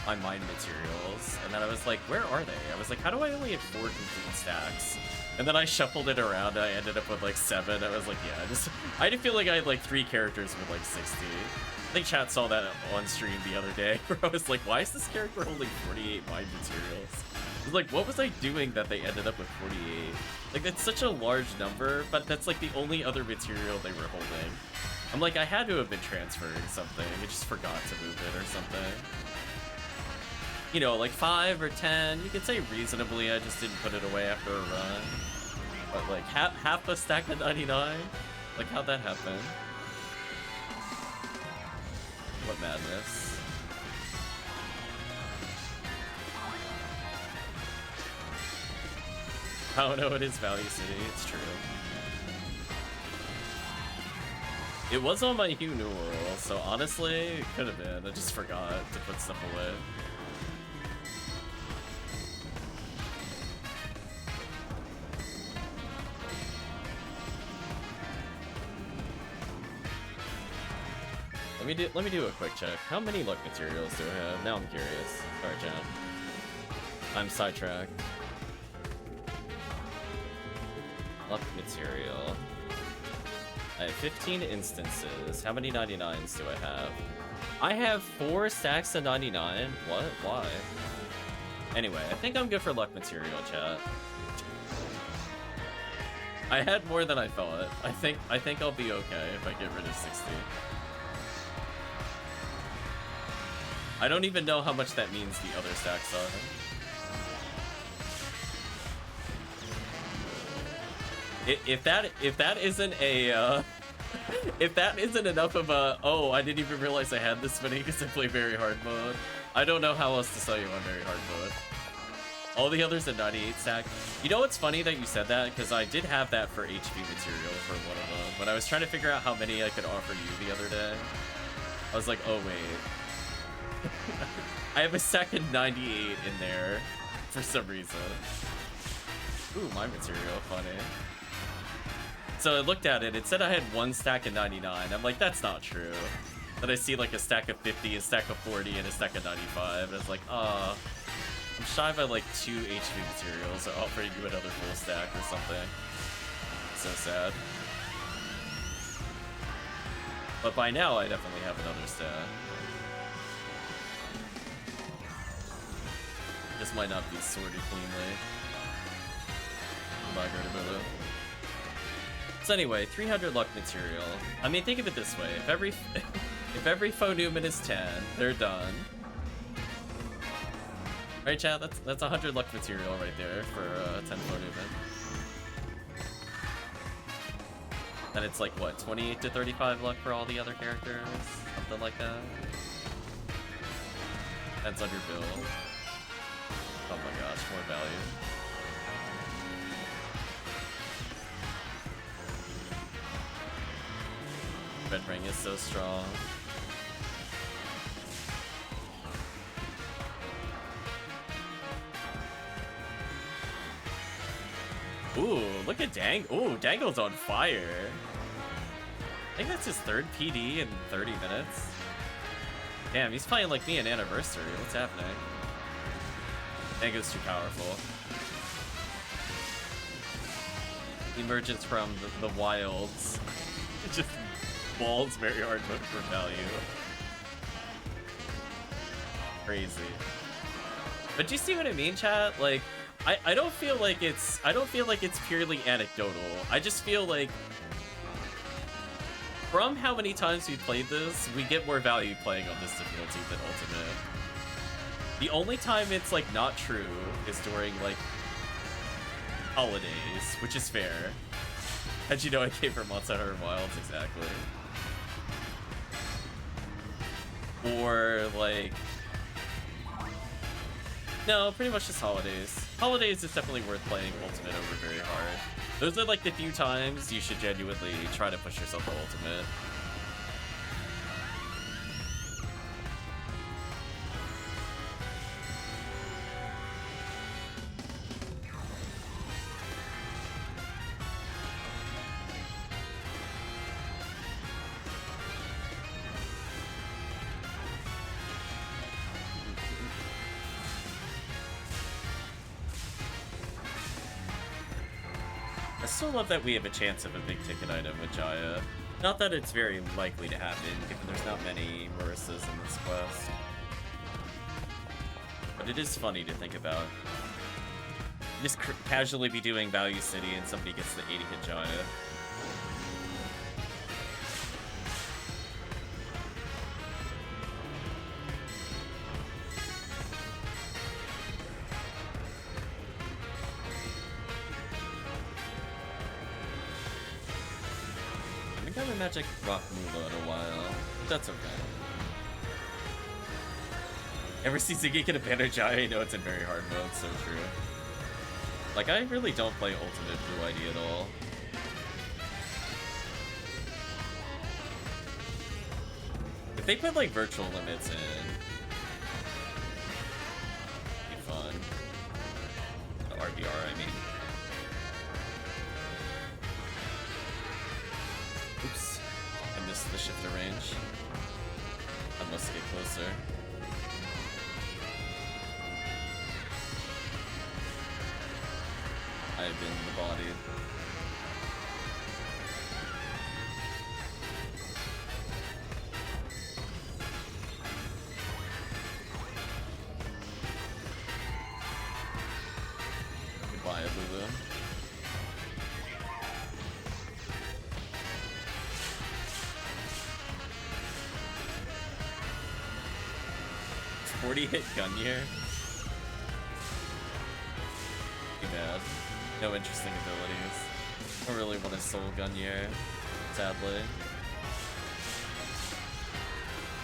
my mine materials, and then I was like, where are they? I was like, how do I only have 4 complete stacks? And then I shuffled it around, and I ended up with like 7. I was like, yeah, I did feel like I had like 3 characters with like 60. I think chat saw that on stream the other day, where I was like, why is this character holding 48 mine materials? I was like, what was I doing that they ended up with 48? Like, that's such a large number, but that's like the only other material they were holding. I'm like, I had to have been transferring something. I just forgot to move it or something. You know, like 5 or 10, you could say reasonably I just didn't put it away after a run. But like half a stack of 99? Like, how'd that happen? What madness. Oh no, it is Value City, it's true. It was on my Hue New World, so honestly, it could have been. I just forgot to put stuff away. Let me do a quick check. How many luck materials do I have? Now I'm curious. Alright, chat. I'm sidetracked. Luck material. I have 15 instances. How many 99s do I have? I have 4 stacks of 99. What? Why? Anyway, I think I'm good for luck material, chat. I had more than I thought. I think I'll be okay if I get rid of 60. I don't even know how much that means the other stacks are. If that isn't a if that isn't enough of a, oh, I didn't even realize I had this many because I play very hard mode, I don't know how else to sell you on very hard mode. All the others are 98 stack. You know what's funny that you said that? Because I did have that for HP material for one of them. When I was trying to figure out how many I could offer you the other day, I was like, oh wait. I have a stack of 98 in there for some reason. Ooh, my material, funny. So I looked at it, it said I had 1 stack of 99. I'm like, that's not true. Then I see like a stack of 50, a stack of 40, and a stack of 95. And I was like, I'm shy by like 2 HP materials. Or offering you another full stack or something. So sad. But by now, I definitely have another stack. This might not be sorted cleanly. Bye, Gerda. So anyway, 300 luck material. I mean, think of it this way: if If every faux Newman is 10, they're done. Alright, chat, that's 100 luck material right there for 10 faux Newman. And it's like, what, 28 to 35 luck for all the other characters? Something like that. Depends on your build. Oh my gosh, more value. Red Ring is so strong. Ooh, look at Ooh, Dangle's on fire. I think that's his third PD in 30 minutes. Damn, he's playing like me in Anniversary. What's happening? Dango's too powerful. Emergence from the wilds. It just balls very hard for value. Crazy. But do you see what I mean, chat? Like, I don't feel like it's purely anecdotal. I just feel like from how many times we've played this, we get more value playing on this difficulty than Ultimate. The only time it's like not true is during like holidays, which is fair. How'd you know I came from Monster Hunter Wilds? Exactly. Or like, no, pretty much just holidays. Holidays is definitely worth playing Ultimate over very hard. Those are like the few times you should genuinely try to push yourself to Ultimate. I still love that we have a chance of a big ticket item with Jaya. Not that it's very likely to happen, given there's not many Marisas in this quest. But it is funny to think about. Just casually be doing Value City and somebody gets the 80 hit Jaya. Magic Rock Mula in a while. That's okay. Ever see Ziggy get a banner Jaya? You know it's in very hard mode, so true. Like, I really don't play Ultimate Blue ID at all. If they put like virtual limits in, it'd be fun. The RBR, I mean. Oops. I missed the shifter range. I must get closer. I have been the body. Goodbye, Lulu. It's 40 hit gun year. Too bad. No interesting abilities. I really want a Soul Gunyear, sadly.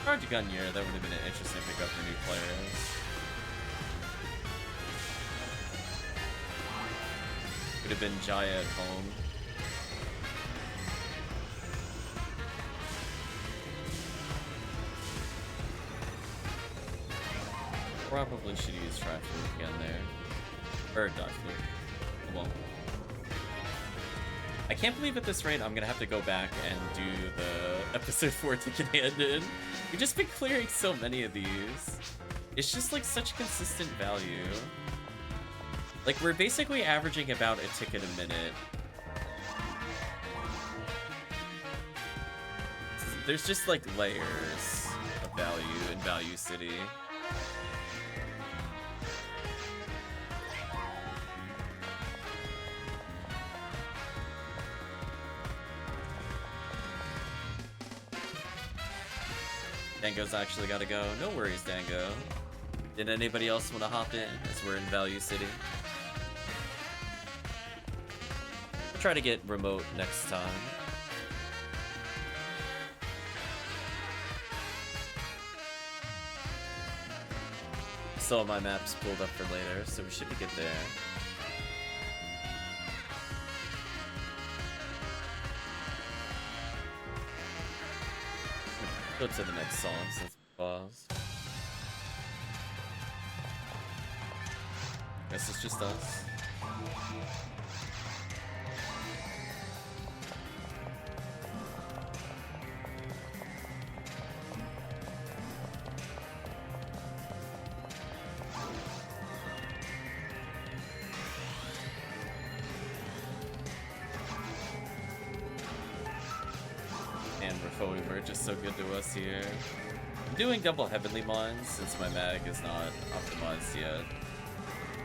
Hard to Gunyear, that would have been an interesting pickup for new players. Could have been Jaya at home. Probably should use Tri-Fluke again there. Or Dark-Fluke. Well, I can't believe at this rate I'm gonna have to go back and do the episode 4 ticket Handin. We've just been clearing so many of these. It's just like such consistent value. Like, we're basically averaging about a ticket a minute. There's just like layers of value in Value City. Dango's actually gotta go. No worries, Dango. Did anybody else want to hop in as we're in Value City? We'll try to get remote next time. Still have my maps pulled up for later, so we should be good there. Go to the next song since we paused. Guess it's just us. Just so good to us here. I'm doing double heavenly mines since my mag is not optimized yet.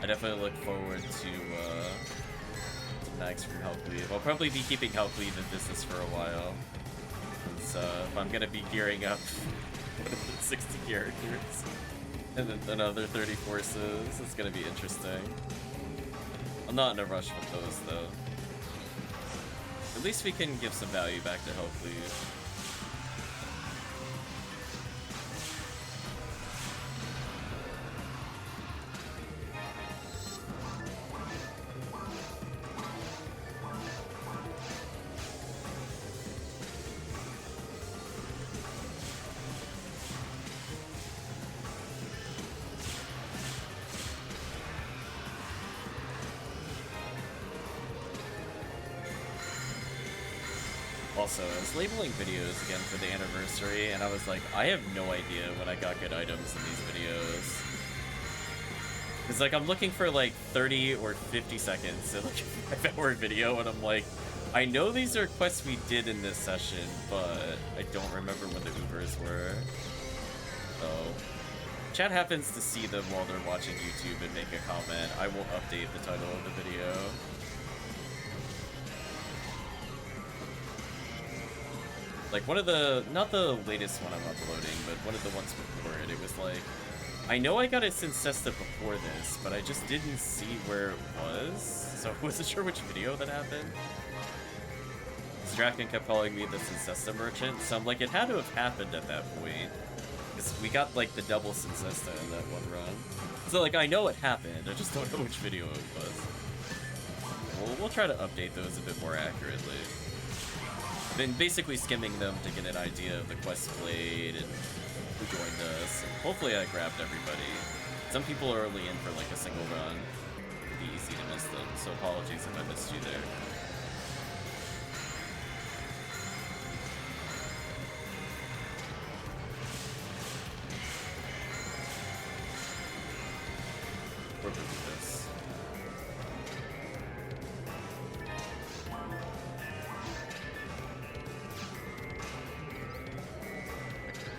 I definitely look forward to mags from HellCleave. I'll probably be keeping HellCleave in business for a while. Since if I'm gonna be gearing up 60 characters and then another 30 forces, it's gonna be interesting. I'm not in a rush with those though. At least we can give some value back to HellCleave. Also, I was labeling videos again for the anniversary, and I was like, I have no idea when I got good items in these videos. It's like, I'm looking for like 30 or 50 seconds in like a 5-hour video, and I'm like, I know these are quests we did in this session, but I don't remember when the Ubers were. So, chat happens to see them while they're watching YouTube and make a comment. I will update the title of the video. Like, one of the, not the latest one I'm uploading, but one of the ones before it, it was like, I know I got it Cincesta before this, but I just didn't see where it was, so I wasn't sure which video that happened. Draken kept calling me the Cincesta merchant, so I'm like, it had to have happened at that point, because we got, like, the double Cincesta in that one run. So, like, I know it happened, I just don't know which video it was. We'll try to update those a bit more accurately. Been basically skimming them to get an idea of the quests played and who joined us. And hopefully I grabbed everybody. Some people are only in for like a single run. It'd be easy to miss them, so apologies if I missed you there. Where would we do this?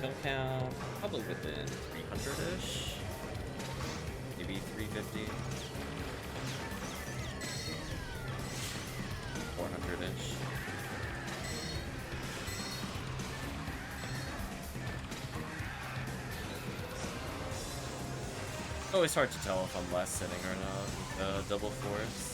Kill count, probably within 300-ish, maybe 350, 400-ish. Always hard to tell if I'm last sitting or not with double force.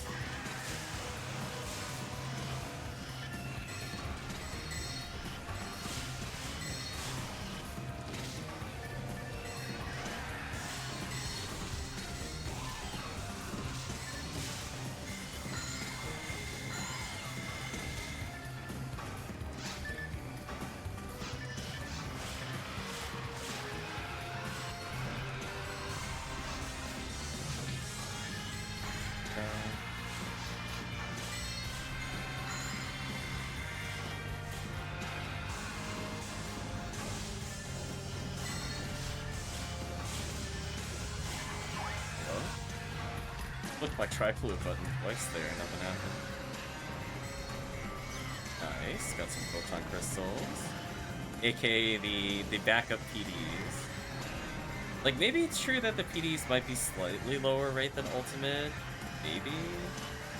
Clicked my tri-fluid button twice there, nothing happened. Nice, got some photon crystals. AKA the backup PDs. Like, maybe it's true that the PDs might be slightly lower rate than ultimate. Maybe.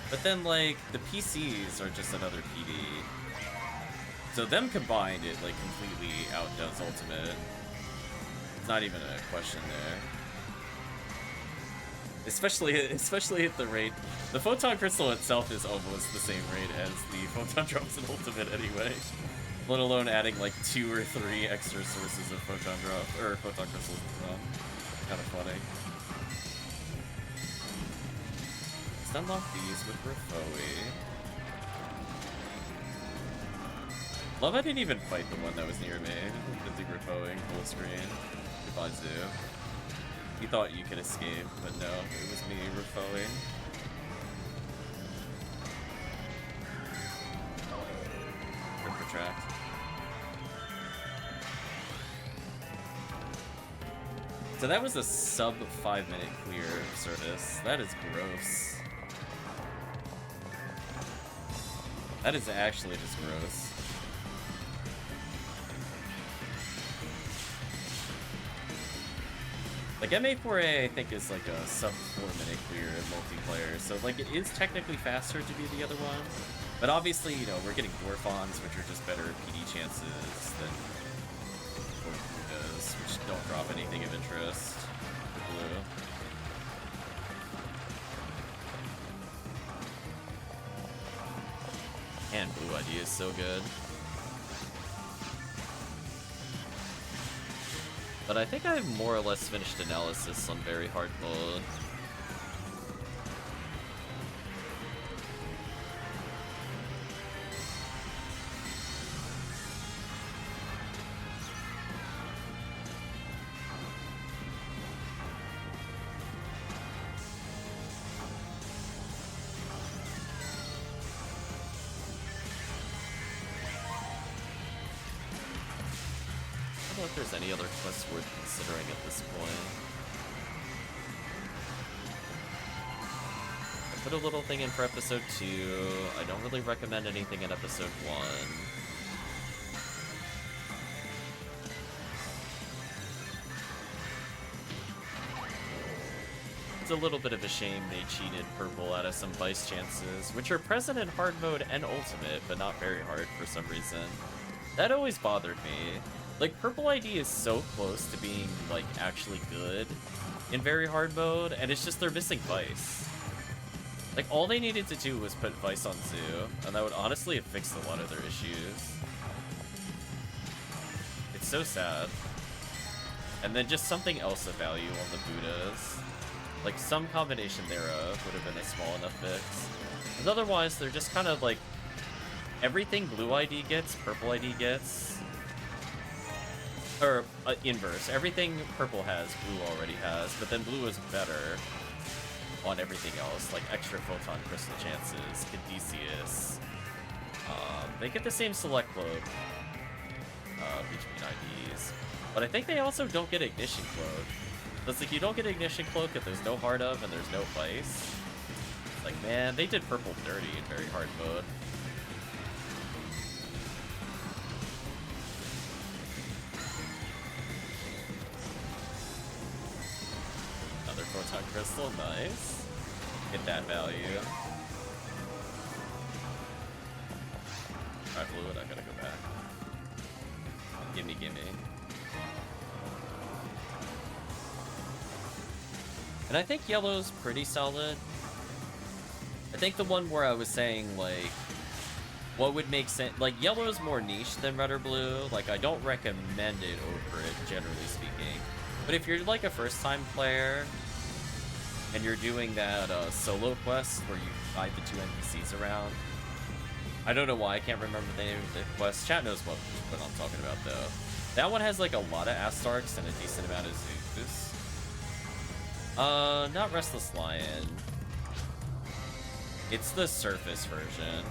But then, like, the PCs are just another PD. So them combined, it, like, completely outdoes ultimate. not even a question there. Especially at the rate. The Photon Crystal itself is almost the same rate as the Photon Drops in Ultimate anyway. Let alone adding like 2 or 3 extra sources of Photon Drop, or Photon Crystals as well. Kind of funny. Let's unlock these with RemoteBattery. Love I didn't even fight the one that was near me. Busy repoing full screen. Goodbye, Zoo. You thought you could escape, but no, it was me repoing. Or protract. So that was a sub 5-minute clear service. That is gross. That is actually just gross. Like, MA4A, I think, is like a sub 4-minute clear in multiplayer, so like it is technically faster to do the other one, but obviously, you know, we're getting Dwarfons, which are just better PD chances than Bukas, which don't drop anything of interest for blue. And blue ID is so good. But I think I've more or less finished analysis on very hard mode. I don't know if there's any other quests worth considering at this point. I put a little thing in for episode 2. I don't really recommend anything in episode 1. It's a little bit of a shame they cheated purple out of some vice chances, which are present in hard mode and ultimate, but not very hard for some reason. That always bothered me. Like, purple ID is so close to being, like, actually good in very hard mode, and it's just they're missing Vice. Like, all they needed to do was put Vice on Zoo, and that would honestly have fixed a lot of their issues. It's so sad. And then just something else of value on the Buddhas. Like, some combination thereof would have been a small enough fix. And otherwise, they're just kind of, like, everything blue ID gets, purple ID gets. Or, inverse. Everything purple has, blue already has, but then blue is better on everything else, like extra Photon Crystal chances, Caduceus. They get the same select load between IDs, but I think they also don't get Ignition Cloak. It's like, you don't get Ignition Cloak if there's no Hard Of and there's no Vice. It's like, man, they did purple dirty in very hard mode. Photon Crystal, nice. Get that value. Alright, fluid, I gotta go back. Gimme, gimme. And I think yellow's pretty solid. I think the one where I was saying, like, what would make sense, like, yellow's more niche than red or blue. Like, I don't recommend it over it, generally speaking. But if you're, like, a first-time player, and you're doing that solo quest where you guide the 2 NPCs around. I don't know why, I can't remember the name of the quest. Chat knows what I'm talking about, though. That one has, like, a lot of Astarks and a decent amount of Zeus. Not Restless Lion. It's the surface version.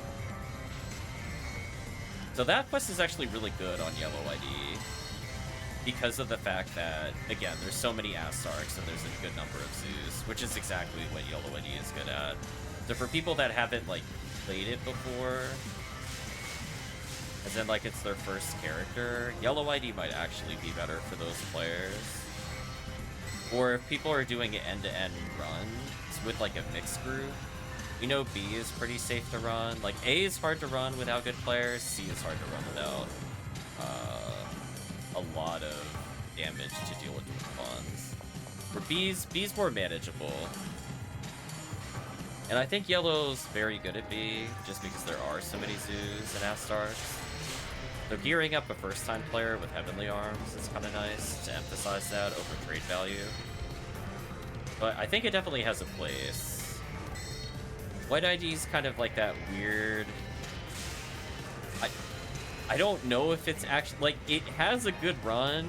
So that quest is actually really good on Yellow ID. Because of the fact that, again, there's so many Astarks and there's a good number of Zeus, which is exactly what Yellow ID is good at. So for people that haven't, like, played it before, as in, like, it's their first character, Yellow ID might actually be better for those players. Or if people are doing end-to-end runs with, like, a mixed group, you know B is pretty safe to run. Like, A is hard to run without good players, C is hard to run without a lot of damage to deal with Pawns. For B's more manageable. And I think Yellow's very good at B, just because there are so many Zoos and Astars. So gearing up a first-time player with Heavenly Arms is kind of nice to emphasize that over trade value. But I think it definitely has a place. White ID's kind of like that weird... I don't know if it's actually... Like, it has a good run,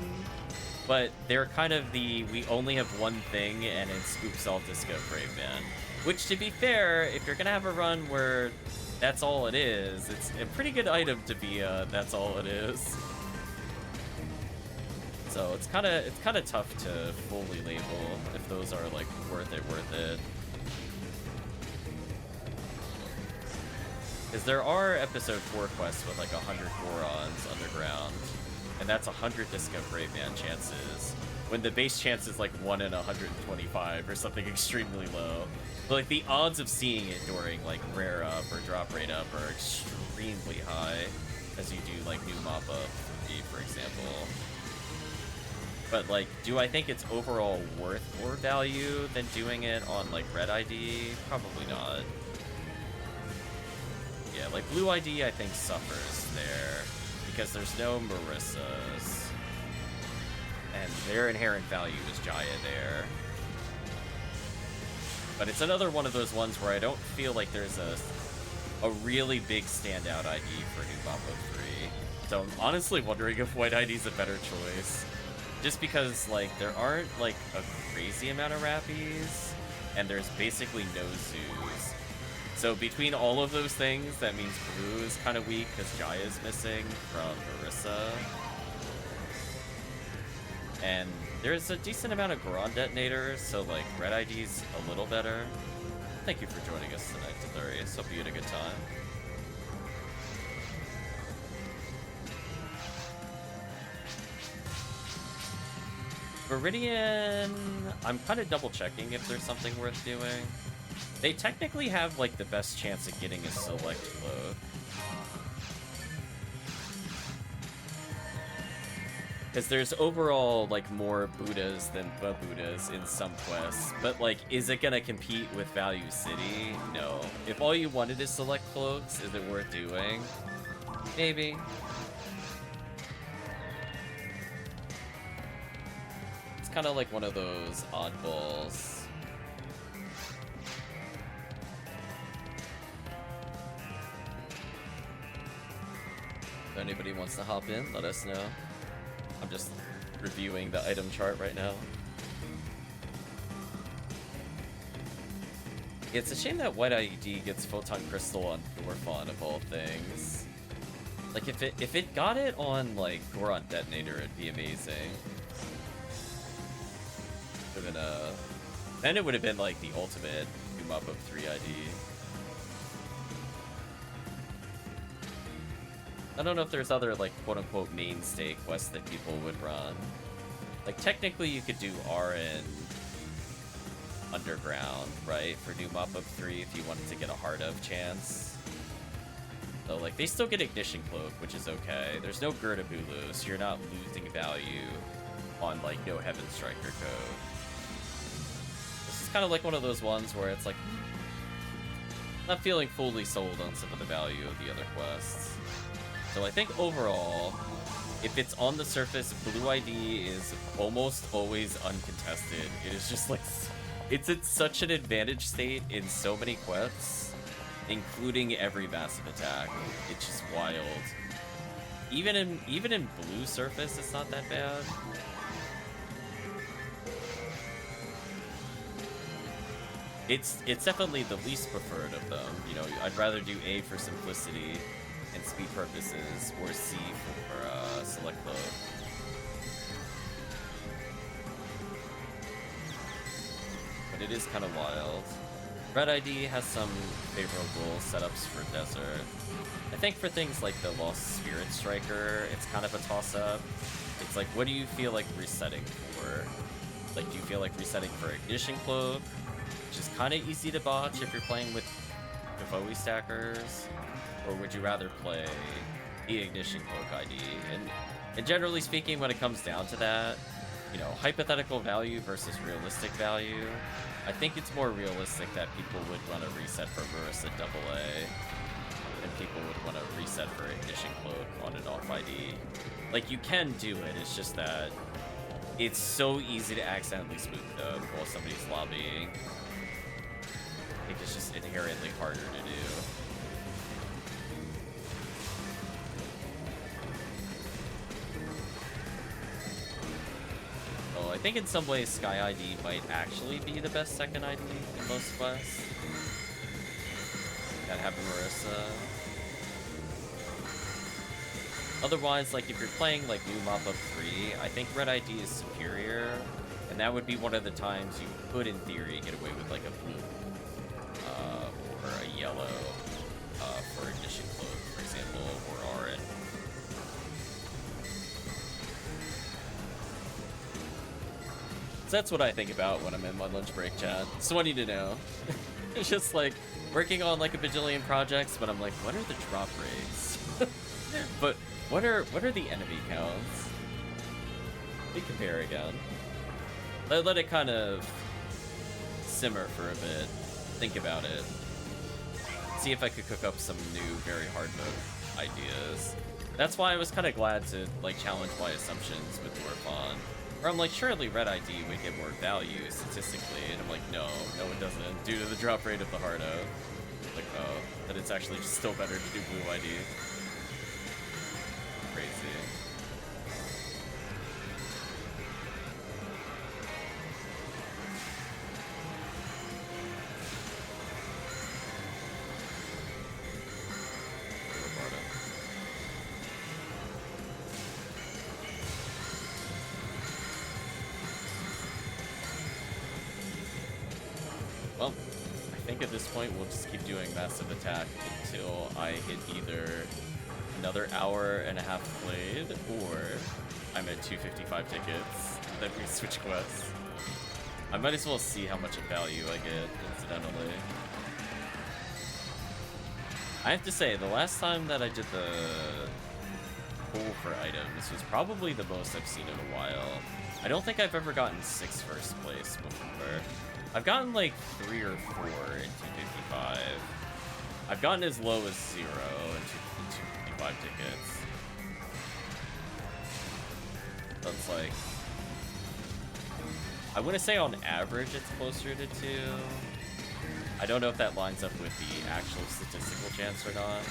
but they're kind of the we only have one thing and it scoops all Disco Brave Man. Which, to be fair, if you're gonna have a run where that's all it is, it's a pretty good item to be that's all it is. So it's kind of tough to fully label if those are like worth it. Because there are episode 4 quests with like 100 Gorons underground, and that's 100 Disco Brave Man chances, when the base chance is like 1 in 125 or something extremely low. But like the odds of seeing it during like rare up or drop rate up are extremely high, as you do like new mop up, for example. But like, do I think it's overall worth more value than doing it on like red ID? Probably not. Yeah, like blue ID I think suffers there because there's no Marissas, and their inherent value is Jaya there. But it's another one of those ones where I don't feel like there's a really big standout ID for New Mambo 3. So I'm honestly wondering if White ID is a better choice. Just because, like, there aren't, like, a crazy amount of Rappies, and there's basically no Zoos. So between all of those things, that means blue is kind of weak because Jaya's missing from Marissa. And there's a decent amount of Goron detonators, so like red ID's a little better. Thank you for joining us tonight, Tadarius. Hope you had a good time. Viridian, I'm kind of double checking if there's something worth doing. They technically have like the best chance of getting a select cloak. Because there's overall like more Buddhas than Buddhas in some quests, but like, is it gonna compete with Value City? No. If all you wanted is select cloaks, is it worth doing? Maybe. It's kind of like one of those oddballs. If anybody wants to hop in, let us know. I'm just reviewing the item chart right now. It's a shame that White ID gets Photon Crystal on Dorphon of all things. Like if it got it on like Goron Detonator, it'd be amazing. Would've been then it would have been like the ultimate Doom Up of 3 ID. I don't know if there's other, like, quote-unquote mainstay quests that people would run. Like, technically you could do RN Underground, right? For New Mop-Up 3 if you wanted to get a Heart of chance. So, like, they still get Ignition Cloak, which is okay. There's no Gerda Bulu, so you're not losing value on, like, no Heaven Striker code. This is kind of like one of those ones where it's like, not feeling fully sold on some of the value of the other quests. So I think overall, if it's on the surface, blue ID is almost always uncontested. It is just like, it's in such an advantage state in so many quests, including every massive attack. It's just wild. Even in blue surface, it's not that bad. It's definitely the least preferred of them. You know, I'd rather do A for simplicity and speed purposes, or C for select load. But it is kind of wild. Red ID has some favorable setups for desert. I think for things like the Lost Spirit Striker, it's kind of a toss-up. It's like, what do you feel like resetting for? Like, do you feel like resetting for Ignition Cloak, which is kind of easy to botch if you're playing with Defoe stackers? Or would you rather play the Ignition Cloak ID? And And generally speaking, when it comes down to that, you know, hypothetical value versus realistic value, I think it's more realistic that people would want to reset for Marissa AA, and people would want to reset for Ignition Cloak on an off ID. Like, you can do it, it's just that it's so easy to accidentally spook them while somebody's lobbying. I think it's just inherently harder to do. Oh, I think in some ways Sky ID might actually be the best second ID in most quests. That happened Marissa. Otherwise, like, if you're playing, like, new mop-up 3, I think Red ID is superior, and that would be one of the times you could, in theory, get away with, like, a blue, or a yellow, for Ignition Cloak, for example, or RN. So that's what I think about when I'm in my lunch break chat. Just want you to know. It's just, like, working on, like, a bajillion projects, but I'm like, what are the drop rates? But what are the enemy counts? Let me compare again. Let it kind of simmer for a bit. Think about it. See if I could cook up some new, very hard mode ideas. That's why I was kind of glad to, like, challenge my assumptions with Dwarfon. Where I'm like, surely Red ID would get more value statistically, and I'm like, no, it doesn't, due to the drop rate of the Hardo. Like, oh, that it's actually just still better to do Blue ID. Crazy. Well, I think at this point we'll just keep doing massive attack until I hit either another hour and a half played, or I'm at 255 tickets, then we switch quests. I might as well see how much of value I get, incidentally. I have to say, the last time that I did the pull for items was probably the most I've seen in a while. I don't think I've ever gotten 6th first place before. I've gotten like 3 or 4 in 255. I've gotten as low as 0 in 255 tickets. That's like, I want to say on average it's closer to 2. I don't know if that lines up with the actual statistical chance or not.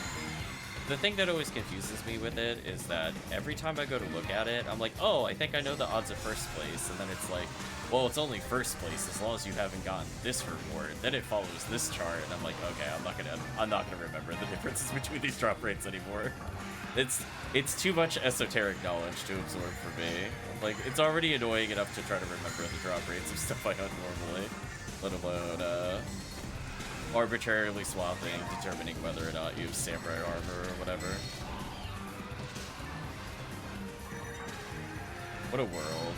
The thing that always confuses me with it is that every time I go to look at it, I'm like, oh, I think I know the odds of first place, and then it's like, well, it's only first place as long as you haven't gotten this reward. Then it follows this chart, and I'm like, okay, I'm not gonna remember the differences between these drop rates anymore. It's too much esoteric knowledge to absorb for me. Like, it's already annoying enough to try to remember the drop rates of stuff I hunt normally, let alone arbitrarily swapping, determining whether or not you have samurai armor or whatever. What a world.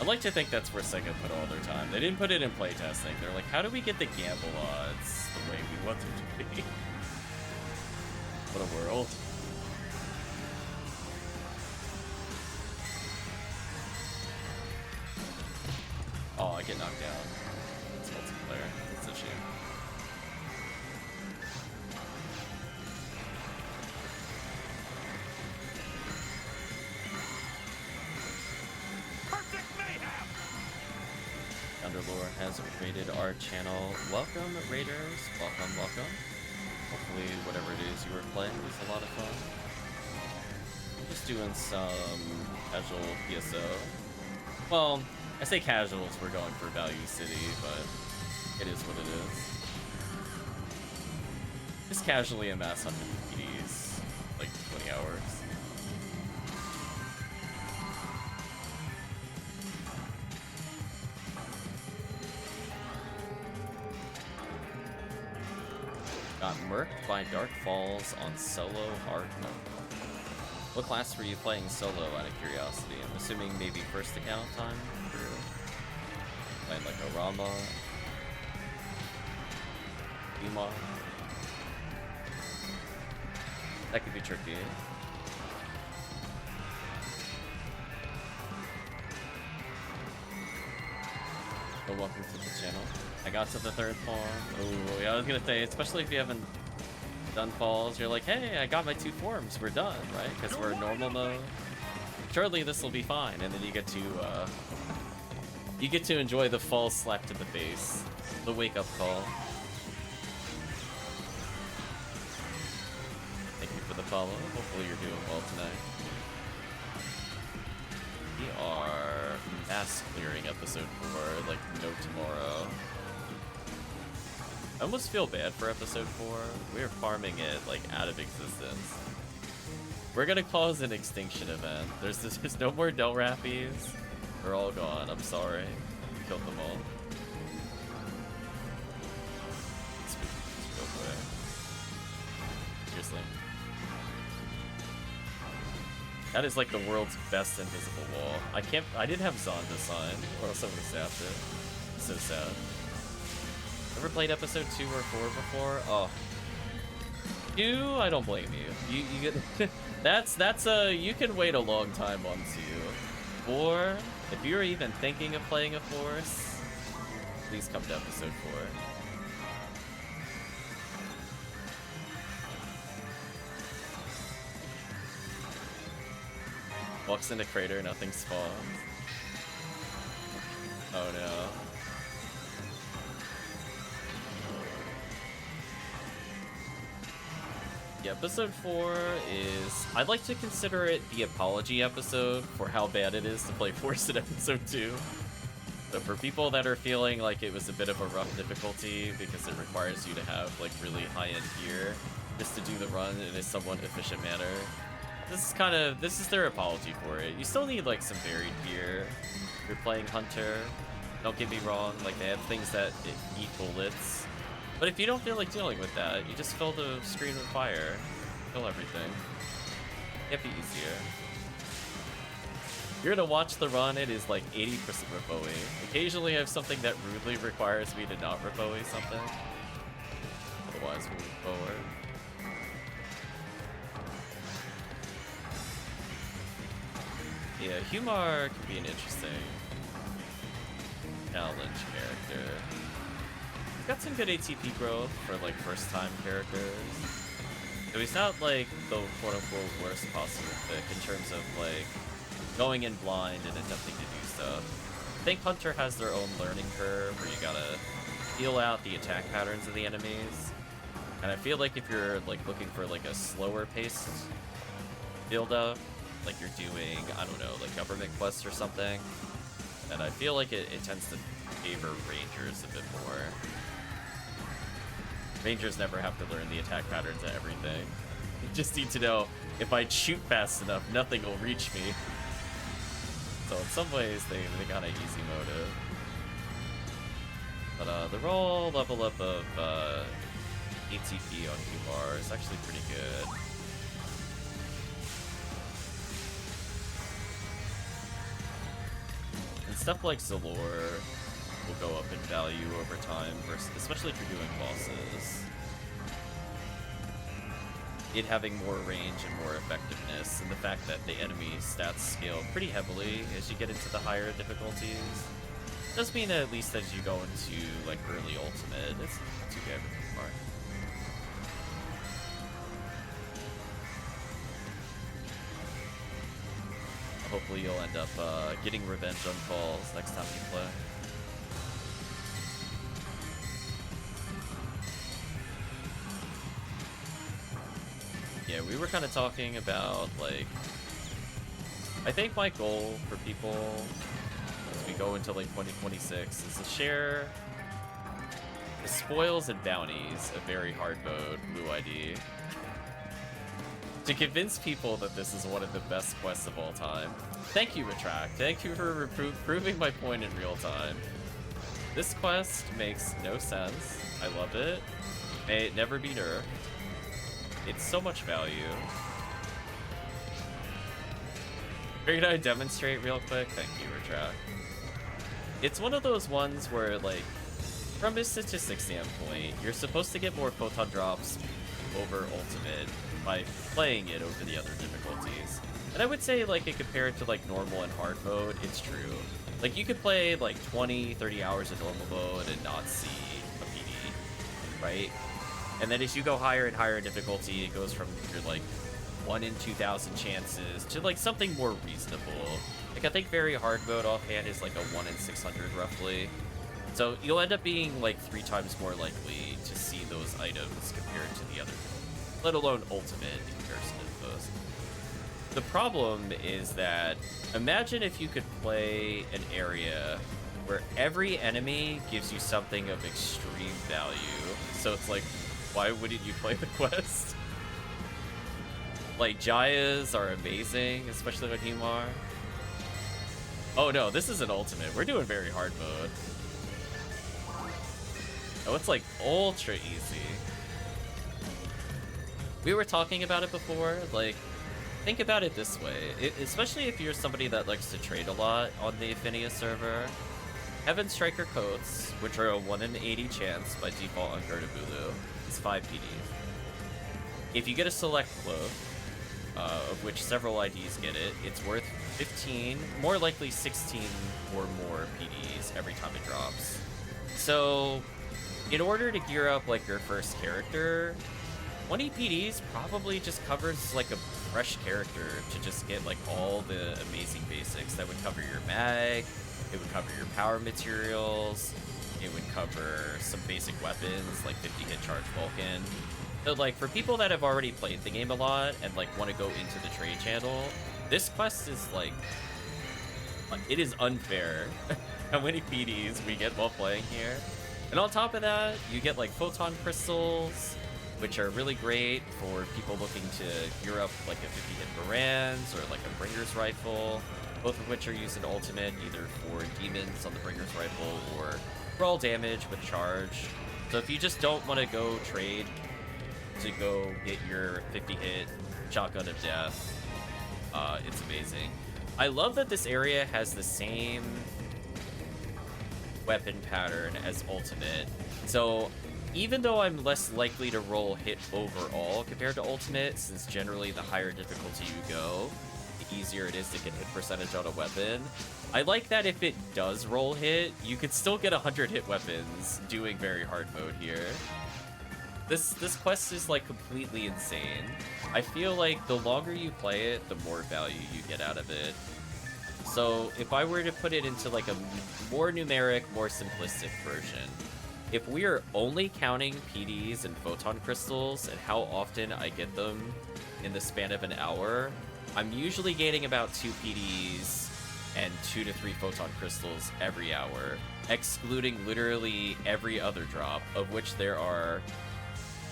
I'd like to think that's where Sega put all their time. They didn't put it in playtesting. They're like, how do we get the gamble odds the way we want them to be? What a world. Oh, I get knocked down. It's multiplayer. It's a shame. Underlore has raided our channel. Welcome, raiders. Welcome, welcome. Hopefully, whatever it is you were playing was a lot of fun. I'm just doing some casual PSO. Well, I say casuals, we're going for Value City, but it is what it is. Just casually amass 100 PDs, like 20 hours. Got murked by Dark Falls on solo hard mode. What class were you playing solo out of curiosity? I'm assuming maybe first account time through. Playing like a Rama. Ima. That could be tricky. Well, welcome to the channel. I got to the third farm. Oh, yeah, I was gonna say, especially if you haven't done falls, you're like, hey, I got my 2 forms, we're done, right? Because we're in normal mode. Surely this will be fine, and then you get to enjoy the fall slap to the face, the wake up call. Thank you for the follow. Hopefully you're doing well tonight. We are mass clearing episode 4, like no tomorrow. I almost feel bad for episode 4. We're farming it like out of existence. We're gonna cause an extinction event. There's no more Del Rappies. They're all gone. I'm sorry. We killed them all. Let's go away. Seriously. That is like the world's best invisible wall. I didn't have Zonda sign, or else I would have stabbed it. So sad. Ever played episode 2 or 4 before? Oh. 2, I don't blame you. You get that's you can wait a long time on 2. 4, if you're even thinking of playing a Force, please come to episode 4. Walks in a crater, nothing spawns. Oh no. Yeah, episode 4 is... I'd like to consider it the apology episode for how bad it is to play Force in episode 2. So for people that are feeling like it was a bit of a rough difficulty because it requires you to have like really high-end gear just to do the run in a somewhat efficient manner, this is their apology for it. You still need like some varied gear. If you're playing Hunter, don't get me wrong, like they have things that eat bullets. But if you don't feel like dealing with that, you just fill the screen with fire. Kill everything. It'd be easier. You're gonna watch the run, it is like 80% Repoe. Occasionally I have something that rudely requires me to not Repoe something. Otherwise we'll move forward. Yeah, Humar could be an interesting challenge character. He's got some good ATP growth for like first time characters. So he's not like the quote unquote worst possible pick in terms of like going in blind and attempting to do stuff. I think Hunter has their own learning curve where you gotta feel out the attack patterns of the enemies. And I feel like if you're like looking for like a slower paced build up, like you're doing, I don't know, like government quests or something, and I feel like it tends to favor Rangers a bit more. Rangers never have to learn the attack patterns of everything. You just need to know, if I shoot fast enough, nothing will reach me. So in some ways, they got an easy motive. But the roll level up of ATP on Humar is actually pretty good. And stuff like Zalor will go up in value over time, especially if you're doing bosses. It having more range and more effectiveness, and the fact that the enemy stats scale pretty heavily as you get into the higher difficulties, does mean that at least as you go into like early ultimate, it's not too bad with Humar. Hopefully you'll end up getting revenge on falls next time you play. Yeah, we were kind of talking about, like, I think my goal for people as we go into, like, 2026 is to share the spoils and bounties of very hard mode Blue ID. To convince people that this is one of the best quests of all time. Thank you, Retract. Thank you for proving my point in real time. This quest makes no sense. I love it. May it never be nerfed. It's so much value. Figured I'd demonstrate real quick. Thank you, Retract. It's one of those ones where, like, from a statistic standpoint, you're supposed to get more photon drops over Ultimate by playing it over the other difficulties. And I would say, like, it compared to, like, normal and hard mode, it's true. Like, you could play, like, 20, 30 hours of normal mode and not see a PD, right? And then as you go higher and higher in difficulty, it goes from your, like, 1 in 2,000 chances to, like, something more reasonable. Like, I think very hard mode offhand is, like, a 1 in 600, roughly. So you'll end up being, like, 3 times more likely to see those items compared to the other, let alone ultimate in comparison to those. The problem is that, imagine if you could play an area where every enemy gives you something of extreme value. So it's like, why wouldn't you play the quest? Like, Jayas are amazing, especially with Himar. Oh no, this isn't ultimate. We're doing very hard mode. Oh, it's like ultra easy. We were talking about it before. Like, think about it this way. Especially if you're somebody that likes to trade a lot on the Ephinea server. Heaven Striker Coats, which are a 1 in 80 chance by default on Gertabulu, is 5 PDs. If you get a select cloak, of which several IDs get it, it's worth 15, more likely 16 or more PDs every time it drops. So, in order to gear up, like, your first character, 20 PDs probably just covers, like, a fresh character to just get, like, all the amazing basics. That would cover your mag, it would cover your power materials, it would cover some basic weapons, like 50-hit charge Vulcan. So, like, for people that have already played the game a lot and, like, want to go into the trade channel, this quest is, like, it is unfair how many PDs we get while playing here. And on top of that, you get, like, photon crystals, which are really great for people looking to gear up, like, a 50-hit Baran's or, like, a Bringer's Rifle, both of which are used in Ultimate, either for demons on the Bringer's Rifle or for all damage with charge. So if you just don't want to go trade to go get your 50-hit Shotgun of Death, it's amazing. I love that this area has the same weapon pattern as Ultimate. So even though I'm less likely to roll hit overall compared to Ultimate, since generally the higher difficulty you go, the easier it is to get hit percentage on a weapon, I like that if it does roll hit, you could still get 100 hit weapons doing very hard mode here. This quest is, like, completely insane. I feel like the longer you play it, the more value you get out of it. So if I were to put it into, like, a more numeric, more simplistic version, if we are only counting PDs and photon crystals and how often I get them in the span of an hour, I'm usually gaining about 2 PDs and 2 to 3 photon crystals every hour, excluding literally every other drop, of which there are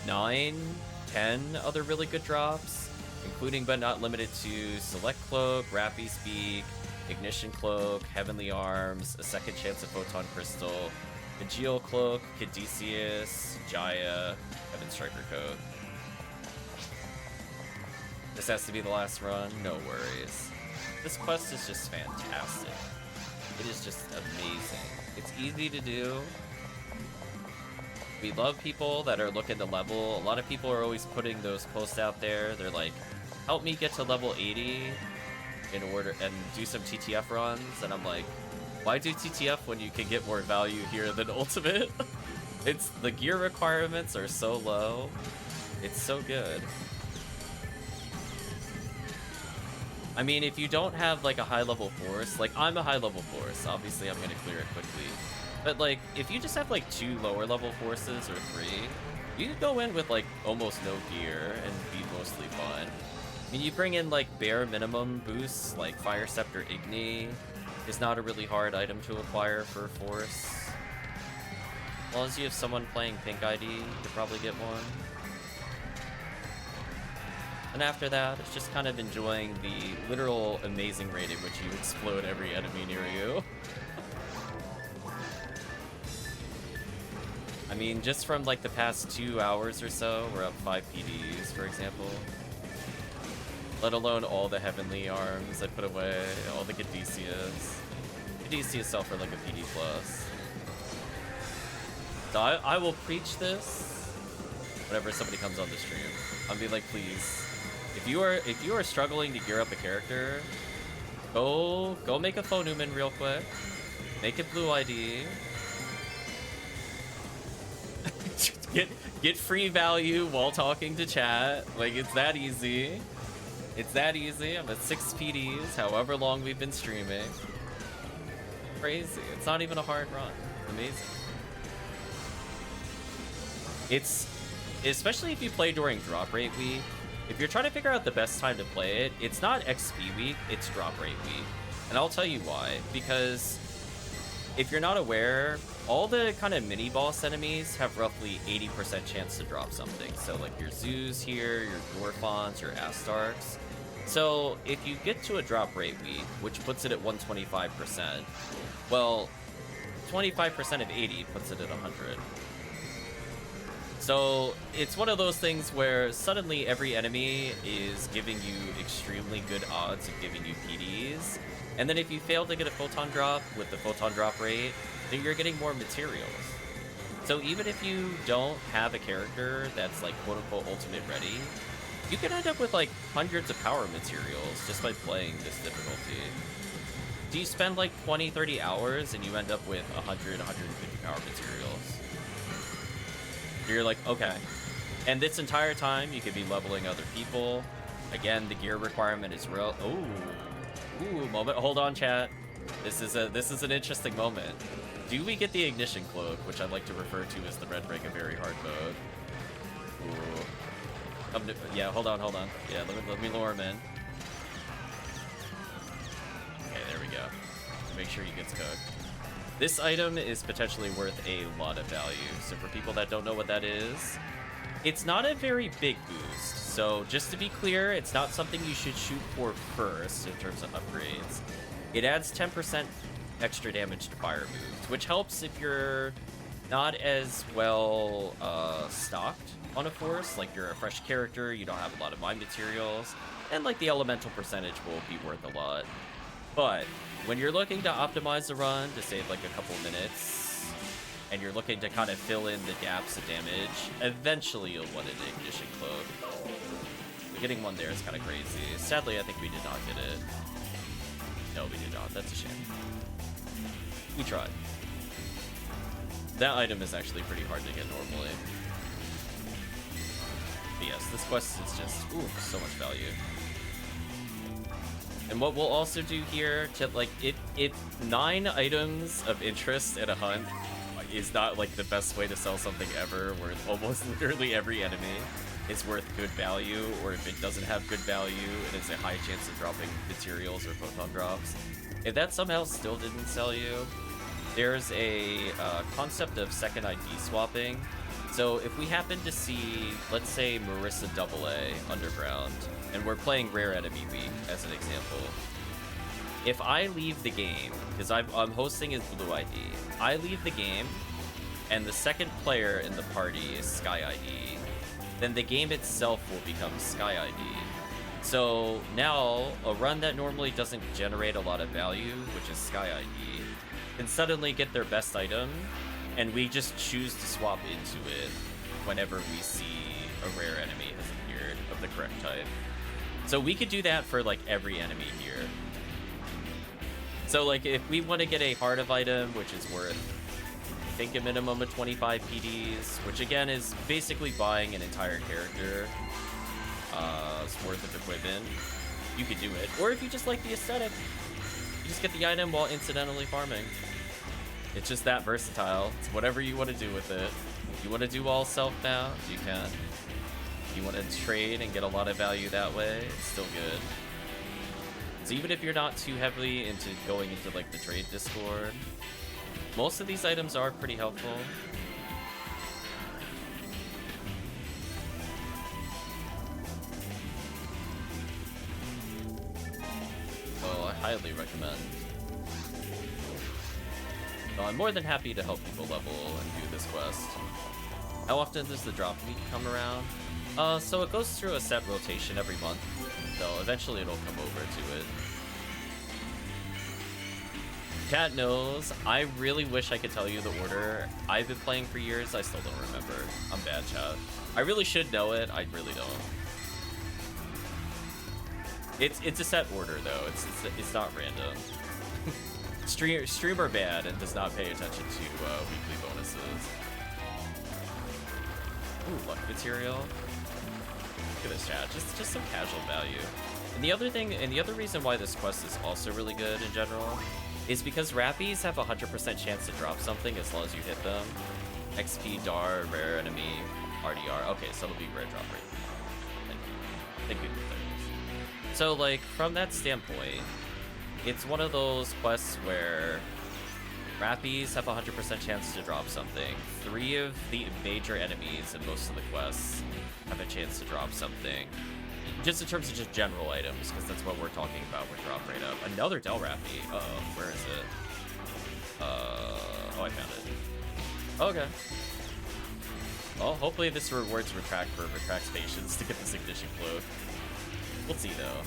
9, 10 other really good drops, including but not limited to Select Cloak, Rappy's Beak, Ignition Cloak, Heavenly Arms, a second chance of Photon Crystal, Congeal Cloak, Caduceus, Jaya, Heaven Striker Coat. This has to be the last run, no worries. This quest is just fantastic. It is just amazing. It's easy to do. We love people that are looking to level. A lot of people are always putting those posts out there. They're like, help me get to level 80 in order and do some TTF runs. And I'm like, why do TTF when you can get more value here than Ultimate? It's the gear requirements are so low. It's so good. I mean, if you don't have, like, a high level force, like, I'm a high level force. Obviously, I'm going to clear it quickly. But, like, if you just have, like, 2 lower level forces or 3, you can go in with, like, almost no gear and be mostly fun. I mean, you bring in, like, bare minimum boosts, like Fire Scepter Igni is not a really hard item to acquire for force. As long as you have someone playing Pink ID, you could probably get one. And after that, it's just kind of enjoying the literal amazing rate at which you explode every enemy near you. I mean, just from, like, the past 2 hours or so, we're up 5 PDs, for example. Let alone all the Heavenly Arms I put away, all the Caduceus. Caduceus sell for, like, a PD plus. So I will preach this whenever somebody comes on the stream. I'll be like, please, if you are struggling to gear up a character, go make a phone human real quick. Make it blue ID. Get free value while talking to chat. Like, it's that easy. It's that easy. I'm at 6 PDs, however long we've been streaming. Crazy. It's not even a hard run. Amazing. It's, especially if you play during drop rate week, if you're trying to figure out the best time to play it, it's not XP week, it's drop rate week. And I'll tell you why. Because if you're not aware, all the kind of mini boss enemies have roughly 80% chance to drop something. So like your Zeus here, your Dwarfons, your Astarks. So if you get to a drop rate week, which puts it at 125%, well, 25% of 80 puts it at 100. So it's one of those things where suddenly every enemy is giving you extremely good odds of giving you PDs. And then if you fail to get a photon drop with the photon drop rate, then you're getting more materials. So even if you don't have a character that's like quote-unquote ultimate ready, you can end up with like hundreds of power materials just by playing this difficulty. Do you spend like 20-30 hours and you end up with 100-150 power materials? You're like, okay. And this entire time you could be leveling other people. Again, the gear requirement is real. Ooh, moment. Hold on, chat. This is an interesting moment. Do we get the ignition cloak, which I like to refer to as the red ring of very hard mode? Ooh. Yeah, hold on. Yeah, let me lure him in. Okay, there we go. Make sure he gets cooked. This item is potentially worth a lot of value. So for people that don't know what that is, it's not a very big boost. So just to be clear, it's not something you should shoot for first in terms of upgrades. It adds 10% extra damage to fire moves, which helps if you're not as well stocked on a force, like you're a fresh character, you don't have a lot of mine materials, and like the elemental percentage will be worth a lot. But when you're looking to optimize the run to save like a couple minutes, and you're looking to kind of fill in the gaps of damage, eventually you'll want an ignition cloak. But getting one there is kind of crazy. Sadly, I think we did not get it. No, we did not. That's a shame. We tried. That item is actually pretty hard to get normally. But yes, this quest is just, ooh, so much value. And what we'll also do here, to like, it 9 items of interest in a hunt is not like the best way to sell something ever, where almost literally every enemy is worth good value, or if it doesn't have good value, it has a high chance of dropping materials or photon drops. If that somehow still didn't sell you, there's a concept of second ID swapping. So if we happen to see, let's say Marissa AA Underground, and we're playing Rare Enemy Week as an example, if I leave the game, because I'm hosting as Blue ID, I leave the game, and the second player in the party is Sky ID, then the game itself will become Sky ID. So now, a run that normally doesn't generate a lot of value, which is Sky ID, can suddenly get their best item, and we just choose to swap into it whenever we see a rare enemy has appeared of the correct type. So we could do that for like every enemy here. So like if we want to get a Heart of item, which is worth, I think, a minimum of 25 PDs, which again is basically buying an entire character worth of equipment, you could do it. Or if you just like the aesthetic, you just get the item while incidentally farming. It's just that versatile. It's whatever you want to do with it. If you want to do all self now, you can. If you want to trade and get a lot of value that way, it's still good. So even if you're not too heavily into going into like the trade Discord, most of these items are pretty helpful. So I highly recommend. So I'm more than happy to help people level and do this quest. How often does the drop week come around? So it goes through a set rotation every month, so eventually it'll come over to it. Chat knows. I really wish I could tell you the order. I've been playing for years. I still don't remember. I'm bad, chat. I really should know it. I really don't. It's a set order though. It's not random. Streamer bad and does not pay attention to weekly bonuses. Ooh, luck material. Look at this, chat. Just some casual value. And the other thing, and the other reason why this quest is also really good in general, is because Rappies have a 100% chance to drop something as long as you hit them. XP, DAR, rare enemy, RDR. Okay, so it'll be rare drop rate. Thank you. Thank you. So, like, from that standpoint, it's one of those quests where Rappies have a 100% chance to drop something. 3 of the major enemies in most of the quests have a chance to drop something. Just in terms of just general items, because that's what we're talking about with drop rate up. Another Del Rappy. Uh-oh, where is it? Oh, I found it. Okay. Well, hopefully this rewards Retract's patience to get this ignition cloak. We'll see, though.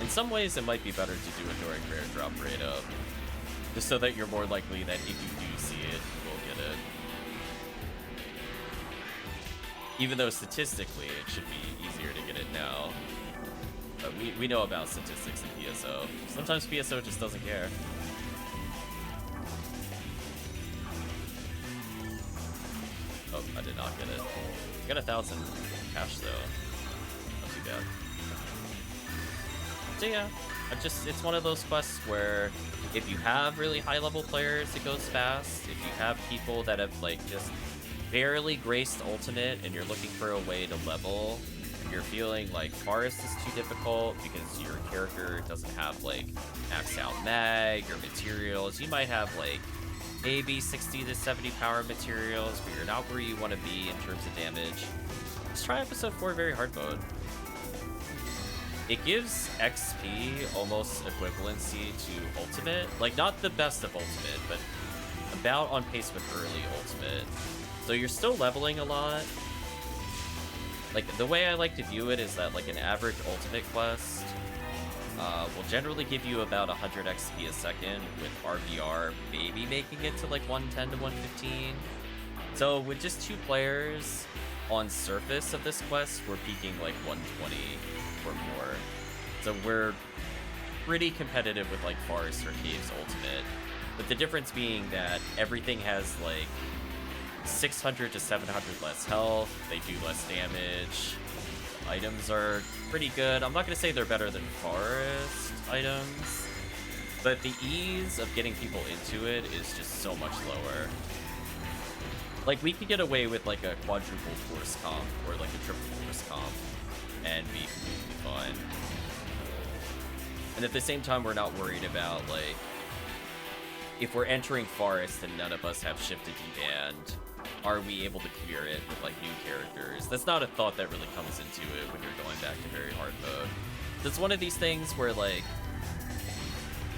In some ways, it might be better to do it during rare drop rate up. Just so that you're more likely that if you do see it, you will get it. Even though statistically, it should be easier to get it now. But we know about statistics in PSO. Sometimes PSO just doesn't care. Oh, I did not get it. I got 1,000 cash though. Not too bad. So yeah, it's one of those quests where if you have really high level players, it goes fast. If you have people that have like just barely graced ultimate and you're looking for a way to level, and you're feeling like Forest is too difficult because your character doesn't have like maxed out mag or materials, you might have like maybe 60 to 70 power materials, but you're not where you want to be in terms of damage. Let's try episode 4 very hard mode. It gives XP almost equivalency to ultimate, like not the best of ultimate, but about on pace with early ultimate. So you're still leveling a lot. Like the way I like to view it is that like an average ultimate quest will generally give you about 100 XP a second, with RBR maybe making it to like 110 to 115. So with just 2 players on surface of this quest, we're peaking like 120 or more. So we're pretty competitive with like Forest or Cave's ultimate, but the difference being that everything has like 600 to 700 less health, they do less damage, items are pretty good. I'm not going to say they're better than Forest items, but the ease of getting people into it is just so much lower. Like, we could get away with like a quadruple force comp or like a triple force comp and be completely fine. And at the same time, we're not worried about like, if we're entering Forest and none of us have shifted demand, are we able to clear it with like new characters? That's not a thought that really comes into it when you're going back to very hard mode. It's one of these things where like,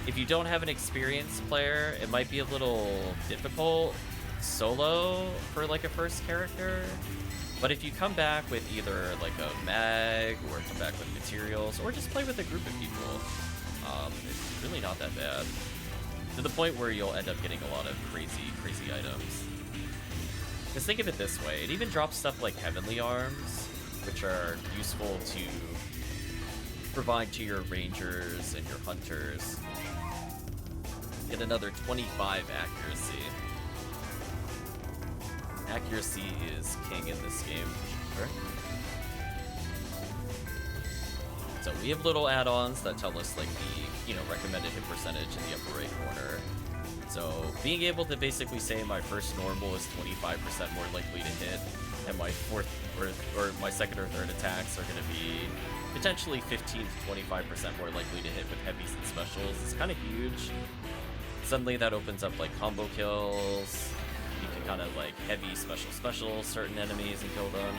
if you don't have an experienced player, it might be a little difficult solo for like a first character. But if you come back with either like a mag or come back with materials or just play with a group of people, it's really not that bad. To the point where you'll end up getting a lot of crazy items. Because think of it this way, it even drops stuff like Heavenly Arms, which are useful to provide to your Rangers and your Hunters. Get another 25 accuracy. Accuracy is king in this game, for sure. So we have little add-ons that tell us like the, recommended hit percentage in the upper right corner. So being able to basically say my first normal is 25% more likely to hit, and my fourth or my second or third attacks are going to be potentially 15 to 25% more likely to hit with heavies and specials. It's kind of huge. Suddenly that opens up like combo kills. You can kind of like heavy special certain enemies and kill them.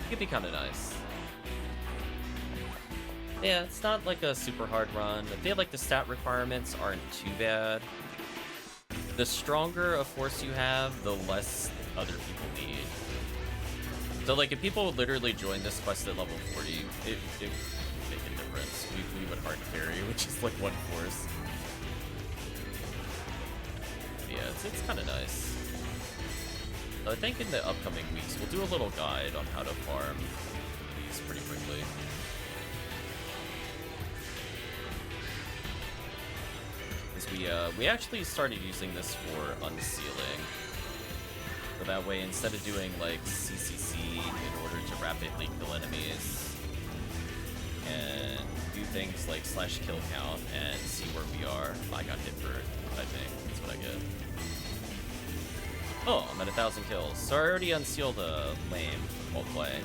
It could be kind of nice. Yeah, it's not like a super hard run. I feel like the stat requirements aren't too bad. The stronger a force you have, the less other people need. So like if people literally join this quest at level 40, it difference. We would hard carry, which is like 1 force. Yeah, it's kind of nice. I think in the upcoming weeks, we'll do a little guide on how to farm these pretty quickly. Because we actually started using this for unsealing. So that way, instead of doing like CCC in order to rapidly kill enemies, and do things like /kill count and see where we are. I got hit for typing, that's what I get. Oh, I'm at 1,000 kills. So I already unsealed a lame. Won't play.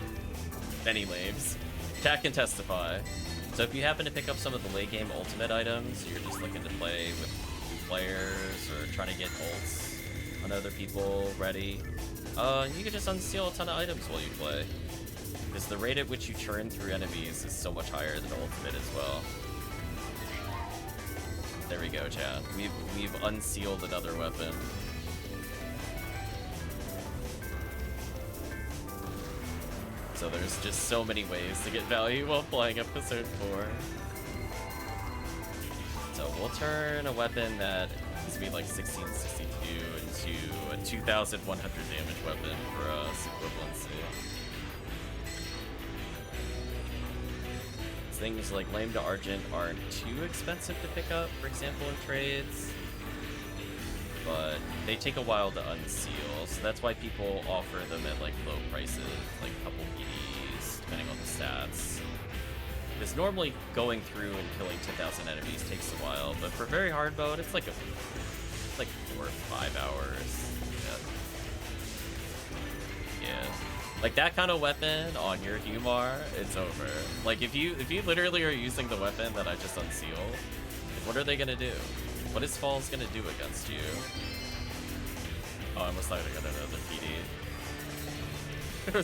Many lames. Chat can testify. So if you happen to pick up some of the late game ultimate items, you're just looking to play with new players or trying to get ults on other people ready, you can just unseal a ton of items while you play. Because the rate at which you churn through enemies is so much higher than ultimate as well. There we go, chat. We've unsealed another weapon. So there's just so many ways to get value while playing episode 4. So we'll turn a weapon that is be like 1662 into a 2,100 damage weapon for us equivalency. Things like Lame to Argent aren't too expensive to pick up, for example, in trades, but they take a while to unseal, so that's why people offer them at like low prices, like a couple PDs, depending on the stats. Because normally going through and killing 10,000 enemies takes a while, but for very hard mode, it's like 4 or 5 hours. Yeah. Like that kind of weapon on your Humar, it's over. Like if you literally are using the weapon that I just unsealed, what are they gonna do? What is Falls gonna do against you? Oh, I almost thought I got another PD. I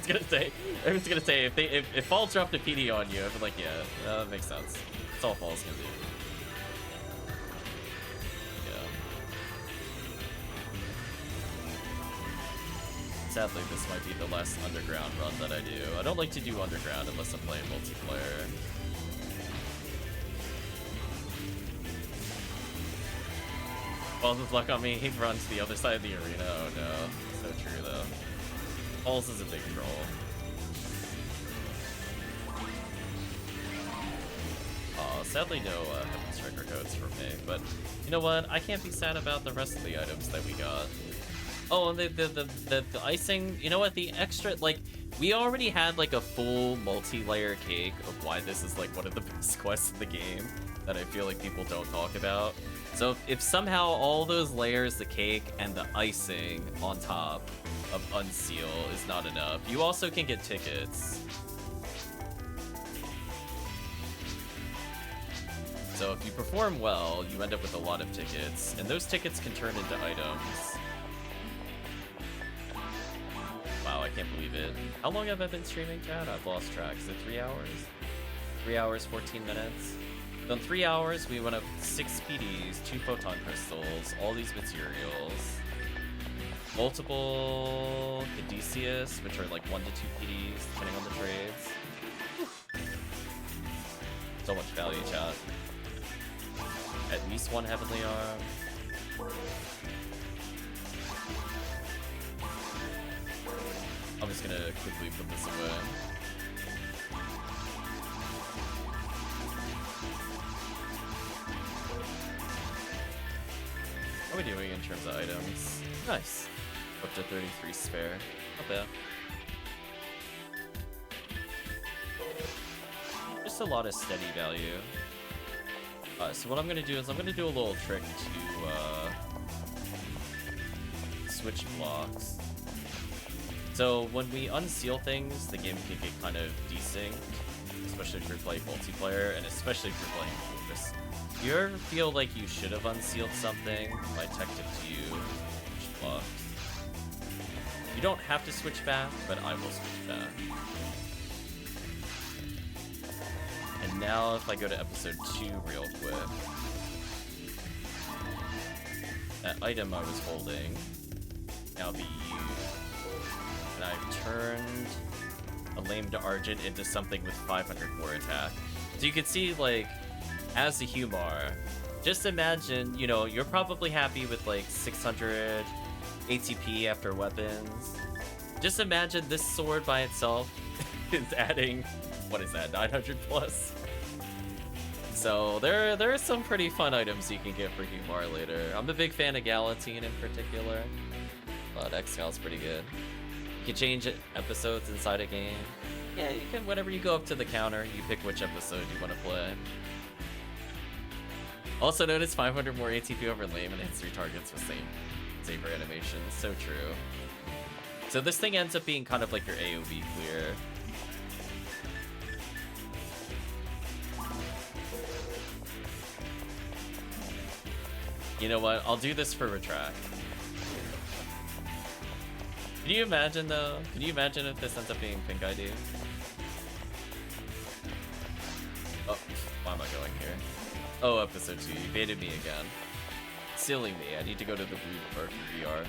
was gonna say if Falls dropped a PD on you, I'd be like, yeah, that makes sense. That's all Falls can do. Sadly, this might be the last underground run that I do. I don't like to do underground unless I'm playing multiplayer. Falls with luck on me, he runs to the other side of the arena. Oh no. So true though. Falls is a big troll. Sadly no HellCleave codes for me, but you know what? I can't be sad about the rest of the items that we got. Oh, and the icing, you know what, the extra, like, we already had, like, a full multi-layer cake of why this is, like, one of the best quests in the game that I feel like people don't talk about. So if somehow all those layers, the cake, and the icing on top of Unseal is not enough, you also can get tickets. So if you perform well, you end up with a lot of tickets, and those tickets can turn into items. Wow, I can't believe it. How long have I been streaming, chat? I've lost track. Is it 3 hours? 3 hours, 14 minutes? So in 3 hours, we went up 6 PDs, 2 photon crystals, all these materials, multiple Caduceus, which are like 1 to 2 PDs, depending on the trades. So much value, chat. At least 1 Heavenly Arm. I'm just gonna quickly put this away. How are we doing in terms of items? Nice. Up to 33 spare. Not bad. Just a lot of steady value. So what I'm gonna do is I'm gonna do a little trick to switch blocks. So when we unseal things, the game can get kind of desynced, especially if you're playing multiplayer, and especially if you're playing Focus. If you ever feel like you should have unsealed something, my tech tip to you, switch blocks. You don't have to switch back, but I will switch back. And now if I go to episode 2 real quick, that item I was holding now be used. And I've turned a Lame to Argent into something with 500 more attack. So you can see, like, as a Humar, just imagine, you know, you're probably happy with like 600 ATP after weapons. Just imagine this sword by itself is adding, what is that, 900 plus? So there are some pretty fun items you can get for Humar later. I'm a big fan of Galatine in particular, but Excal's pretty good. You can change episodes inside a game. Yeah, you can, whenever you go up to the counter, you pick which episode you want to play. Also notice 500 more ATP over lame and hits 3 targets with same saber animation. So true. So this thing ends up being kind of like your AoE clear. You know what? I'll do this for Retract. Can you imagine though? Can you imagine if this ends up being Pink ID? Oh, why am I going here? Oh, episode 2, you baited me again. Silly me, I need to go to the blue VR.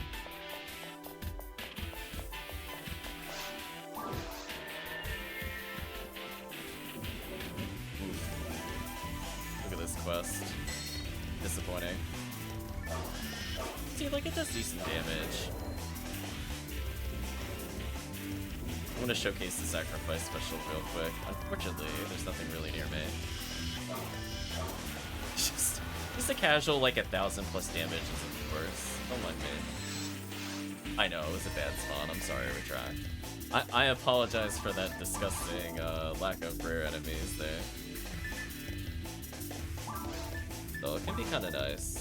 Look at this quest. Disappointing. See, like, it does decent damage. I'm gonna showcase the sacrifice special real quick. Unfortunately, there's nothing really near me. Just a casual, like, 1,000 plus damage isn't worse. Don't mind me. I know, it was a bad spawn. I'm sorry, Retract. I apologize for that disgusting lack of rare enemies there. So it can be kind of nice.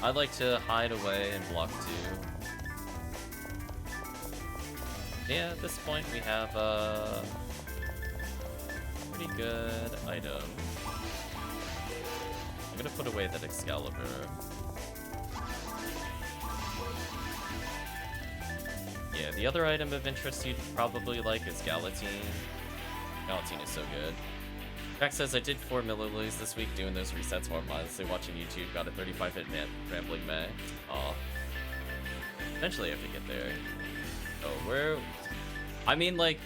I like to hide away and block too. Yeah, at this point we have a pretty good item. I'm gonna put away that Excalibur. Yeah, the other item of interest you'd probably like is Galatine. Galatine is so good. Jack says, I did 4 milliliters this week doing those resets while I'm honestly watching YouTube. Got a 35-hit rambling May. Aw. Eventually I have to get there. Oh, where... I mean, like,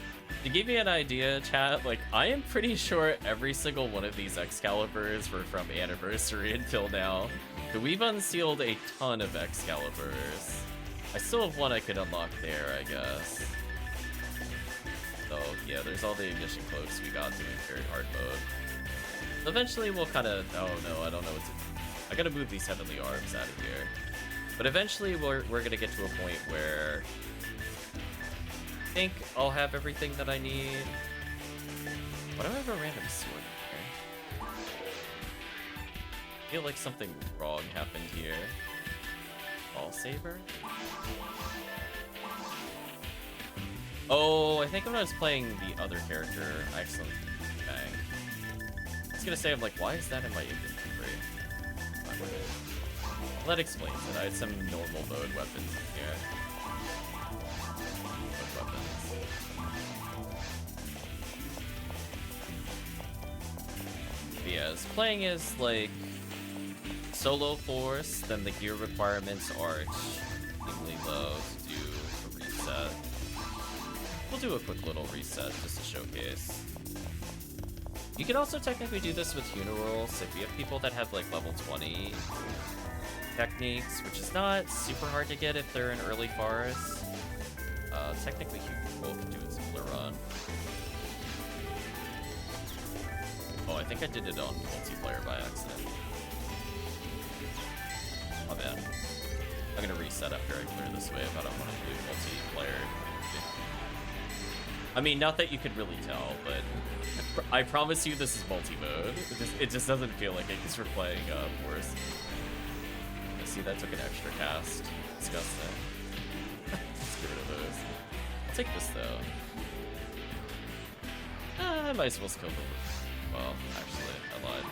to give you an idea, chat, like, I am pretty sure every single one of these Excaliburs were from Anniversary until now. So we've unsealed a ton of Excaliburs. I still have one I could unlock there, I guess. So, yeah, there's all the ignition cloaks we got doing very hard mode. Eventually we'll kind of... Oh, no, I don't know what to... I gotta move these Heavenly Arms out of here. But eventually we're gonna get to a point where... I think I'll have everything that I need. Why do I have a random sword in here? I feel like something wrong happened here. Ball saber? Oh, I think when I was playing the other character, I accidentally bang. I was gonna say, I'm like, why is that in my inventory? Well, that explains it. I had some normal mode weapons in here. But yeah, playing as like solo force, then the gear requirements are extremely low to do a reset. We'll do a quick little reset just to showcase. You can also technically do this with funerals if you have people that have like level 20 techniques, which is not super hard to get if they're in early forest. Technically funeral can do a similar run. Oh, I think I did it on multiplayer by accident. My bad. I'm gonna reset after I clear this wave. I don't want to do multiplayer. I mean, not that you could really tell, but I promise you this is multi-mode. It just doesn't feel like it because we're playing Force. I see that took an extra cast. Disgusting. Let's get rid of those. I'll take this though. I might as well kill them. Well, actually, I lied.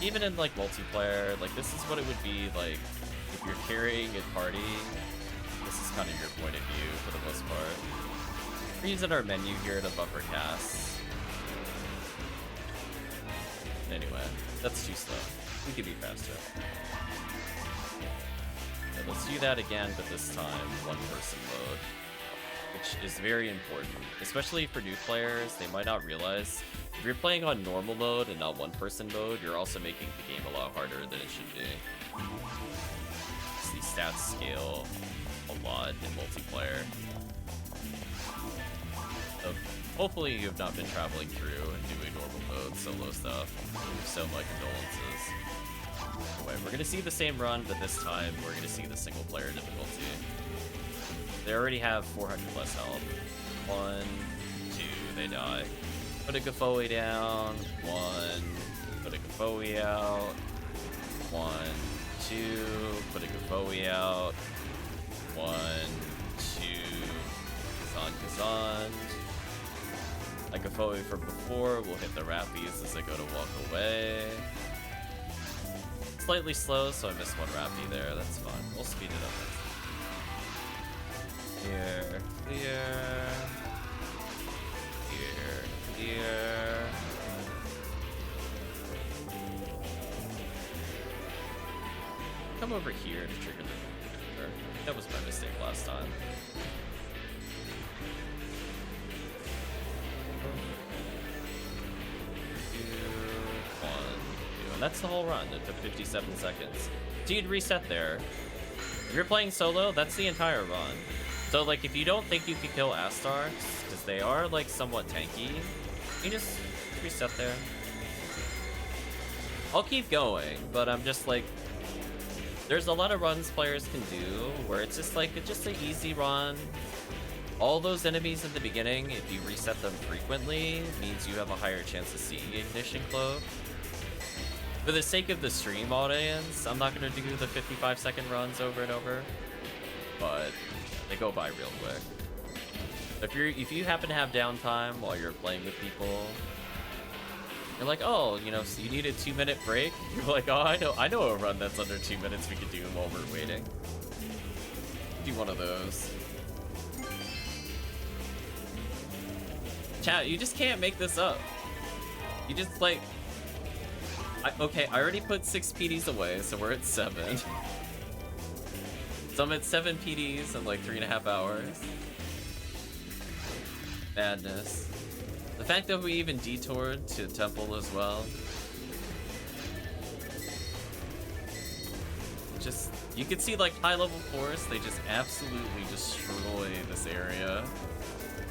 Even in like multiplayer, like this is what it would be like if you're carrying a party. This is kind of your point of view for the most part. We're using our menu here to buffer casts. Anyway, that's too slow. We could be faster. Yeah, let's do that again, but this time one person mode. which is very important, especially for new players. They might not realize if you're playing on normal mode and not one-person mode, you're also making the game a lot harder than it should be. These stats scale a lot in multiplayer. So hopefully you have not been traveling through and doing normal mode solo stuff. If so, my condolences. Anyway, we're gonna see the same run, but this time we're gonna see the single player difficulty. They already have 400 less health. 1, 2, they die. Put a Gafoe down. 1, put a Gafoe out. 1, 2, put a Gafoe out. 1, 2, Kazan. Like Gafoe from before, we'll hit the Rappies as I go to walk away. Slightly slow, so I missed one Rappy there. That's fine. We'll speed it up next time. Clear, clear. Clear, clear. Come over here to trigger the... That was my mistake last time. And that's the whole run. It took 57 seconds. So you'd reset there. If you're playing solo, that's the entire run. So, like, if you don't think you can kill Astarks, because they are, like, somewhat tanky, you just reset there. I'll keep going, but I'm just, like... There's a lot of runs players can do where it's just, like, just an easy run. All those enemies in the beginning, if you reset them frequently, means you have a higher chance of seeing Ignition Cloak. For the sake of the stream audience, I'm not going to do the 55-second runs over and over, but they go by real quick. If you happen to have downtime while you're playing with people, you're like, oh, you know, so you need a 2-minute break? You're like, oh, I know a run that's under 2 minutes we could do while we're waiting. Do one of those. Chat, you just can't make this up. You just, like... Okay, I already put 6 PDs away, so we're at 7. So I'm at 7 PDs in like 3.5 hours. Madness. The fact that we even detoured to Temple as well. Just, you can see like high level force, they just absolutely destroy this area.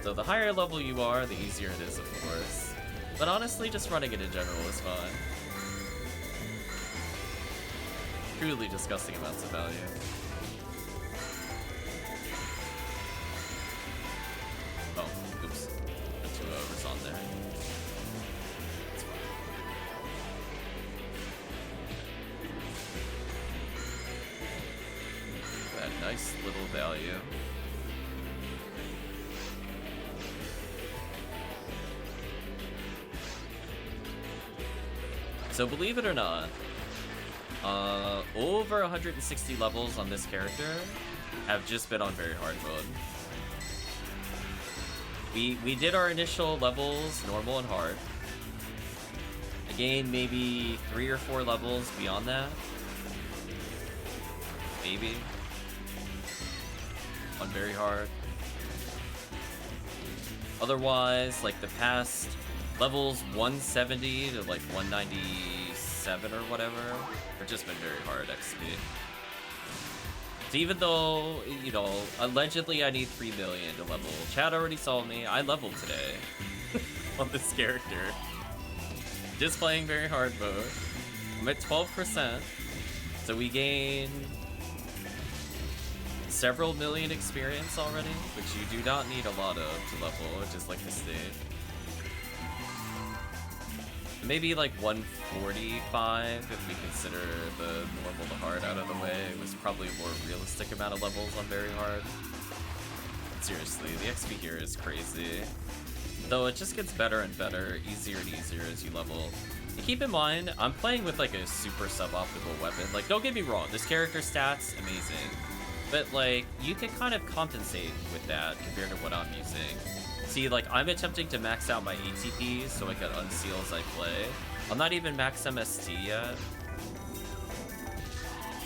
So the higher level you are, the easier it is, of course. But honestly, just running it in general is fine. Truly disgusting amounts of value. Oh, oops. Put 2 overs on there. That's fine. That nice little value. So believe it or not, over 160 levels on this character have just been on very hard mode. We did our initial levels, normal and hard. Again, maybe 3 or 4 levels beyond that. Maybe. On very hard. Otherwise, like the past levels 170 to like 197 or whatever, have just been very hard XP. So even though, you know, allegedly I need 3 million to level, Chad already saw me, I leveled today on this character. Just playing very hard mode. I'm at 12%, so we gain several million experience already, which you do not need a lot of to level, just like the stage. Maybe like 145 if we consider the normal to hard out of the way. It was probably a more realistic amount of levels on very hard. But seriously, the XP here is crazy. Though it just gets better and better, easier and easier as you level. And keep in mind, I'm playing with like a super suboptimal weapon. Like, don't get me wrong, this character stats, amazing. But like, you can kind of compensate with that compared to what I'm using. See, like, I'm attempting to max out my ATPs so I can unseal as I play. I'm not even max MST yet.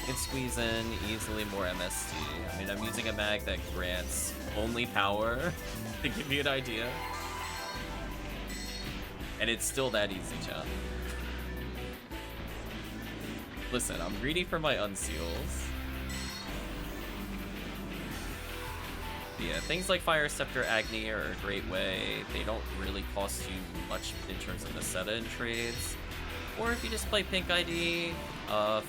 can squeeze in easily more MST. I mean, I'm using a mag that grants only power to give you an idea. And it's still that easy, chat. Listen, I'm greedy for my unseals. Yeah, things like Fire Scepter Agni are a great way. They don't really cost you much in terms of Meseta and trades. Or if you just play Pink ID,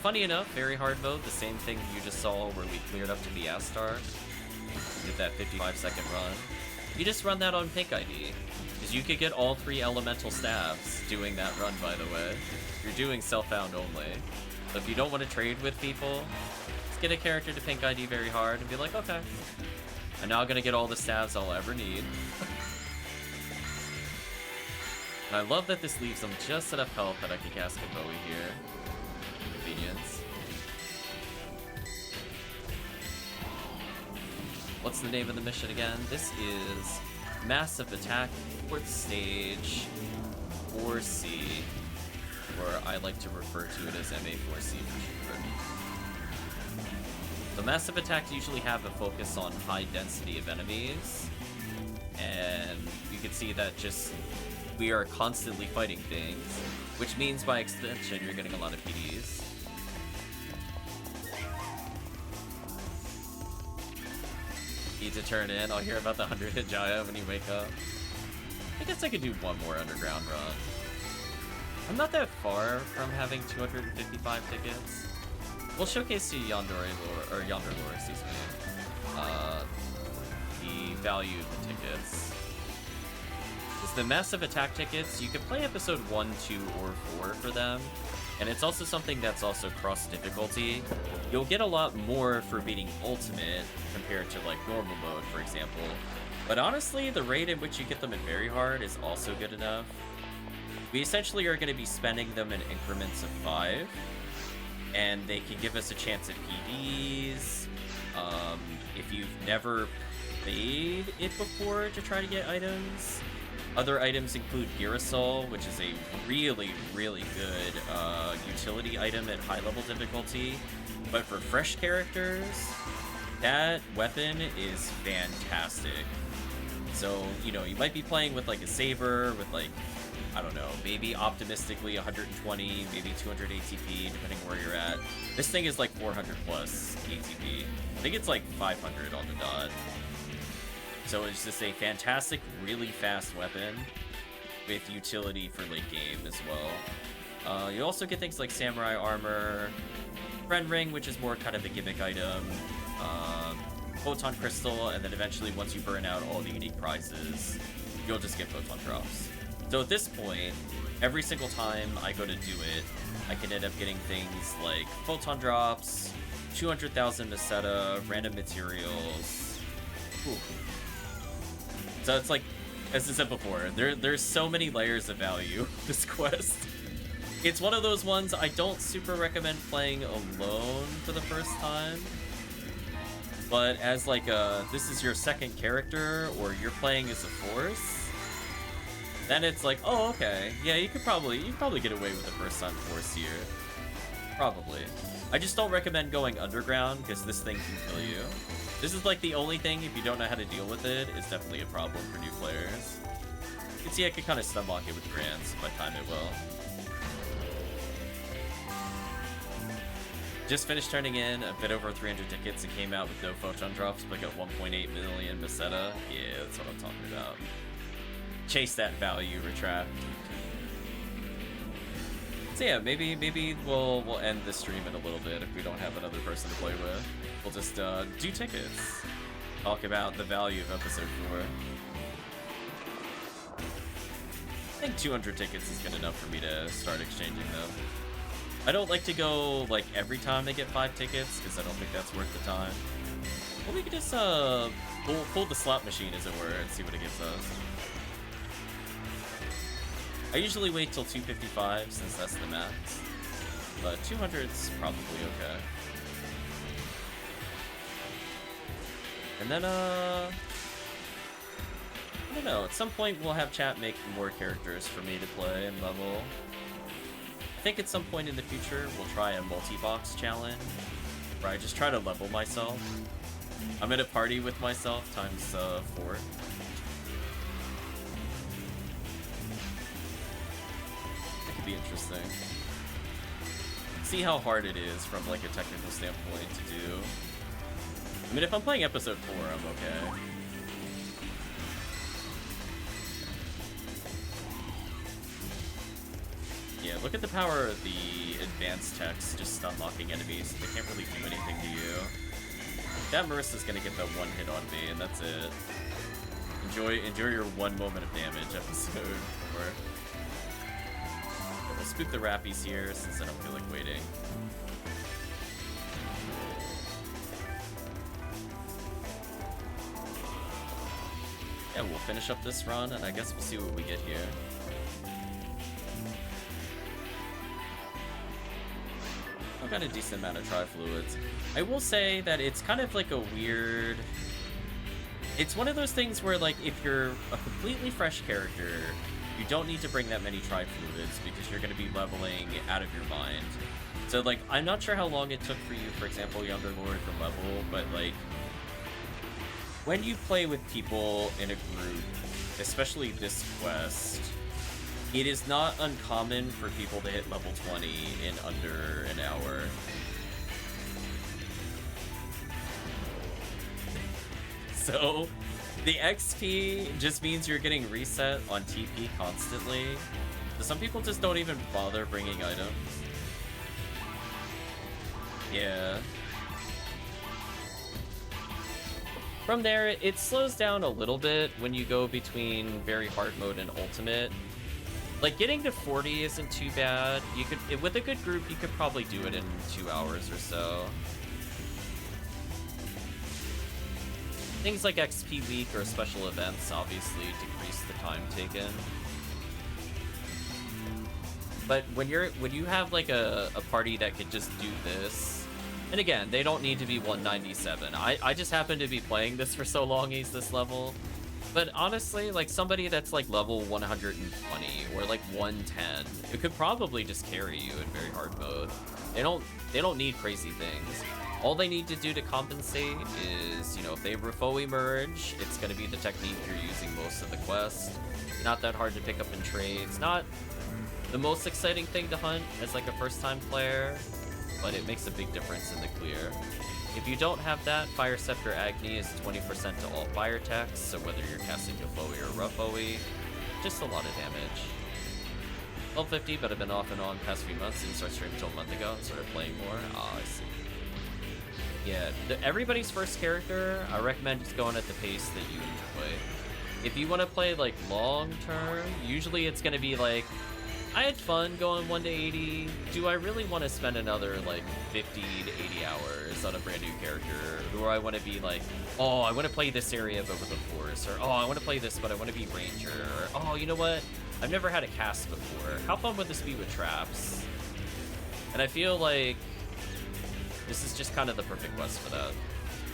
funny enough, very hard mode, the same thing you just saw where we cleared up to the Astar. Did that 55-second run. You just run that on Pink ID. Because you could get all 3 elemental stabs doing that run, by the way. You're doing self-found only. So if you don't want to trade with people, just get a character to Pink ID very hard and be like, okay, I'm now gonna get all the stabs I'll ever need. And I love that this leaves them just enough health that I can cast Convoy here. Convenience. What's the name of the mission again? This is Massive Attack, 4th Stage, 4C, or I like to refer to it as MA4C for short. The Massive Attacks usually have a focus on high density of enemies, and you can see that just we are constantly fighting things, which means by extension you're getting a lot of PDs. Need to turn in. I'll hear about the 100-hit Jaya when you wake up. I guess I could do one more underground run. I'm not that far from having 255 tickets. We'll showcase the Yonder Lore, excuse me. The value of the tickets. It's the Massive Attack tickets. You can play episode 1, 2, or 4 for them. And it's also something that's also cross difficulty. You'll get a lot more for beating Ultimate compared to like normal mode, for example. But honestly, the rate in which you get them in very hard is also good enough. We essentially are going to be spending them in increments of 5. And they can give us a chance at PDs. If you've never played it before to try to get items. Other items include Girasol, which is a really, really good utility item at high level difficulty. But for fresh characters, that weapon is fantastic. So, you know, you might be playing with like a Saber with like, I don't know, maybe optimistically 120, maybe 200 ATP, depending where you're at. This thing is like 400 plus ATP. I think it's like 500 on the dot. So it's just a fantastic, really fast weapon with utility for late game as well. You also get things like Samurai Armor, Friend Ring, which is more kind of a gimmick item, Photon Crystal, and then eventually once you burn out all the unique prizes, you'll just get Photon Drops. So at this point, every single time I go to do it, I can end up getting things like Photon Drops, 200,000 Meseta, random materials. Ooh. So it's like, as I said before, there's so many layers of value, this quest. It's one of those ones I don't super recommend playing alone for the first time. But as like this is your second character, or you're playing as a force, then it's like, oh, okay. Yeah, you could probably get away with the first time force here. Probably. I just don't recommend going underground, because this thing can kill you. This is like the only thing, if you don't know how to deal with it, it's definitely a problem for new players. You can see I could kind of stunlock it with grants if I time it well. Just finished turning in a bit over 300 tickets and came out with no Photon Drops, but got 1.8 million Meseta. Yeah, that's what I'm talking about. Chase that value, retract. So yeah, maybe we'll end this stream in a little bit if we don't have another person to play with. We'll just do tickets. Talk about the value of episode 4. I think 200 tickets is good enough for me to start exchanging them. I don't like to go like every time I get 5 tickets because I don't think that's worth the time. Well, we could just pull the slot machine, as it were, and see what it gives us. I usually wait till 255 since that's the max, but 200's probably okay. And then I don't know, at some point we'll have chat make more characters for me to play and level. I think at some point in the future we'll try a multi-box challenge where I just try to level myself. I'm in a party with myself times 4. That could be interesting. See how hard it is from like a technical standpoint to do. I mean, if I'm playing episode 4, I'm okay. Yeah, look at the power of the advanced techs just unlocking enemies. They can't really do anything to you. That Marissa's gonna get that one hit on me, and that's it. Enjoy your one moment of damage episode. Or we'll spook the Rappies here since I don't feel like waiting. Yeah, we'll finish up this run, and I guess we'll see what we get here. I've got a decent amount of tri-fluids. I will say that it's kind of like a weird... It's one of those things where, like, if you're a completely fresh character, you don't need to bring that many tri-fluids because you're going to be leveling out of your mind. So, like, I'm not sure how long it took for you, for example, Younger Lord, to level, but, like, when you play with people in a group, especially this quest, it is not uncommon for people to hit level 20 in under an hour. So, the XP just means you're getting reset on TP constantly. So some people just don't even bother bringing items. Yeah. From there, it slows down a little bit when you go between very hard mode and ultimate. Like, getting to 40 isn't too bad. You could, with a good group, you could probably do it in 2 hours or so. Things like XP week or special events obviously decrease the time taken. But when you have like a party that could just do this, and again, they don't need to be 197. I just happen to be playing this for so long he's this level. But honestly, like somebody that's like level 120 or like 110, it could probably just carry you in very hard mode. They don't need crazy things. All they need to do to compensate is, you know, if they Refoe merge, it's going to be the technique you're using most of the quest. Not that hard to pick up in trades. Not the most exciting thing to hunt as like a first-time player, but it makes a big difference in the clear. If you don't have that, Fire Scepter Agni is 20% to all fire techs, so whether you're casting Refoe or Refoe, just a lot of damage. 1250, but I've been off and on past few months. Didn't start streaming until a month ago and started playing more. Ah, I see. Yeah, everybody's first character, I recommend just going at the pace that you enjoy. If you want to play like long term, usually it's going to be like, I had fun going 1 to 80. Do I really want to spend another like 50 to 80 hours on a brand new character? Or I want to be like, oh, I want to play this area but with a force, or oh, I want to play this but I want to be ranger, or oh, you know what? I've never had a cast before. How fun would this be with traps? And I feel like this is just kind of the perfect quest for that.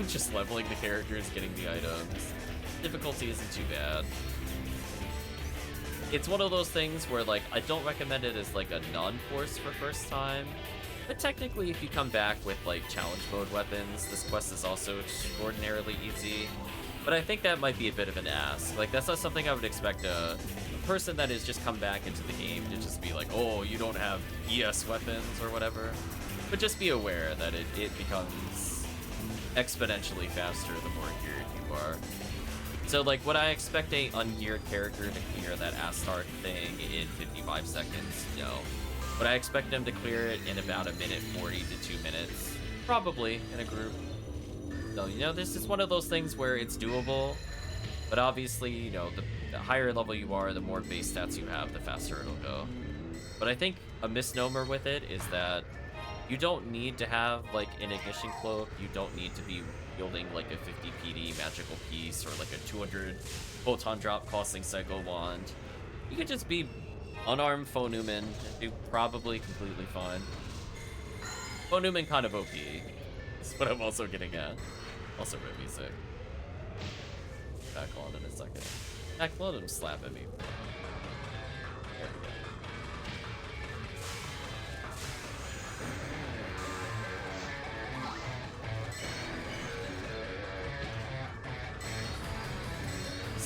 Just leveling the characters, getting the items. Difficulty isn't too bad. It's one of those things where, like, I don't recommend it as, like, a non-force for first time. But technically, if you come back with, like, challenge mode weapons, this quest is also extraordinarily easy. But I think that might be a bit of an ask. Like, that's not something I would expect a person that has just come back into the game to just be like, oh, you don't have ES weapons or whatever. But just be aware that it becomes exponentially faster the more geared you are. So, like, would I expect a ungeared character to clear that Astark thing in 55 seconds? No. Would I expect them to clear it in about a minute 40 to 2 minutes? Probably, in a group. So, you know, this is one of those things where it's doable, but obviously, you know, the higher level you are, the more base stats you have, the faster it'll go. But I think a misnomer with it is that you don't need to have, like, an Ignition Cloak. You don't need to be wielding, like, a 50 PD magical piece or, like, a 200 Photon Drop Costing Cycle Wand. You could just be unarmed Faux Newman and do probably completely fine. Faux Newman kind of OP. That's what I'm also getting at. Also really sick. Back on in a second. Back let him slap at me. There we go.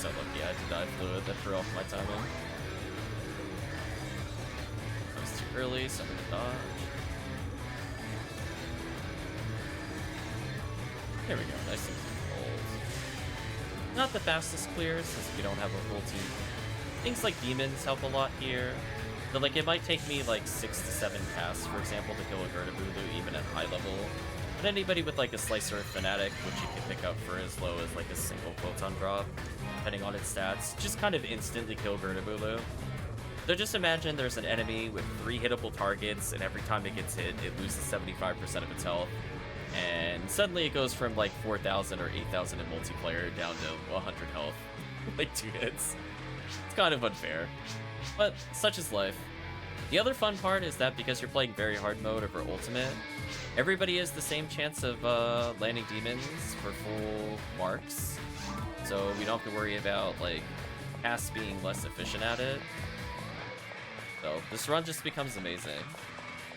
so lucky I had to die fluid that threw off my timing. I was too early, so I'm gonna dodge. There we go, nice and controlled. Not the fastest clears, since we don't have a full team. Things like demons help a lot here. So like it might take me like 6 to 7 casts, for example, to kill a ertamperometer even at high level. But anybody with like a Slicer Fanatic, which you can pick up for as low as like a single photon drop, depending on its stats, just kind of instantly kill ertamperometer. So just imagine there's an enemy with 3 hittable targets, and every time it gets hit, it loses 75% of its health. And suddenly it goes from like 4,000 or 8,000 in multiplayer down to 100 health. Like 2 hits. It's kind of unfair. But such is life. The other fun part is that because you're playing very hard mode over ultimate, everybody has the same chance of landing demons for full marks. So we don't have to worry about like casts being less efficient at it. So this run just becomes amazing.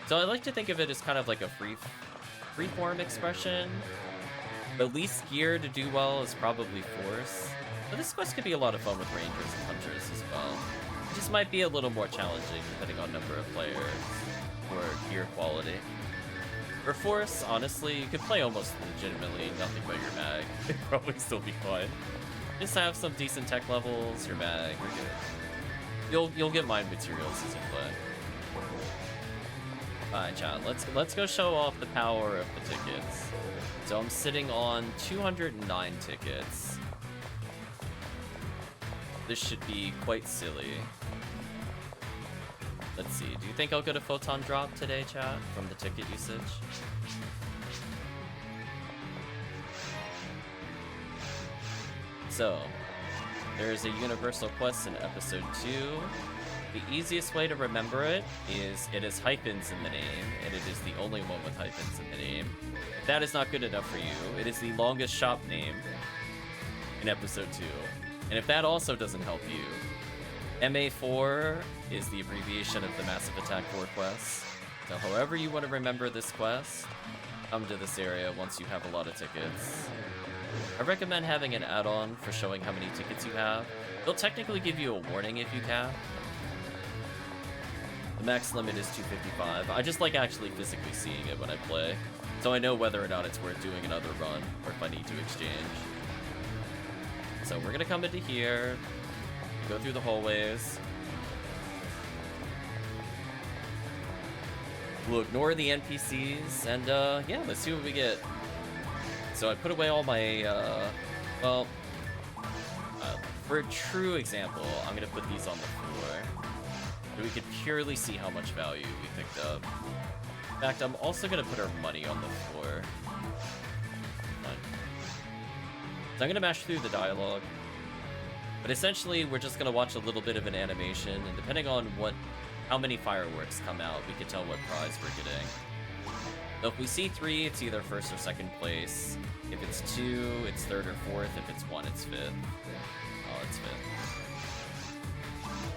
So I like to think of it as kind of like a freeform expression. The least gear to do well is probably Force. But this quest could be a lot of fun with Rangers and Hunters as well. It just might be a little more challenging depending on number of players or gear quality. For Force, honestly, you could play almost legitimately nothing but your mag. It'd probably still be fun. Just have some decent tech levels, your mag, you're good. You'll get mind materials as you play. Alright, John, let's go show off the power of the tickets. So I'm sitting on 209 tickets. This should be quite silly. Let's see, do you think I'll get a photon drop today, chat, from the ticket usage? So, there's a universal quest in episode 2. The easiest way to remember it is hyphens in the name, and it is the only one with hyphens in the name. If that is not good enough for you, it is the longest shop name in episode 2. And if that also doesn't help you, MA4 is the abbreviation of the Massive Attack 4 quest. So however you want to remember this quest, come to this area once you have a lot of tickets. I recommend having an add-on for showing how many tickets you have. They'll technically give you a warning if you cap. The max limit is 255. I just like actually physically seeing it when I play, so I know whether or not it's worth doing another run, or if I need to exchange. So we're gonna come into here, go through the hallways. We'll ignore the NPCs, and yeah, let's see what we get. So I put away all my, for a true example, I'm gonna put these on the floor, so we can purely see how much value we picked up. In fact, I'm also gonna put our money on the floor. So I'm gonna mash through the dialogue, but essentially we're just gonna watch a little bit of an animation, and depending on how many fireworks come out, we can tell what prize we're getting. So if we see 3, it's either first or second place. If it's 2, it's third or fourth. If it's 1, it's fifth. Oh, it's fifth.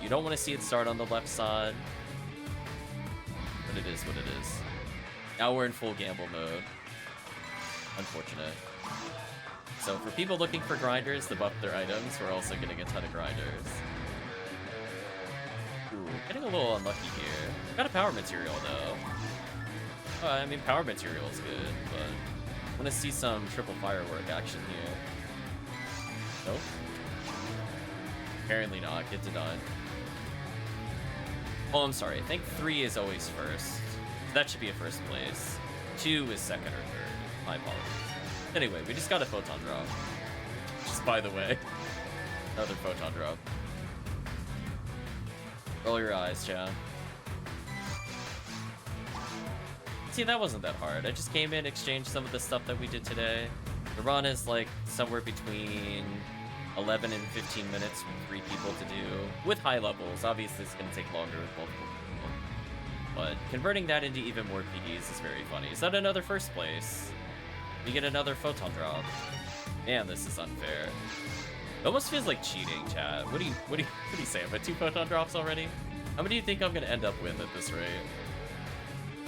You don't want to see it start on the left side, but it is what it is. Now we're in full gamble mode. Unfortunate. So for people looking for grinders to buff their items, we're also getting a ton of grinders. Ooh, getting a little unlucky here. Got a power material though. I mean, power material is good, but I want to see some triple firework action here. Nope. Apparently not. Get denied. Oh, I'm sorry. I think 3 is always first. That should be a first place. 2 is second or third. My apologies. Anyway, we just got a photon drop. Just by the way. Another photon drop. Roll your eyes, chat. See, that wasn't that hard. I just came in, exchanged some of the stuff that we did today. The run is like somewhere between 11 and 15 minutes with 3 people to do. With high levels, obviously it's going to take longer with multiple people. But converting that into even more PDs is very funny. Is that another first place? We get another photon drop. Man, this is unfair. It almost feels like cheating, chat. What do you say? I've had 2 photon drops already? How many do you think I'm gonna end up with at this rate?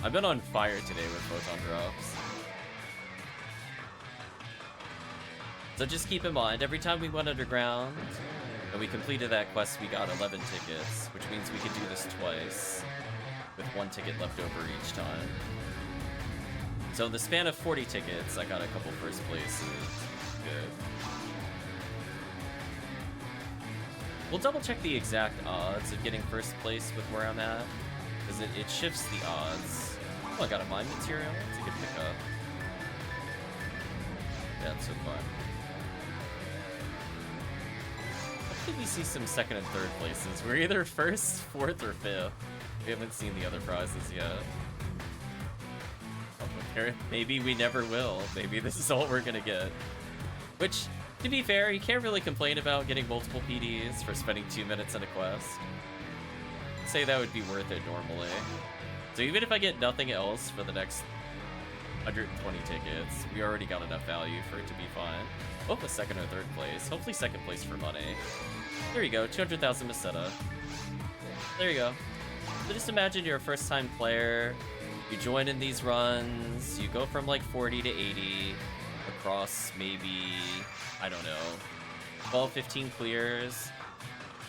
I've been on fire today with photon drops. So just keep in mind, every time we went underground, And we completed that quest, we got 11 tickets, which means we could do this twice, with 1 ticket left over each time. So in the span of 40 tickets, I got a couple first places. Good. We'll double check the exact odds of getting first place with where I'm at, because it shifts the odds. Oh, I got a mine material. That's a good pickup. Yeah, so far. Hopefully we see some second and third places. We're either first, fourth, or fifth. We haven't seen the other prizes yet. Maybe we never will. Maybe this is all we're gonna get. Which, to be fair, you can't really complain about getting multiple PDs for spending 2 minutes on a quest. I'd say that would be worth it normally. So even if I get nothing else for the next 120 tickets, we already got enough value for it to be fine. Hope a second or third place. Hopefully second place for money. There you go, 200,000 Meseta. There you go. So just imagine you're a first-time player. You join in these runs, you go from like 40 to 80 across maybe, I don't know, 12, 15 clears.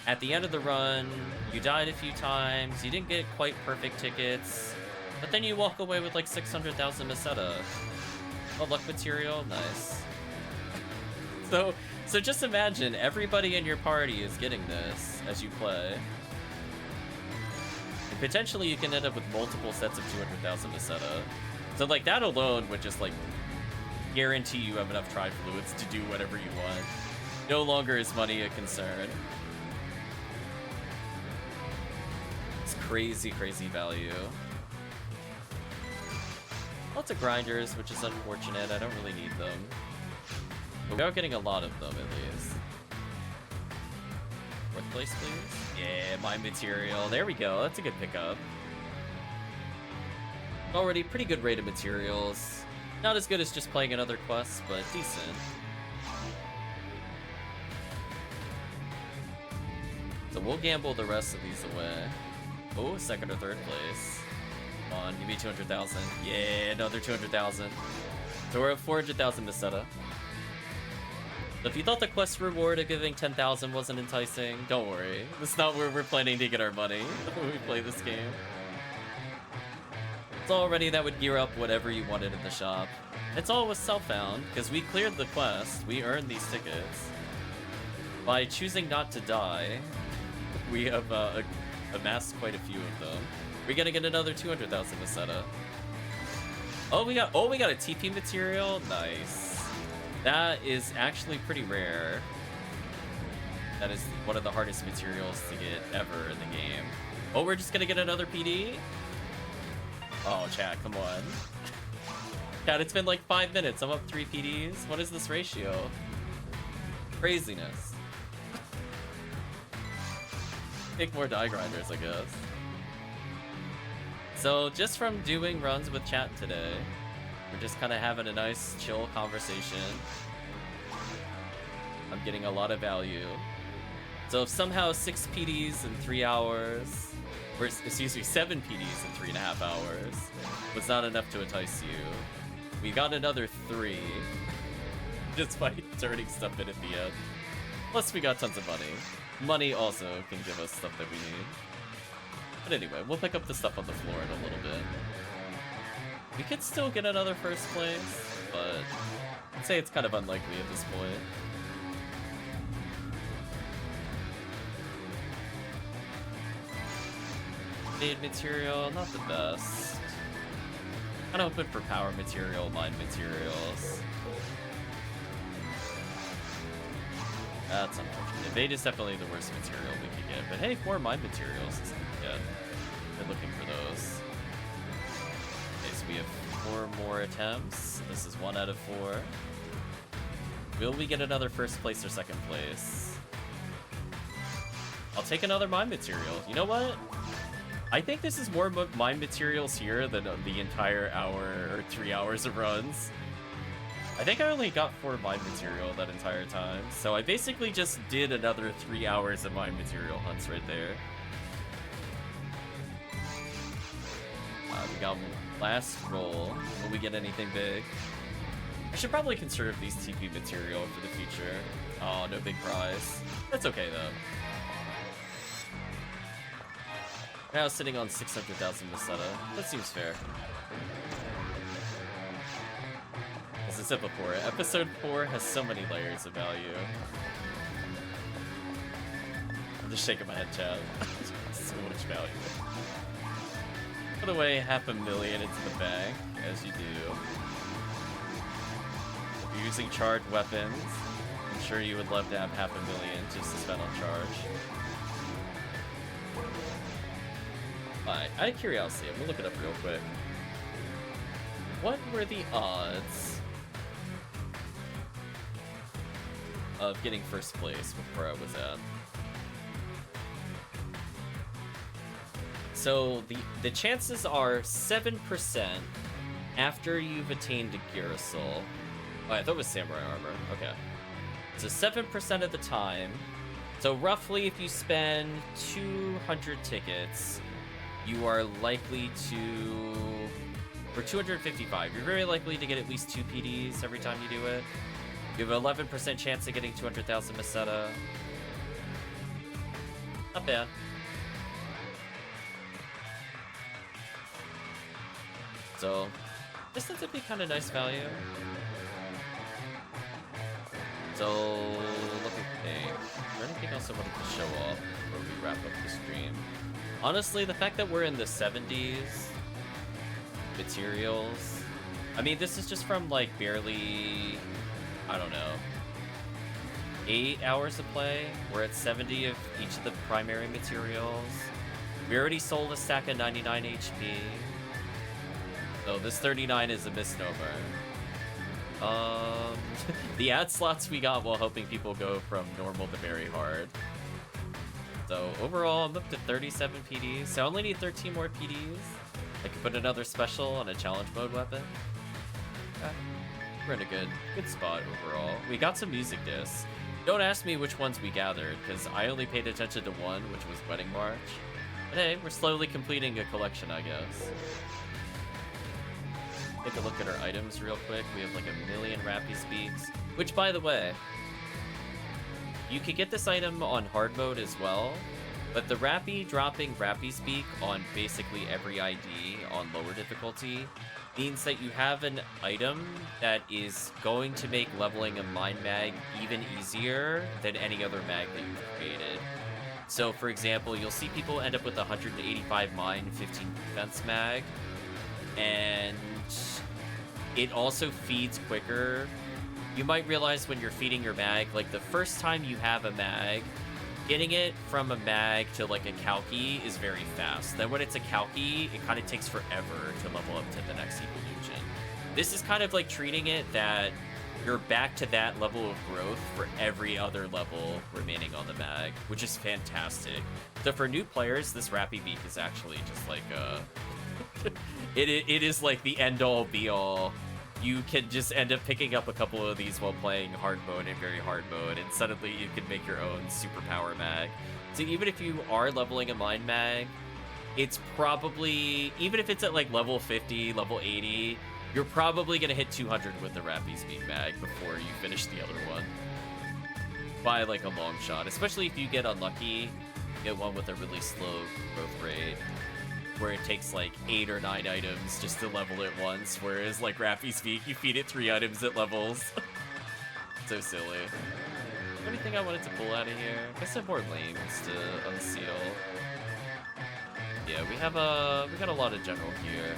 At the end of the run, you died a few times, you didn't get quite perfect tickets, but then you walk away with like 600,000 Meseta. Oh, luck material, nice. So just imagine everybody in your party is getting this as you play. And potentially you can end up with multiple sets of 200,000 Meseta. So like that alone would just like guarantee you have enough tri-fluids to do whatever you want. No longer is money a concern. It's crazy, crazy value. Lots of grinders, which is unfortunate. I don't really need them. But we are getting a lot of them at least. Fourth place, please. Yeah, mine material. There we go. That's a good pickup. Already pretty good rate of materials. Not as good as just playing another quest, but decent. So we'll gamble the rest of these away. Oh, second or third place. Come on, give me 200,000. Yeah, another 200,000. So we're at 400,000 Meseta. So if you thought the quest reward of giving 10,000 wasn't enticing, don't worry. That's not where we're planning to get our money when we play this game. It's already that would gear up whatever you wanted in the shop. It's all was self-found, because we cleared the quest, we earned these tickets. By choosing not to die, we have amassed quite a few of them. We're gonna get another 200,000 Meseta. Oh, we got a TP material? Nice. That is actually pretty rare. That is one of the hardest materials to get ever in the game. Oh, we're just gonna get another PD? Oh, chat, come on. Chat, it's been like 5 minutes. I'm up 3 PDs. What is this ratio? Craziness. Take more die grinders, I guess. So, just from doing runs with chat today, we're just kind of having a nice, chill conversation. I'm getting a lot of value. So if somehow 6 PDs in 3 hours, or excuse me, 7 PDs in 3.5 hours was not enough to entice you, we got another 3 just by turning stuff in at the end. Plus we got tons of money. Money also can give us stuff that we need. But anyway, we'll pick up the stuff on the floor in a little bit. We could still get another first place, but I'd say it's kind of unlikely at this point. Made material, not the best. Kind of hoping for power material, mine materials. That's unfortunate. Bait is definitely the worst material we could get, but hey, 4 mine materials is good. Been looking for those. Okay, so we have 4 more attempts. This is 1 out of 4. Will we get another first place or second place? I'll take another mine material. You know what? I think this is more mine materials here than the entire hour or 3 hours of runs. I think I only got 4 mine material that entire time. So I basically just did another 3 hours of mine material hunts right there. We got last roll. Will we get anything big? I should probably conserve these TP material for the future. Oh, no big prize. That's okay, though. Now sitting on 600,000 Meseta. That seems fair. As I said before, episode 4 has so many layers of value. I'm just shaking my head, Chad. So much value. Put away $500,000 into the bank, as you do. If you're using charged weapons, I'm sure you would love to have $500,000 just to spend on charge. Alright, out of curiosity, I'm gonna look it up real quick. What were the odds of getting first place before I was at? So the chances are 7% after you've attained a Girasol. Oh, I thought it was Samurai Armor. Okay. So 7% of the time. So roughly if you spend 200 tickets, you are likely to... For 255, you're very likely to get at least 2 PDs every time you do it. You have an 11% chance of getting 200,000 Meseta. Not bad. So, this ends up being kind of nice value. So, let me think. Is there anything else I wanted to show off before we wrap up the stream? Honestly, the fact that we're in the 70s materials, I mean, this is just from like barely, I don't know, 8 hours of play. We're at 70 of each of the primary materials. We already sold a stack of 99 HP. So this 39 is a misnomer. The ad slots we got while helping people go from normal to very hard. So overall, I'm up to 37 PDs. So I only need 13 more PDs. I could put another special on a challenge mode weapon. Okay. We're in a good spot overall. We got some music discs. Don't ask me which ones we gathered, because I only paid attention to one, which was Wedding March. But hey, we're slowly completing a collection, I guess. Take a look at our items real quick. We have like 1,000,000 Rappy Speaks, which, by the way, you could get this item on hard mode as well, but the Rappy dropping Rappy Speak on basically every ID on lower difficulty means that you have an item that is going to make leveling a mine mag even easier than any other mag that you've created. So, for example, you'll see people end up with 185 mine, 15 defense mag, and it also feeds quicker. You might realize when you're feeding your mag, like the first time you have a mag, getting it from a mag to like a Kalki is very fast. Then when it's a Kalki, it kind of takes forever to level up to the next evolution. This is kind of like treating it that you're back to that level of growth for every other level remaining on the mag, which is fantastic. So for new players, this Rappy Beak is actually just like it is like the end-all be-all. You can just end up picking up a couple of these while playing hard mode and very hard mode, and suddenly you can make your own superpower mag. So even if you are leveling a mine mag, it's probably, even if it's at like level 50, level 80, you're probably going to hit 200 with the Rappy Speed mag before you finish the other one. By like a long shot, especially if you get unlucky, get one with a really slow growth rate, where it takes like 8 or 9 items just to level it once, whereas like Rappy Speak, you feed it 3 items it levels. So silly. Is there anything I wanted to pull out of here? I guess I have more lanes to unseal. Yeah, we got a lot of general gear.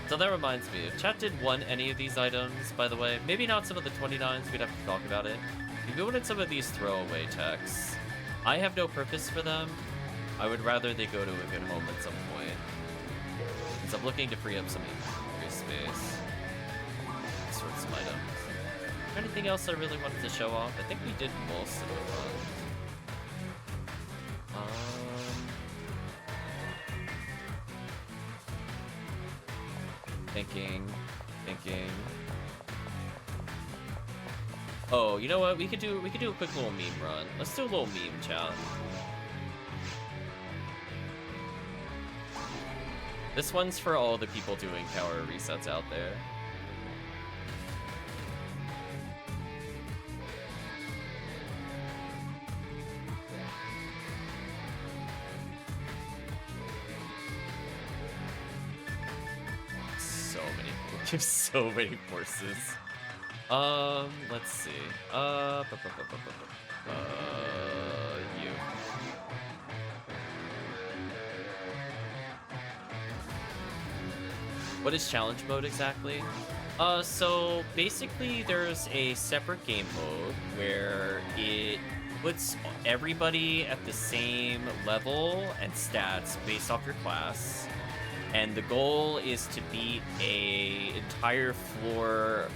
So that reminds me, if chat did want any of these items, by the way, maybe not some of the 29s, we'd have to talk about it. If you wanted some of these throwaway techs, I have no purpose for them. I would rather they go to a good home at some point. Because I'm looking to free up some inventory space. Sort some items. Is there anything else I really wanted to show off? I think we did most of it. Thinking. Oh, you know what? We could do a quick little meme run. Let's do a little meme challenge. This one's for all the people doing power resets out there. have so many forces. Let's see. You. What is challenge mode exactly? So basically there's a separate game mode where it puts everybody at the same level and stats based off your class. And the goal is to beat a entire floor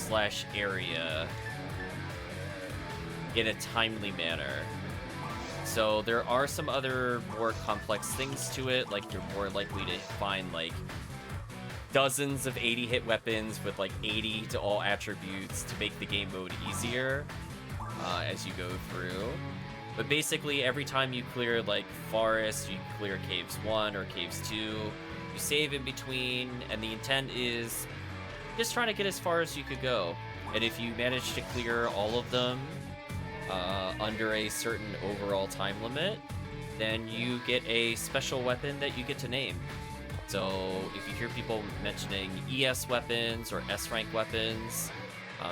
/ area in a timely manner. So there are some other more complex things to it, like you're more likely to find like dozens of 80 hit weapons with like 80 to all attributes to make the game mode easier as you go through. But basically every time you clear like forest, you clear caves 1 or caves 2, you save in between, and the intent is just trying to get as far as you could go. And if you manage to clear all of them under a certain overall time limit, then you get a special weapon that you get to name. So if you hear people mentioning ES weapons or S rank weapons,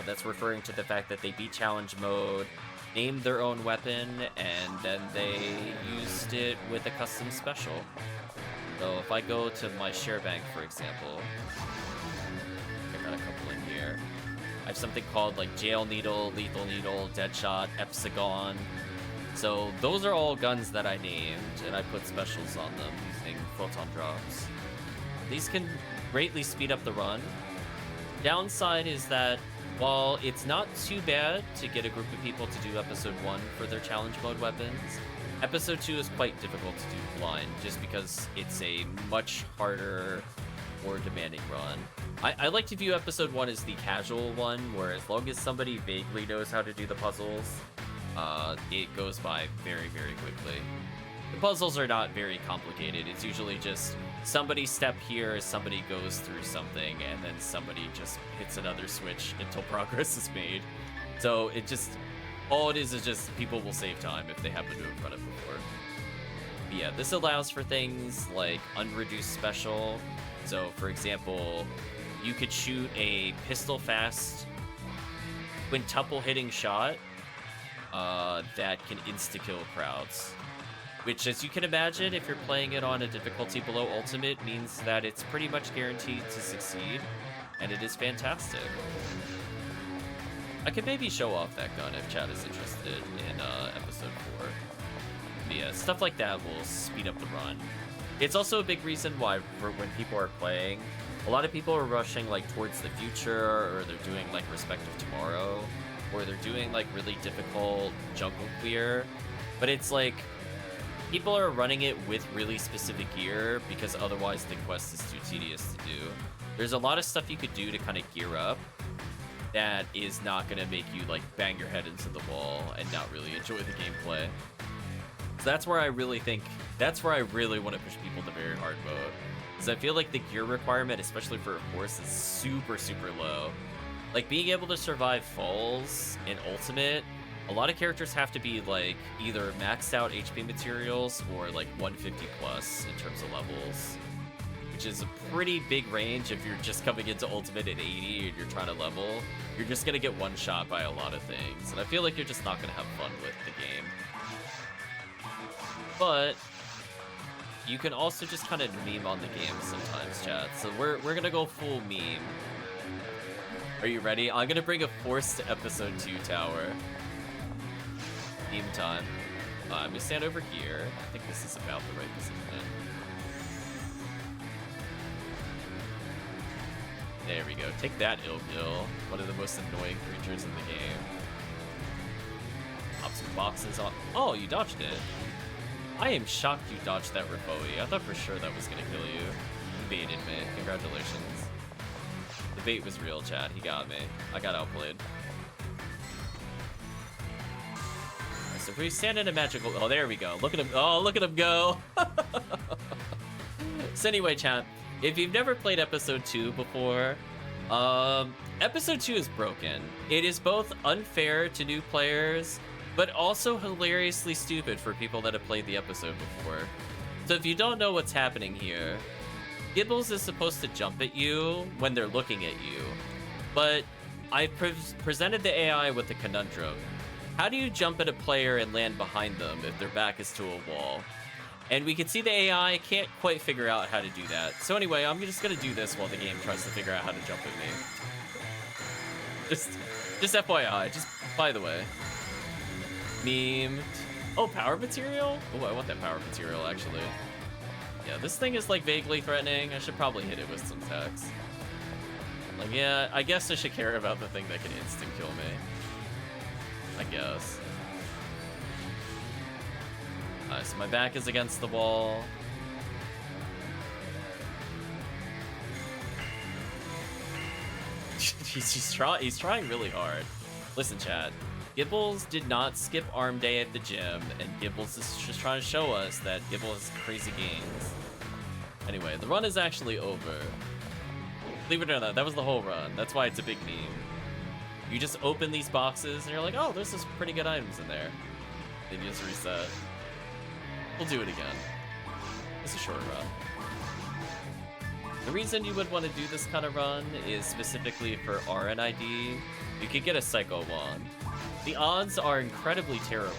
that's referring to the fact that they beat challenge mode, named their own weapon, and then they used it with a custom special. So if I go to my share bank, for example, I got a couple in here. I have something called like Jail Needle, Lethal Needle, Deadshot, Epsagon. So those are all guns that I named, and I put specials on them using photon drops. These can greatly speed up the run. Downside is that while it's not too bad to get a group of people to do episode 1 for their challenge mode weapons, episode 2 is quite difficult to do blind, just because it's a much harder, more demanding run. I like to view episode 1 as the casual one, where as long as somebody vaguely knows how to do the puzzles, it goes by very, very quickly. The puzzles are not very complicated. It's usually just somebody step here, somebody goes through something, and then somebody just hits another switch until progress is made. So it just, all it is just people will save time if they happen to have run it before. But yeah, this allows for things like unreduced special. So for example, you could shoot a pistol fast quintuple hitting shot that can insta-kill crowds. Which, as you can imagine, if you're playing it on a difficulty below Ultimate, means that it's pretty much guaranteed to succeed, and it is fantastic. I could maybe show off that gun if chat is interested in episode 4. But yeah, stuff like that will speed up the run. It's also a big reason why, for when people are playing, a lot of people are rushing like towards the future, or they're doing like Respect of Tomorrow, or they're doing like really difficult jungle clear, but it's like, people are running it with really specific gear because otherwise the quest is too tedious to do. There's a lot of stuff you could do to kind of gear up that is not going to make you like bang your head into the wall and not really enjoy the gameplay. So that's where I really think, that's where I really want to push people to very hard mode. Because I feel like the gear requirement, especially for a horse, is super, super low. Like being able to survive falls in Ultimate, a lot of characters have to be like either maxed out HP materials or like 150 plus in terms of levels, which is a pretty big range. If you're just coming into Ultimate at 80 and you're trying to level, you're just gonna get one shot by a lot of things, and I feel like you're just not gonna have fun with the game. But you can also just kind of meme on the game sometimes, chat. So we're gonna go full meme. Are you ready? I'm gonna bring a force to episode 2 tower. Meme time. I'm gonna stand over here. I think this is about the right position. There we go. Take that, Ilgil. One of the most annoying creatures in the game. Pop some boxes on. Oh, you dodged it. I am shocked you dodged that Ripoe. I thought for sure that was gonna kill you. You baited me. Congratulations. The bait was real, chat. He got me. I got outplayed. So if we stand in a magical... Oh, there we go. Look at him. Oh, look at him go. So anyway, chat, if you've never played episode 2 before, episode 2 is broken. It is both unfair to new players, but also hilariously stupid for people that have played the episode before. So if you don't know what's happening here, Gibbles is supposed to jump at you when they're looking at you, but I presented the AI with a conundrum. How do you jump at a player and land behind them if their back is to a wall? And we can see the AI can't quite figure out how to do that. So anyway, I'm just gonna do this while the game tries to figure out how to jump at me. Just FYI, just by the way. Memed. Oh, power material? Oh, I want that power material, actually. Yeah, this thing is, like, vaguely threatening. I should probably hit it with some text. Like, yeah, I guess I should care about the thing that can instant kill me. I guess. So my back is against the wall. he's trying really hard. Listen, chat. Gibbles did not skip arm day at the gym, and Gibbles is just trying to show us that Gibbles has crazy gains. Anyway, the run is actually over. Believe it or not, that was the whole run. That's why it's a big meme. You just open these boxes, and you're like, oh, there's some pretty good items in there. Then you just reset. We'll do it again. It's a short run. The reason you would want to do this kind of run is specifically for RNID. You could get a Psycho Wand. The odds are incredibly terrible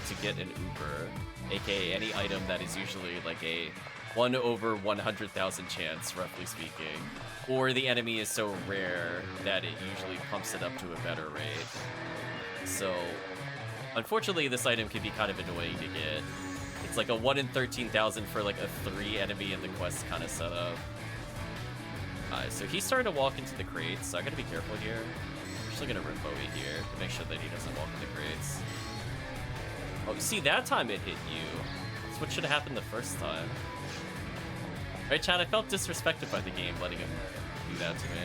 to get an Uber, aka any item that is usually like a 1 over 100,000 chance, roughly speaking. Or the enemy is so rare that it usually pumps it up to a better rate. So, unfortunately, this item can be kind of annoying to get. It's like a 1 in 13,000 for like a 3 enemy in the quest kind of setup. So he's starting to walk into the crates, so I gotta be careful here. I'm just gonna Rimboe here to make sure that he doesn't walk in the crates. Oh, see, that time it hit you. That's what should have happened the first time. Right, Chad? I felt disrespected by the game letting him do that to me.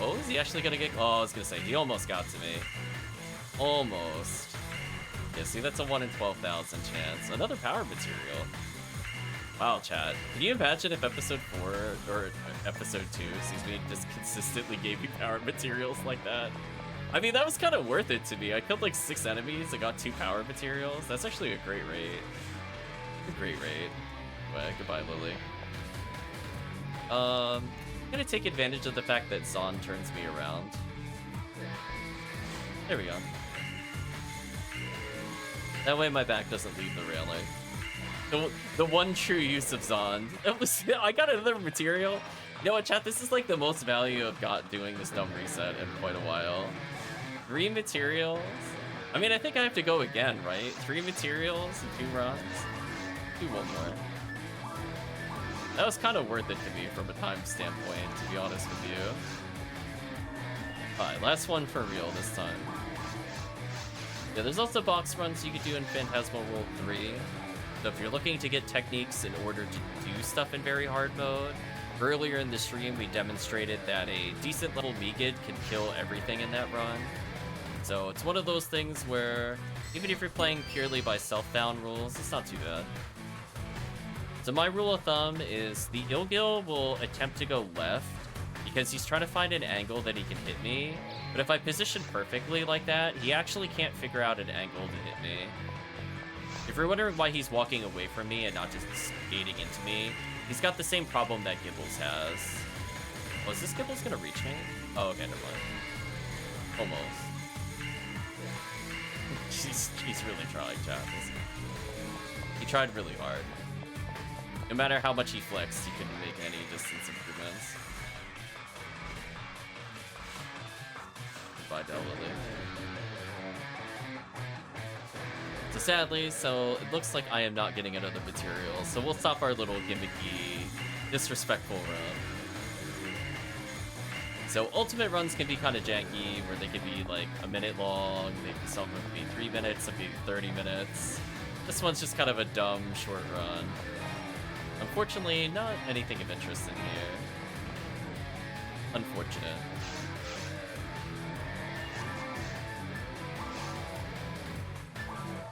Oh, is he actually gonna get... Oh, I was gonna say, he almost got to me. Almost. Yeah, see, that's a 1 in 12,000 chance. Another power material. Wow, Chad. Can you imagine if episode 4, or episode 2, excuse me, just consistently gave you power materials like that? I mean, that was kind of worth it to me. I killed like 6 enemies and got 2 power materials. That's actually a great rate. A great rate. Well, goodbye, Lily. I'm gonna take advantage of the fact that Zon turns me around. There we go. That way my back doesn't leave the railing. The one true use of Zon. I got another material. You know what, chat? This is like the most value I've got doing this dumb reset in quite a while. 3 materials? I mean, I think I have to go again, right? 3 materials and 2 runs? Do one more. That was kind of worth it to me from a time standpoint, to be honest with you. Alright, last one for real this time. Yeah, there's also box runs you could do in Phantasmal World 3. So if you're looking to get techniques in order to do stuff in very hard mode, earlier in the stream we demonstrated that a decent level Megid can kill everything in that run. So it's one of those things where, even if you're playing purely by self-down rules, it's not too bad. So my rule of thumb is the Ilgil will attempt to go left because he's trying to find an angle that he can hit me. But if I position perfectly like that, he actually can't figure out an angle to hit me. If you're wondering why he's walking away from me and not just skating into me, he's got the same problem that Gibbles has. Oh, is this Gibbles gonna reach me? Oh, okay, never mind. Almost. He's really trying, chat. He tried really hard. No matter how much he flexed, he couldn't make any distance improvements. Goodbye, Lily. So sadly, it looks like I am not getting another material, so we'll stop our little gimmicky, disrespectful run. So ultimate runs can be kind of janky, where they can be like a minute long, maybe some of them can be 3 minutes, some can be 30 minutes. This one's just kind of a dumb, short run. Unfortunately, not anything of interest in here. Unfortunate.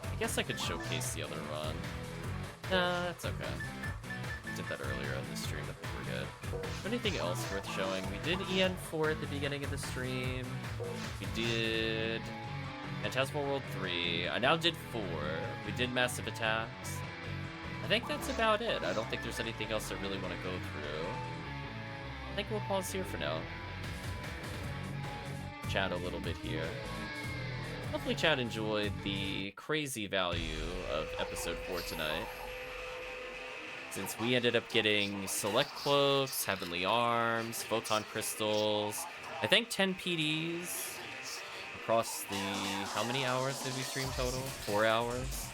I guess I could showcase the other run. Nah, that's okay. Did that earlier in the stream, I think we're good. Anything else worth showing? We did EN4 at the beginning of the stream. We did Phantasmal World 3. I now did 4. We did Massive Attacks. I think that's about it. I don't think there's anything else I really want to go through. I think we'll pause here for now. Chat a little bit here. Hopefully chat enjoyed the crazy value of episode 4 tonight. Since we ended up getting Select Cloaks, Heavenly Arms, Photon Crystals, I think 10 PDs across the... How many hours did we stream total? 4 hours?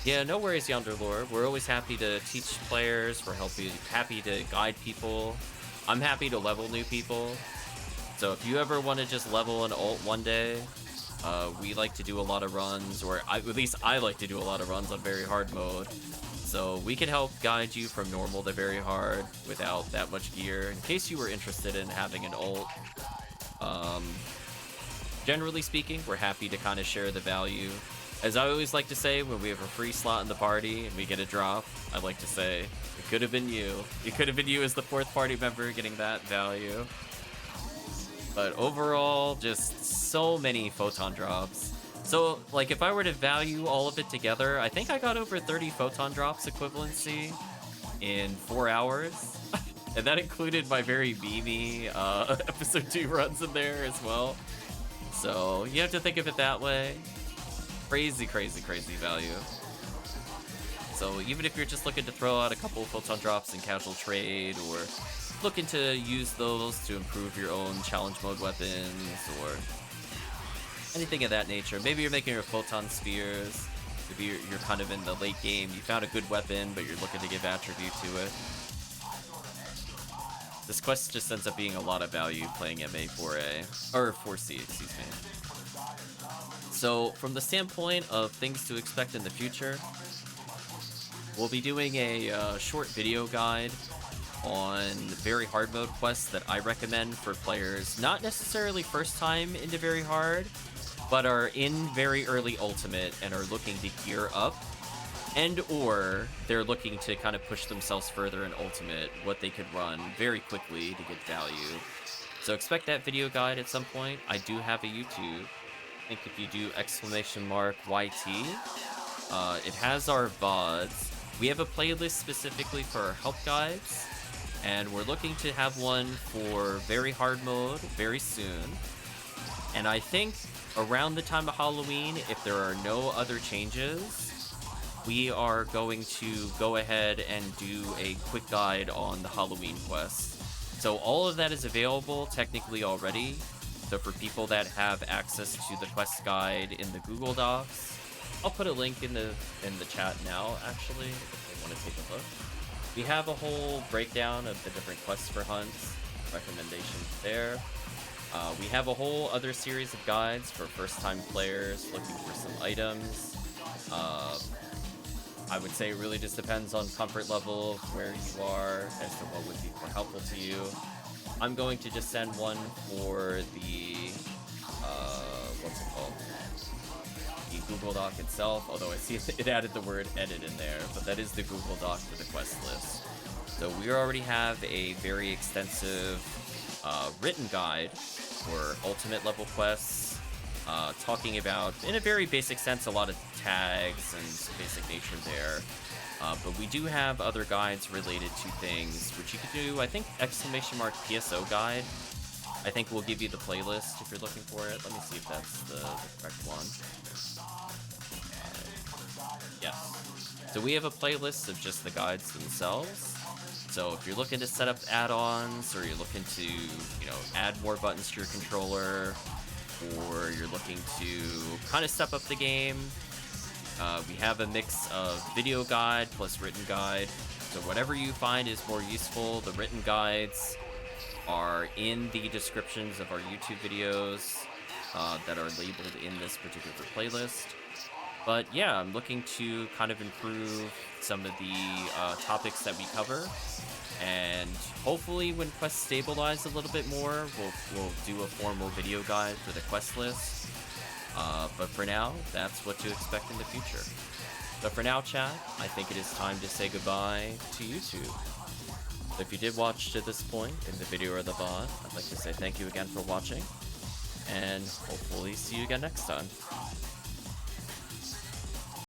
Yeah, no worries, Yonder Lord. We're always happy to teach players. We're happy to guide people. I'm happy to level new people. So if you ever want to just level an ult one day, we like to do a lot of runs, or at least I like to do a lot of runs on very hard mode. So we can help guide you from normal to very hard without that much gear, in case you were interested in having an ult. Generally speaking, we're happy to kind of share the value. As I always like to say, when we have a free slot in the party and we get a drop, I like to say, it could have been you. It could have been you as the 4th party member getting that value. But overall, just so many photon drops. So, like, if I were to value all of it together, I think I got over 30 photon drops equivalency in 4 hours. And that included my very beamy episode 2 runs in there as well. So, you have to think of it that way. Crazy, crazy, crazy value. So, even if you're just looking to throw out a couple of photon drops in casual trade, or looking to use those to improve your own challenge mode weapons, or anything of that nature. Maybe you're making your photon spheres. Maybe you're kind of in the late game. You found a good weapon, but you're looking to give attribute to it. This quest just ends up being a lot of value playing MA4A, or 4C, excuse me. So, from the standpoint of things to expect in the future, we'll be doing a short video guide on very hard mode quests that I recommend for players not necessarily first time into very hard, but are in very early ultimate and are looking to gear up, and or they're looking to kind of push themselves further in ultimate, what they could run very quickly to get value. So expect that video guide at some point. I do have a YouTube. I think if you do !YT, it has our VODs. We have a playlist specifically for our help guides, and we're looking to have one for very hard mode very soon. And I think around the time of Halloween, if there are no other changes, we are going to go ahead and do a quick guide on the Halloween quest. So all of that is available technically already. So for people that have access to the quest guide in the Google Docs, I'll put a link in the chat now, actually, if they want to take a look. We have a whole breakdown of the different quests for hunts, recommendations there. We have a whole other series of guides for first-time players looking for some items. I would say it really just depends on comfort level, where you are, as to what would be more helpful to you. I'm going to just send one for the, what's it called? The Google Doc itself, although I see it added the word edit in there, but that is the Google Doc for the quest list. So we already have a very extensive written guide for ultimate level quests, talking about, in a very basic sense, a lot of tags and basic nature there. But we do have other guides related to things, which you could do, I think, !PSO guide. I think we'll give you the playlist if you're looking for it. Let me see if that's the correct one. Yes. So we have a playlist of just the guides themselves. So if you're looking to set up add-ons, or you're looking to, you know, add more buttons to your controller, or you're looking to kind of step up the game, we have a mix of video guide plus written guide. So whatever you find is more useful, the written guides are in the descriptions of our YouTube videos that are labeled in this particular playlist. But yeah, I'm looking to kind of improve some of the topics that we cover, and hopefully when quests stabilize a little bit more, we'll do a formal video guide for the quest list. But for now, that's what to expect in the future. But for now, chat, I think it is time to say goodbye to YouTube. So if you did watch to this point in the video or the VOD, I'd like to say thank you again for watching, and hopefully see you again next time.